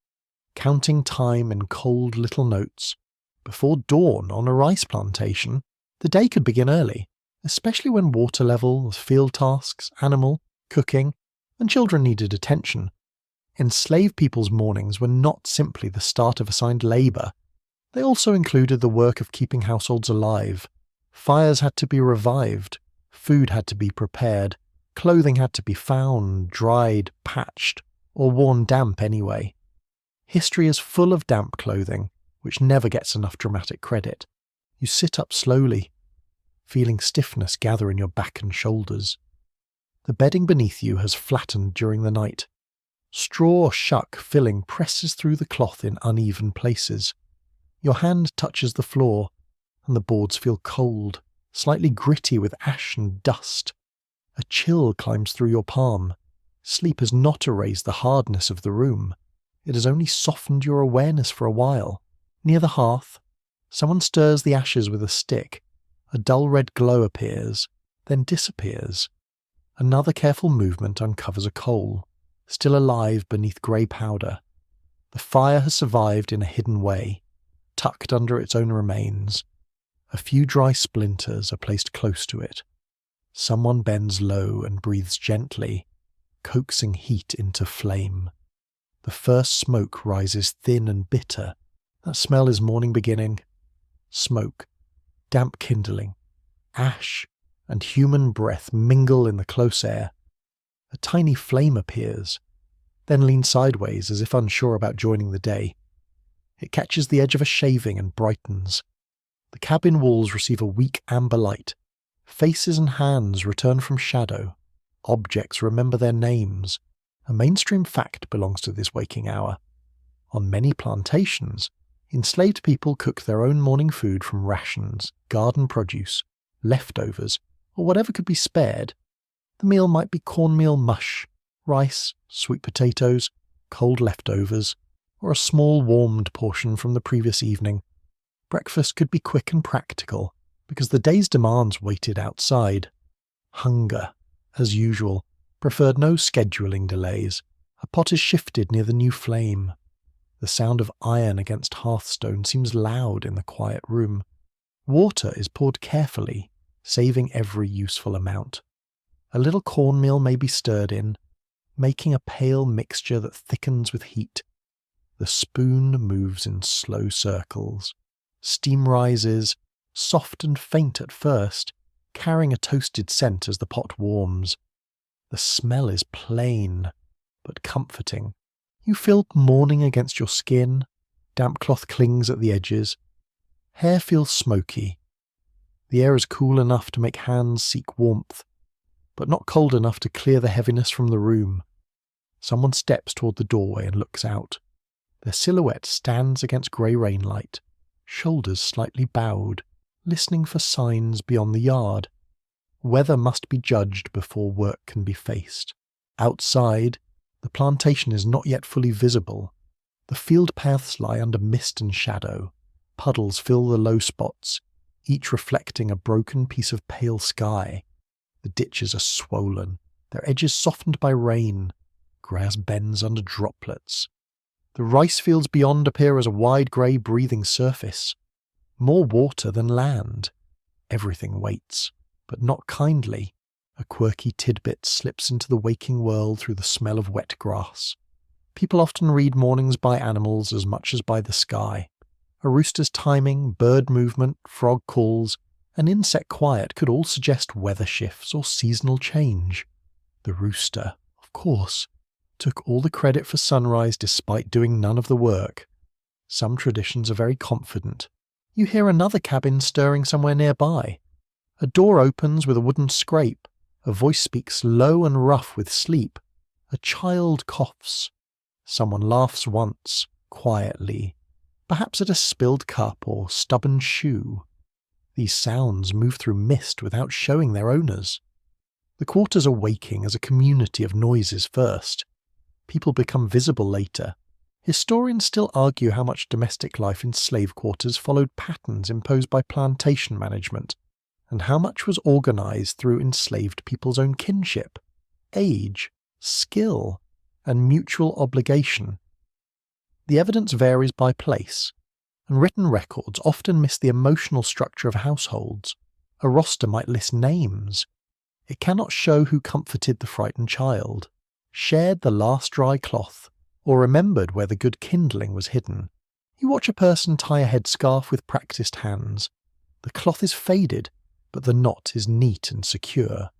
counting time in cold little notes. Before dawn on a rice plantation, the day could begin early, especially when water levels, field tasks, animal, cooking, and children needed attention. Enslaved people's mornings were not simply the start of assigned labour. They also included the work of keeping households alive. Fires had to be revived. Food had to be prepared, clothing had to be found, dried, patched, or worn damp anyway. History is full of damp clothing, which never gets enough dramatic credit. You sit up slowly, feeling stiffness gather in your back and shoulders. The bedding beneath you has flattened during the night. Straw or shuck filling presses through the cloth in uneven places. Your hand touches the floor, and the boards feel cold, slightly gritty with ash and dust. A chill climbs through your palm. Sleep has not erased the hardness of the room. It has only softened your awareness for a while. Near the hearth, someone stirs the ashes with a stick. A dull red glow appears, then disappears. Another careful movement uncovers a coal, still alive beneath grey powder. The fire has survived in a hidden way, tucked under its own remains. A few dry splinters are placed close to it. Someone bends low and breathes gently, coaxing heat into flame. The first smoke rises thin and bitter. That smell is morning beginning. Smoke, damp kindling, ash, and human breath mingle in the close air. A tiny flame appears, then leans sideways as if unsure about joining the day. It catches the edge of a shaving and brightens. The cabin walls receive a weak amber light. Faces and hands return from shadow. Objects remember their names. A mainstream fact belongs to this waking hour. On many plantations, enslaved people cook their own morning food from rations, garden produce, leftovers, or whatever could be spared. The meal might be cornmeal mush, rice, sweet potatoes, cold leftovers, or a small warmed portion from the previous evening. Breakfast could be quick and practical, because the day's demands waited outside. Hunger, as usual, preferred no scheduling delays. A pot is shifted near the new flame. The sound of iron against hearthstone seems loud in the quiet room. Water is poured carefully, saving every useful amount. A little cornmeal may be stirred in, making a pale mixture that thickens with heat. The spoon moves in slow circles. Steam rises, soft and faint at first, carrying a toasted scent as the pot warms. The smell is plain, but comforting. You feel morning against your skin. Damp cloth clings at the edges. Hair feels smoky. The air is cool enough to make hands seek warmth, but not cold enough to clear the heaviness from the room. Someone steps toward the doorway and looks out. Their silhouette stands against grey rainlight, shoulders slightly bowed, listening for signs beyond the yard. Weather must be judged before work can be faced. Outside, the plantation is not yet fully visible. The field paths lie under mist and shadow. Puddles fill the low spots, each reflecting a broken piece of pale sky. The ditches are swollen, their edges softened by rain. Grass bends under droplets. The rice fields beyond appear as a wide grey breathing surface. More water than land. Everything waits, but not kindly. A quirky tidbit slips into the waking world through the smell of wet grass. People often read mornings by animals as much as by the sky. A rooster's timing, bird movement, frog calls, and insect quiet could all suggest weather shifts or seasonal change. The rooster, of course, took all the credit for sunrise despite doing none of the work. Some traditions are very confident. You hear another cabin stirring somewhere nearby. A door opens with a wooden scrape. A voice speaks low and rough with sleep. A child coughs. Someone laughs once, quietly, perhaps at a spilled cup or stubborn shoe. These sounds move through mist without showing their owners. The quarters are waking as a community of noises first. People become visible later. Historians still argue how much domestic life in slave quarters followed patterns imposed by plantation management, and how much was organized through enslaved people's own kinship, age, skill, and mutual obligation. The evidence varies by place, and written records often miss the emotional structure of households. A roster might list names. It cannot show who comforted the frightened child, shared the last dry cloth, or remembered where the good kindling was hidden. You watch a person tie a headscarf with practiced hands. The cloth is faded, but the knot is neat and secure.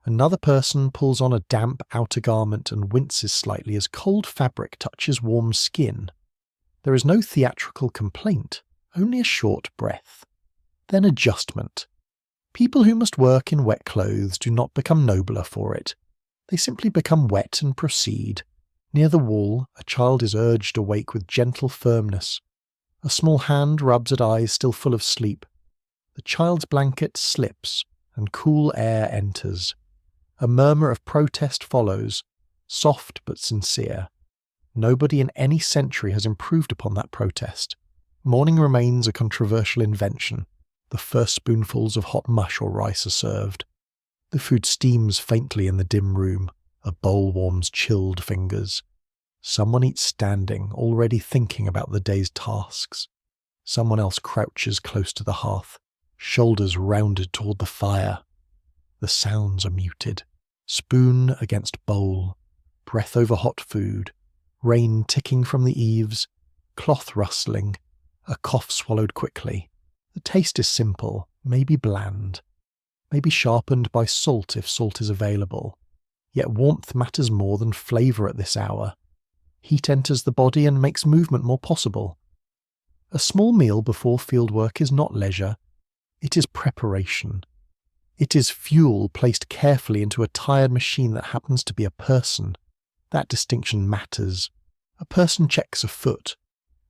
Another person pulls on a damp outer garment and winces slightly as cold fabric touches warm skin. There is no theatrical complaint, only a short breath. Then adjustment. People who must work in wet clothes do not become nobler for it. They simply become wet and proceed. Near the wall, a child is urged awake with gentle firmness. A small hand rubs at eyes still full of sleep. The child's blanket slips, and cool air enters. A murmur of protest follows, soft but sincere. Nobody in any century has improved upon that protest. Morning remains a controversial invention. The first spoonfuls of hot mush or rice are served. The food steams faintly in the dim room. A bowl warms chilled fingers. Someone eats standing, already thinking about the day's tasks. Someone else crouches close to the hearth, shoulders rounded toward the fire. The sounds are muted. Spoon against bowl, breath over hot food, rain ticking from the eaves, cloth rustling, a cough swallowed quickly. The taste is simple, maybe bland, maybe sharpened by salt if salt is available. Yet warmth matters more than flavour at this hour. Heat enters the body and makes movement more possible. A small meal before field work is not leisure, it is preparation. It is fuel placed carefully into a tired machine that happens to be a person. That distinction matters. A person checks a foot,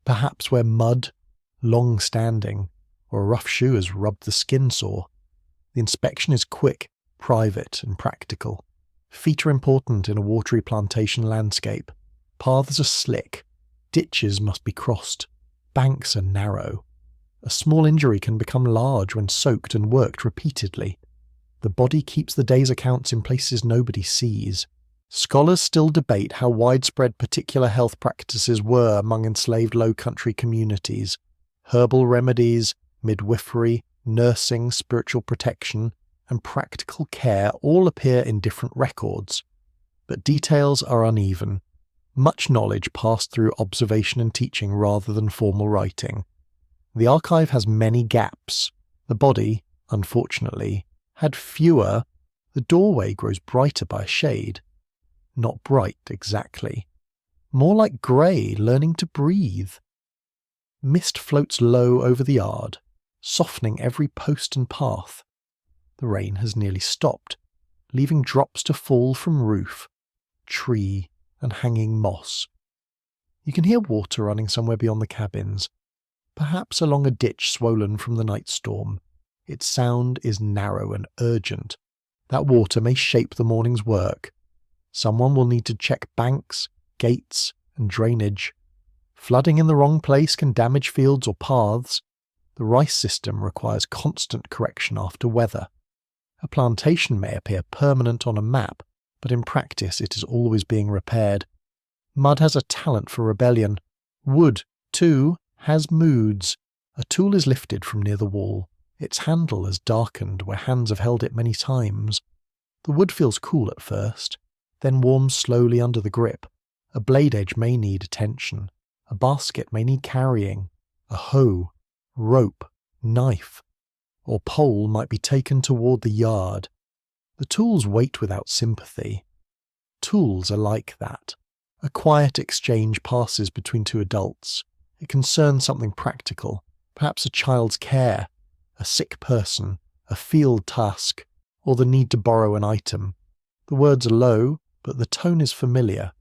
perhaps where mud, long-standing, or a rough shoe has rubbed the skin sore. The inspection is quick, private, and practical. Feet are important in a watery plantation landscape. Paths are slick. Ditches must be crossed. Banks are narrow. A small injury can become large when soaked and worked repeatedly. The body keeps the day's accounts in places nobody sees. Scholars still debate how widespread particular health practices were among enslaved low-country communities. Herbal remedies, midwifery, nursing, spiritual protection, and practical care all appear in different records. But details are uneven. Much knowledge passed through observation and teaching rather than formal writing. The archive has many gaps. The body, unfortunately, had fewer. The doorway grows brighter by a shade. Not bright, exactly. More like grey, learning to breathe. Mist floats low over the yard, softening every post and path. The rain has nearly stopped, leaving drops to fall from roof, tree, and hanging moss. You can hear water running somewhere beyond the cabins, perhaps along a ditch swollen from the night storm. Its sound is narrow and urgent. That water may shape the morning's work. Someone will need to check banks, gates, and drainage. Flooding in the wrong place can damage fields or paths. The rice system requires constant correction after weather. A plantation may appear permanent on a map, but in practice it is always being repaired. Mud has a talent for rebellion. Wood, too, has moods. A tool is lifted from near the wall. Its handle has darkened where hands have held it many times. The wood feels cool at first, then warms slowly under the grip. A blade edge may need attention. A basket may need carrying. A hoe, rope, knife, or pole might be taken toward the yard. The tools wait without sympathy. Tools are like that. A quiet exchange passes between two adults. It concerns something practical, perhaps a child's care, a sick person, a field task, or the need to borrow an item. The words are low, but the tone is familiar.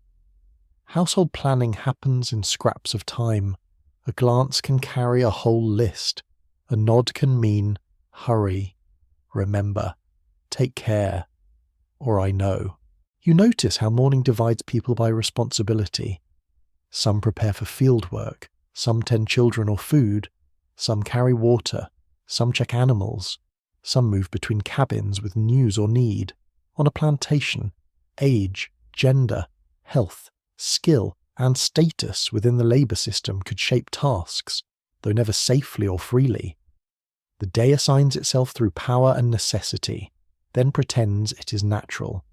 Household planning happens in scraps of time. A glance can carry a whole list. A nod can mean, hurry, remember, take care, or I know. You notice how morning divides people by responsibility. Some prepare for field work, some tend children or food, some carry water, some check animals, some move between cabins with news or need. On a plantation, age, gender, health, skill, and status within the labour system could shape tasks, though never safely or freely. The day assigns itself through power and necessity, then pretends it is natural.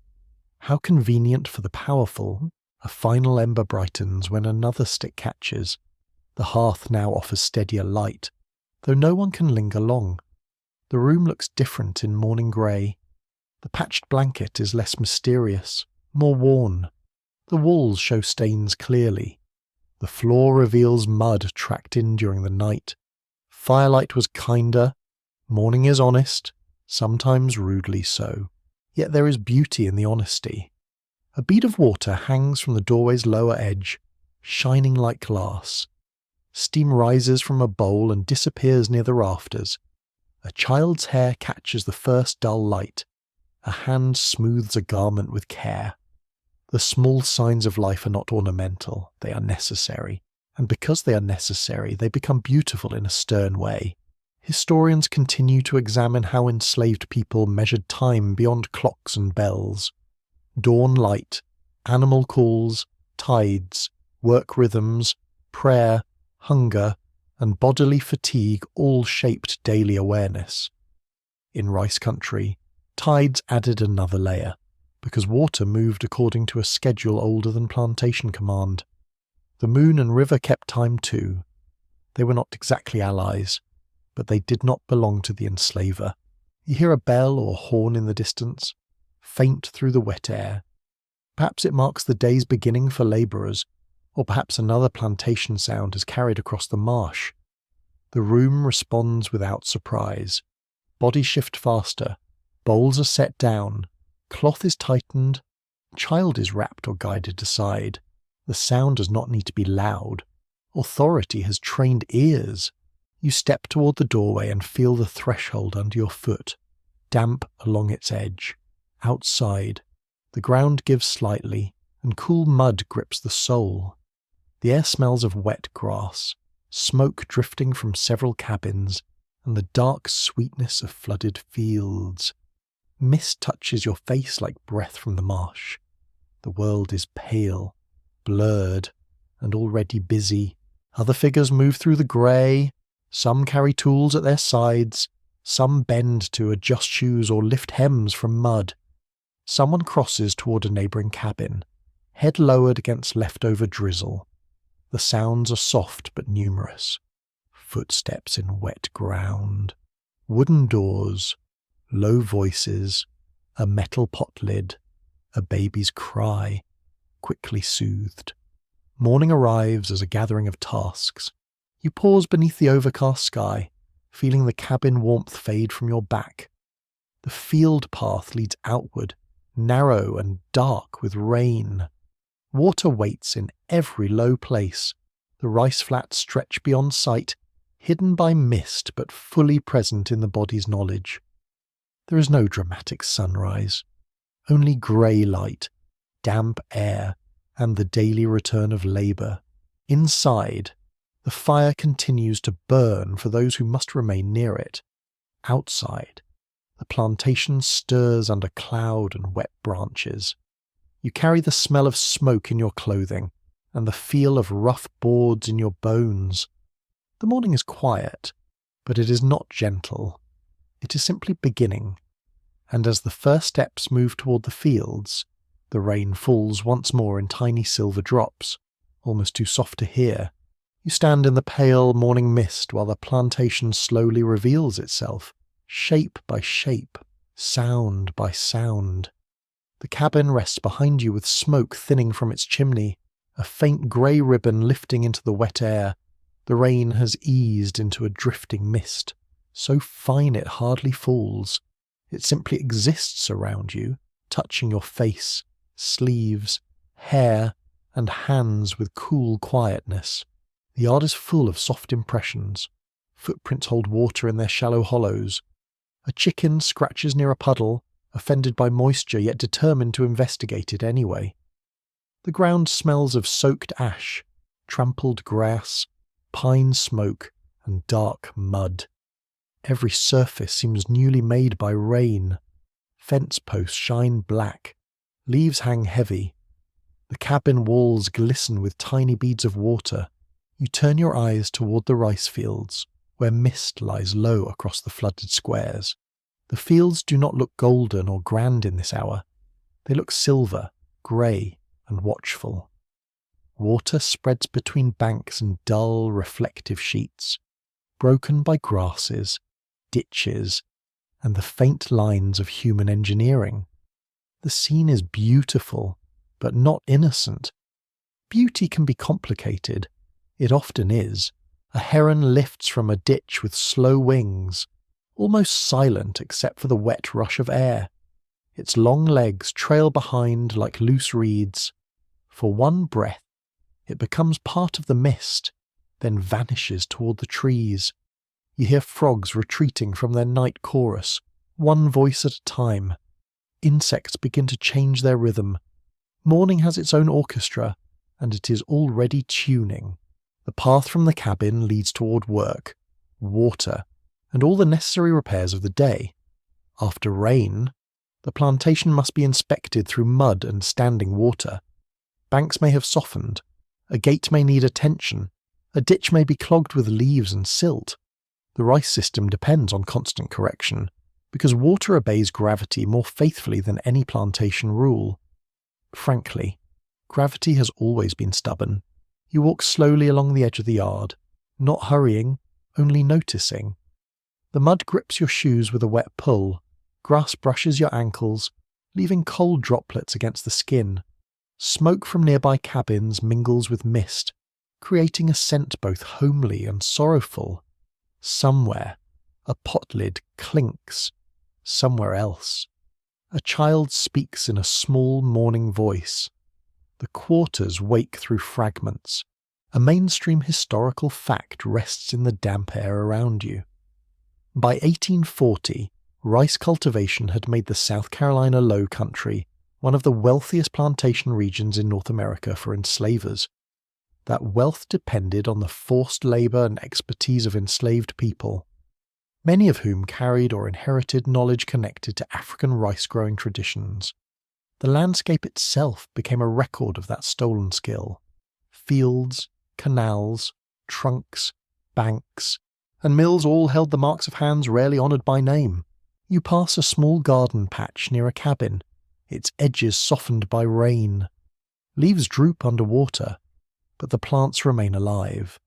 How convenient for the powerful. A final ember brightens when another stick catches. The hearth now offers steadier light, though no one can linger long. The room looks different in morning grey. The patched blanket is less mysterious, more worn. The walls show stains clearly. The floor reveals mud tracked in during the night. Firelight was kinder. Morning is honest, sometimes rudely so. Yet there is beauty in the honesty. A bead of water hangs from the doorway's lower edge, shining like glass. Steam rises from a bowl and disappears near the rafters. A child's hair catches the first dull light. A hand smooths a garment with care. The small signs of life are not ornamental, they are necessary. And because they are necessary, they become beautiful in a stern way. Historians continue to examine how enslaved people measured time beyond clocks and bells. Dawn light, animal calls, tides, work rhythms, prayer, hunger, and bodily fatigue all shaped daily awareness. In rice country, tides added another layer, because water moved according to a schedule older than plantation command. The moon and river kept time too. They were not exactly allies, but they did not belong to the enslaver. You hear a bell or horn in the distance, faint through the wet air. Perhaps it marks the day's beginning for labourers, or perhaps another plantation sound has carried across the marsh. The room responds without surprise. Bodies shift faster, bowls are set down, cloth is tightened, child is wrapped or guided aside. The sound does not need to be loud. Authority has trained ears. You step toward the doorway and feel the threshold under your foot, damp along its edge. Outside, the ground gives slightly, and cool mud grips the sole. The air smells of wet grass, smoke drifting from several cabins, and the dark sweetness of flooded fields. Mist touches your face like breath from the marsh. The world is pale, blurred, and already busy. Other figures move through the grey. Some carry tools at their sides. Some bend to adjust shoes or lift hems from mud. Someone crosses toward a neighbouring cabin, head lowered against leftover drizzle. The sounds are soft but numerous. Footsteps in wet ground, wooden doors, low voices, a metal pot lid, a baby's cry, quickly soothed. Morning arrives as a gathering of tasks. You pause beneath the overcast sky, feeling the cabin warmth fade from your back. The field path leads outward, narrow and dark with rain. Water waits in every low place. The rice flats stretch beyond sight, hidden by mist but fully present in the body's knowledge. There is no dramatic sunrise, only grey light, damp air, and the daily return of labour. Inside, the fire continues to burn for those who must remain near it. Outside, the plantation stirs under cloud and wet branches. You carry the smell of smoke in your clothing and the feel of rough boards in your bones. The morning is quiet, but it is not gentle. It is simply beginning, and as the first steps move toward the fields, the rain falls once more in tiny silver drops, almost too soft to hear. You stand in the pale morning mist while the plantation slowly reveals itself, shape by shape, sound by sound. The cabin rests behind you with smoke thinning from its chimney, a faint grey ribbon lifting into the wet air. The rain has eased into a drifting mist, so fine it hardly falls. It simply exists around you, touching your face, sleeves, hair, and hands with cool quietness. The yard is full of soft impressions. Footprints hold water in their shallow hollows. A chicken scratches near a puddle, offended by moisture yet determined to investigate it anyway. The ground smells of soaked ash, trampled grass, pine smoke, and dark mud. Every surface seems newly made by rain. Fence posts shine black. Leaves hang heavy. The cabin walls glisten with tiny beads of water. You turn your eyes toward the rice fields, where mist lies low across the flooded squares. The fields do not look golden or grand in this hour. They look silver, grey, and watchful. Water spreads between banks in dull, reflective sheets, broken by grasses, ditches, and the faint lines of human engineering. The scene is beautiful, but not innocent. Beauty can be complicated. It often is. A heron lifts from a ditch with slow wings, almost silent except for the wet rush of air. Its long legs trail behind like loose reeds. For one breath, it becomes part of the mist, then vanishes toward the trees. You hear frogs retreating from their night chorus, one voice at a time. Insects begin to change their rhythm. Morning has its own orchestra, and it is already tuning. The path from the cabin leads toward work, water, and all the necessary repairs of the day. After rain, the plantation must be inspected through mud and standing water. Banks may have softened, a gate may need attention, a ditch may be clogged with leaves and silt. The rice system depends on constant correction, because water obeys gravity more faithfully than any plantation rule. Frankly, gravity has always been stubborn. You walk slowly along the edge of the yard, not hurrying, only noticing. The mud grips your shoes with a wet pull, grass brushes your ankles, leaving cold droplets against the skin. Smoke from nearby cabins mingles with mist, creating a scent both homely and sorrowful. Somewhere, a pot lid clinks. Somewhere else, a child speaks in a small mourning voice. The quarters wake through fragments. A mainstream historical fact rests in the damp air around you. By 1840, rice cultivation had made the South Carolina Low Country one of the wealthiest plantation regions in North America for enslavers. That wealth depended on the forced labour and expertise of enslaved people, many of whom carried or inherited knowledge connected to African rice-growing traditions. The landscape itself became a record of that stolen skill. Fields, canals, trunks, banks, and mills all held the marks of hands rarely honoured by name. You pass a small garden patch near a cabin, its edges softened by rain. Leaves droop under water, but the plants remain alive.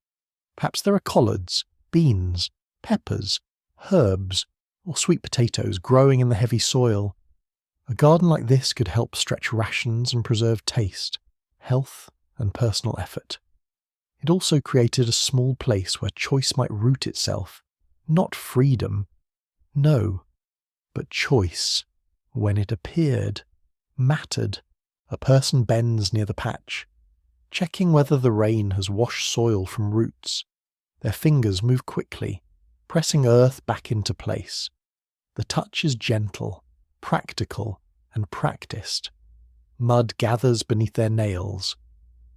Perhaps there are collards, beans, peppers, herbs, or sweet potatoes growing in the heavy soil. A garden like this could help stretch rations and preserve taste, health, and personal effort. It also created a small place where choice might root itself, not freedom, no, but choice. When it appeared, mattered. A person bends near the patch, checking whether the rain has washed soil from roots. Their fingers move quickly, pressing earth back into place. The touch is gentle, practical, and practiced. Mud gathers beneath their nails.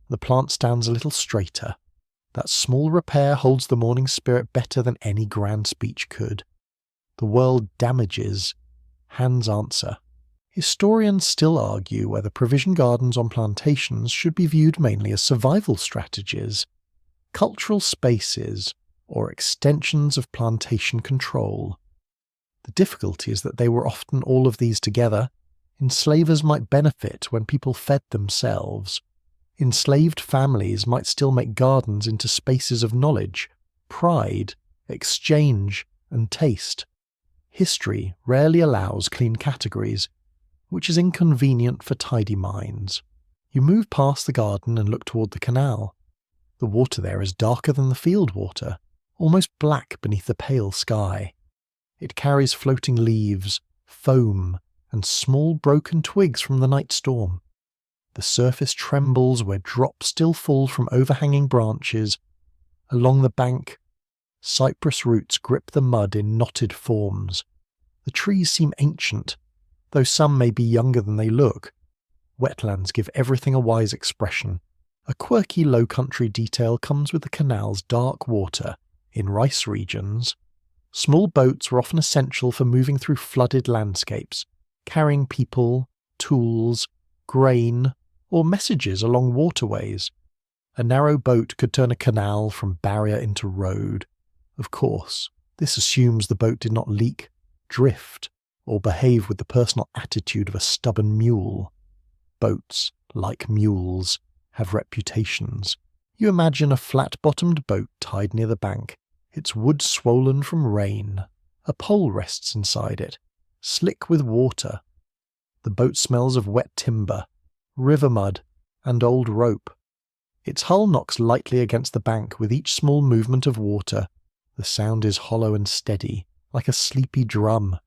The plant stands a little straighter. That small repair holds the morning spirit better than any grand speech could. The world damages. Hands answer. Historians still argue whether provision gardens on plantations should be viewed mainly as survival strategies, cultural spaces, or extensions of plantation control. The difficulty is that they were often all of these together. Enslavers might benefit when people fed themselves. Enslaved families might still make gardens into spaces of knowledge, pride, exchange, and taste. History rarely allows clean categories, which is inconvenient for tidy minds. You move past the garden and look toward the canal. The water there is darker than the field water, almost black beneath the pale sky. It carries floating leaves, foam, and small broken twigs from the night storm. The surface trembles where drops still fall from overhanging branches. Along the bank, cypress roots grip the mud in knotted forms. The trees seem ancient, though some may be younger than they look. Wetlands give everything a wise expression. A quirky low-country detail comes with the canal's dark water. In rice regions, small boats were often essential for moving through flooded landscapes, carrying people, tools, grain, or messages along waterways. A narrow boat could turn a canal from barrier into road. Of course, this assumes the boat did not leak, drift, or behave with the personal attitude of a stubborn mule. Boats, like mules, have reputations. You imagine a flat-bottomed boat tied near the bank, its wood swollen from rain. A pole rests inside it, slick with water. The boat smells of wet timber, river mud, and old rope. Its hull knocks lightly against the bank with each small movement of water. The sound is hollow and steady, like a sleepy drum.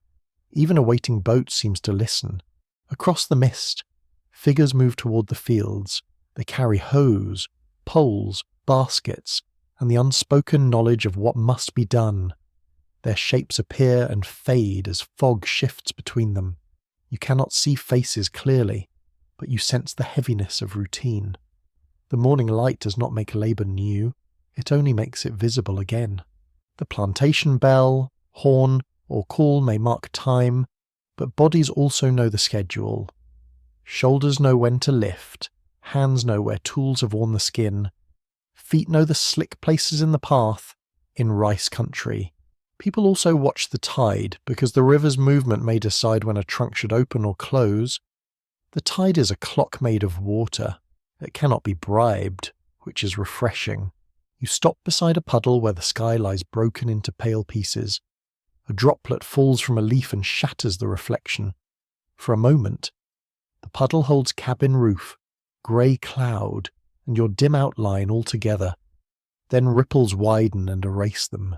Even a waiting boat seems to listen. Across the mist, figures move toward the fields. They carry hoes, poles, baskets, and the unspoken knowledge of what must be done. Their shapes appear and fade as fog shifts between them. You cannot see faces clearly, but you sense the heaviness of routine. The morning light does not make labour new, it only makes it visible again. The plantation bell, horn, or call may mark time, but bodies also know the schedule. Shoulders know when to lift, hands know where tools have worn the skin, feet know the slick places in the path. In rice country, people also watch the tide because the river's movement may decide when a trunk should open or close. The tide is a clock made of water. It cannot be bribed, which is refreshing. You stop beside a puddle where the sky lies broken into pale pieces. A droplet falls from a leaf and shatters the reflection. For a moment, the puddle holds cabin roof, grey cloud, and your dim outline altogether. Then ripples widen and erase them.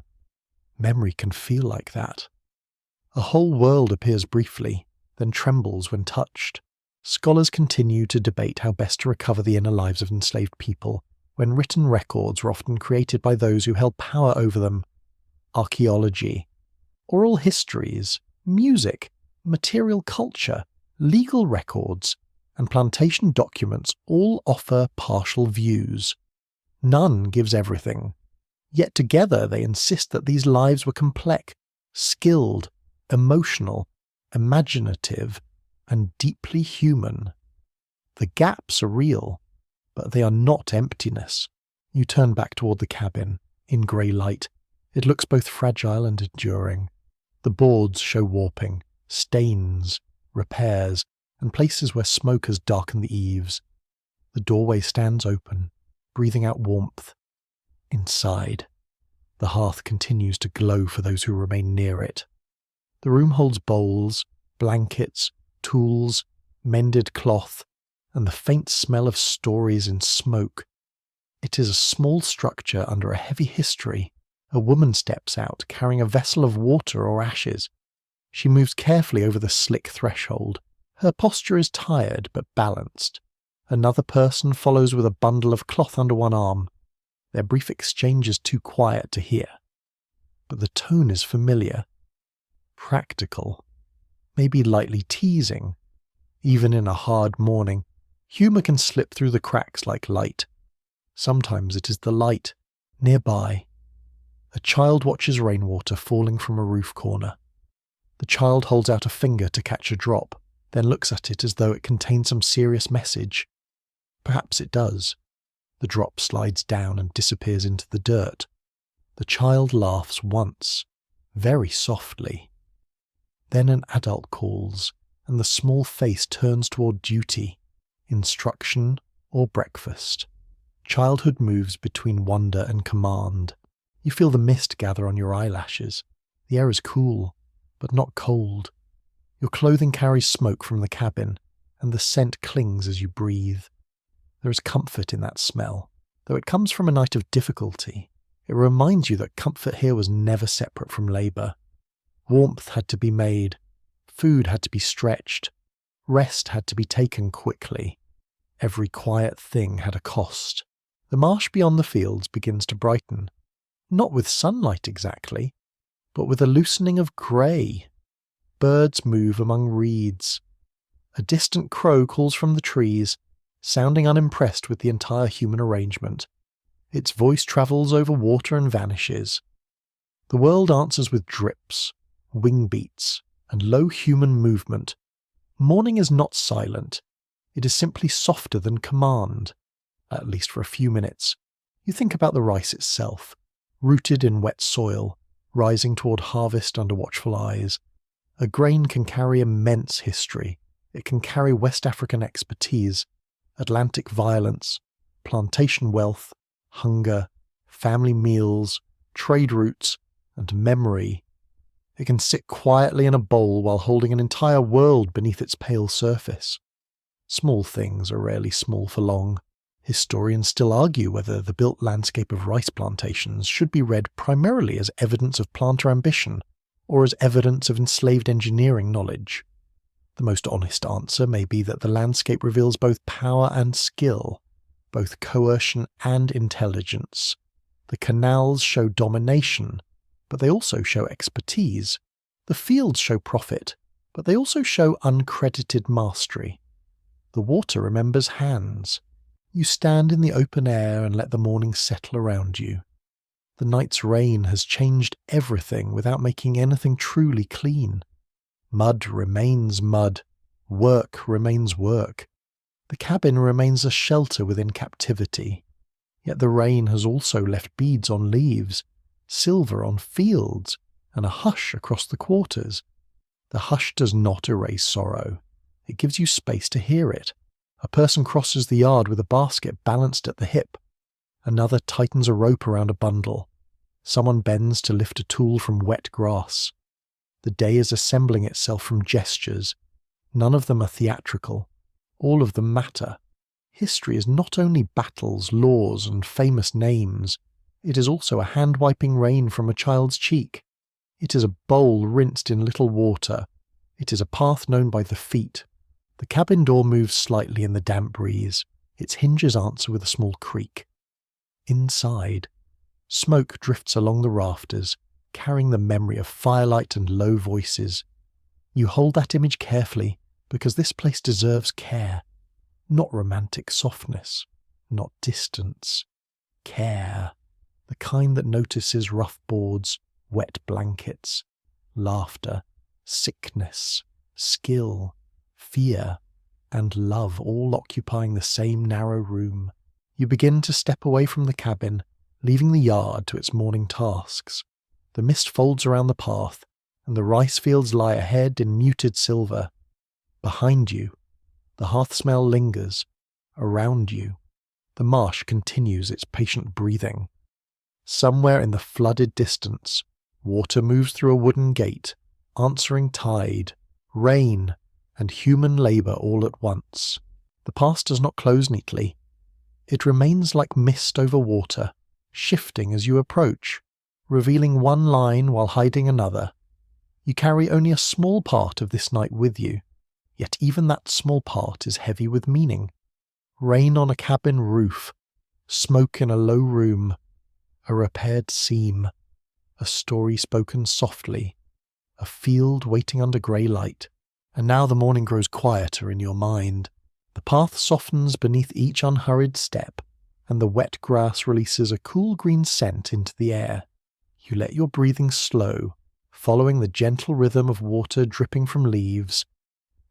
Memory can feel like that. A whole world appears briefly, then trembles when touched. Scholars continue to debate how best to recover the inner lives of enslaved people, when written records were often created by those who held power over them. Archaeology, oral histories, music, material culture, legal records, and plantation documents all offer partial views. None gives everything. Yet together they insist that these lives were complex, skilled, emotional, imaginative, and deeply human. The gaps are real, but they are not emptiness. You turn back toward the cabin, in grey light. It looks both fragile and enduring. The boards show warping, stains, repairs, and places where smoke has darkened the eaves. The doorway stands open, breathing out warmth. Inside, the hearth continues to glow for those who remain near it. The room holds bowls, blankets, tools, mended cloth, and the faint smell of stories in smoke. It is a small structure under a heavy history. A woman steps out, carrying a vessel of water or ashes. She moves carefully over the slick threshold. Her posture is tired but balanced. Another person follows with a bundle of cloth under one arm. Their brief exchange is too quiet to hear. But the tone is familiar. Practical. Maybe lightly teasing. Even in a hard morning, humour can slip through the cracks like light. Sometimes it is the light, nearby. A child watches rainwater falling from a roof corner. The child holds out a finger to catch a drop, then looks at it as though it contains some serious message. Perhaps it does. The drop slides down and disappears into the dirt. The child laughs once, very softly. Then an adult calls, and the small face turns toward duty, instruction, or breakfast. Childhood moves between wonder and command. You feel the mist gather on your eyelashes. The air is cool, but not cold. Your clothing carries smoke from the cabin, and the scent clings as you breathe. There is comfort in that smell, though it comes from a night of difficulty. It reminds you that comfort here was never separate from labour. Warmth had to be made, food had to be stretched, rest had to be taken quickly. Every quiet thing had a cost. The marsh beyond the fields begins to brighten, not with sunlight exactly, but with a loosening of grey. Birds move among reeds. A distant crow calls from the trees, sounding unimpressed with the entire human arrangement. Its voice travels over water and vanishes. The world answers with drips, wing beats, and low human movement. Morning is not silent. It is simply softer than command, at least for a few minutes. You think about the rice itself, rooted in wet soil, rising toward harvest under watchful eyes. A grain can carry immense history. It can carry West African expertise, Atlantic violence, plantation wealth, hunger, family meals, trade routes, and memory. It can sit quietly in a bowl while holding an entire world beneath its pale surface. Small things are rarely small for long. Historians still argue whether the built landscape of rice plantations should be read primarily as evidence of planter ambition or as evidence of enslaved engineering knowledge. The most honest answer may be that the landscape reveals both power and skill, both coercion and intelligence. The canals show domination, but they also show expertise. The fields show profit, but they also show uncredited mastery. The water remembers hands. You stand in the open air and let the morning settle around you. The night's rain has changed everything without making anything truly clean. Mud remains mud. Work remains work. The cabin remains a shelter within captivity. Yet the rain has also left beads on leaves, silver on fields, and a hush across the quarters. The hush does not erase sorrow. It gives you space to hear it. A person crosses the yard with a basket balanced at the hip. Another tightens a rope around a bundle. Someone bends to lift a tool from wet grass. The day is assembling itself from gestures. None of them are theatrical. All of them matter. History is not only battles, laws, and famous names. It is also a hand-wiping rain from a child's cheek. It is a bowl rinsed in little water. It is a path known by the feet. The cabin door moves slightly in the damp breeze. Its hinges answer with a small creak. Inside, smoke drifts along the rafters, carrying the memory of firelight and low voices. You hold that image carefully because this place deserves care. Not romantic softness, not distance. Care. The kind that notices rough boards, wet blankets, laughter, sickness, skill, fear, and love all occupying the same narrow room. You begin to step away from the cabin, leaving the yard to its morning tasks. The mist folds around the path, and the rice fields lie ahead in muted silver. Behind you, the hearth smell lingers. Around you, the marsh continues its patient breathing. Somewhere in the flooded distance, water moves through a wooden gate, answering tide, rain, and human labour all at once. The path does not close neatly. It remains like mist over water, shifting as you approach, revealing one line while hiding another. You carry only a small part of this night with you, yet even that small part is heavy with meaning. Rain on a cabin roof, smoke in a low room, a repaired seam, a story spoken softly, a field waiting under grey light, and now the morning grows quieter in your mind. The path softens beneath each unhurried step, and the wet grass releases a cool green scent into the air. You let your breathing slow, following the gentle rhythm of water dripping from leaves.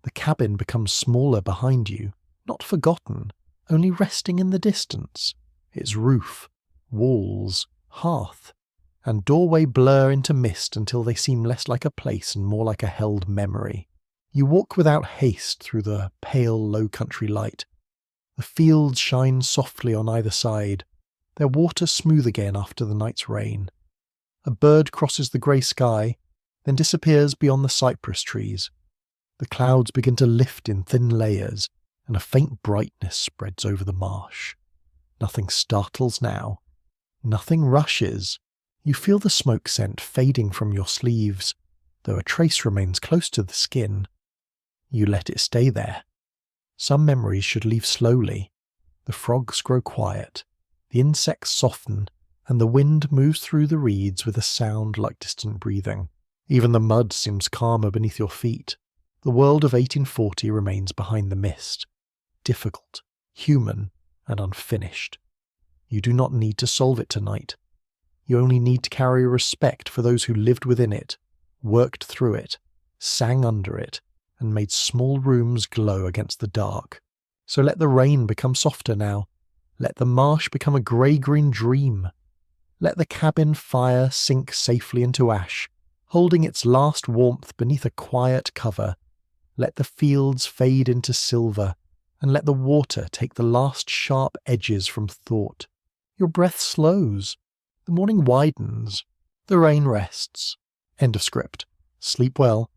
The cabin becomes smaller behind you, not forgotten, only resting in the distance. Its roof, walls, hearth, and doorway blur into mist until they seem less like a place and more like a held memory. You walk without haste through the pale low-country light. The fields shine softly on either side, their water smooth again after the night's rain. A bird crosses the grey sky, then disappears beyond the cypress trees. The clouds begin to lift in thin layers, and a faint brightness spreads over the marsh. Nothing startles now. Nothing rushes. You feel the smoke scent fading from your sleeves, though a trace remains close to the skin. You let it stay there. Some memories should leave slowly. The frogs grow quiet, the insects soften, and the wind moves through the reeds with a sound like distant breathing. Even the mud seems calmer beneath your feet. The world of 1840 remains behind the mist, difficult, human, and unfinished. You do not need to solve it tonight. You only need to carry respect for those who lived within it, worked through it, sang under it, and made small rooms glow against the dark. So let the rain become softer now. Let the marsh become a grey-green dream. Let the cabin fire sink safely into ash, holding its last warmth beneath a quiet cover. Let the fields fade into silver, and let the water take the last sharp edges from thought. Your breath slows. The morning widens. The rain rests. End of script. Sleep well.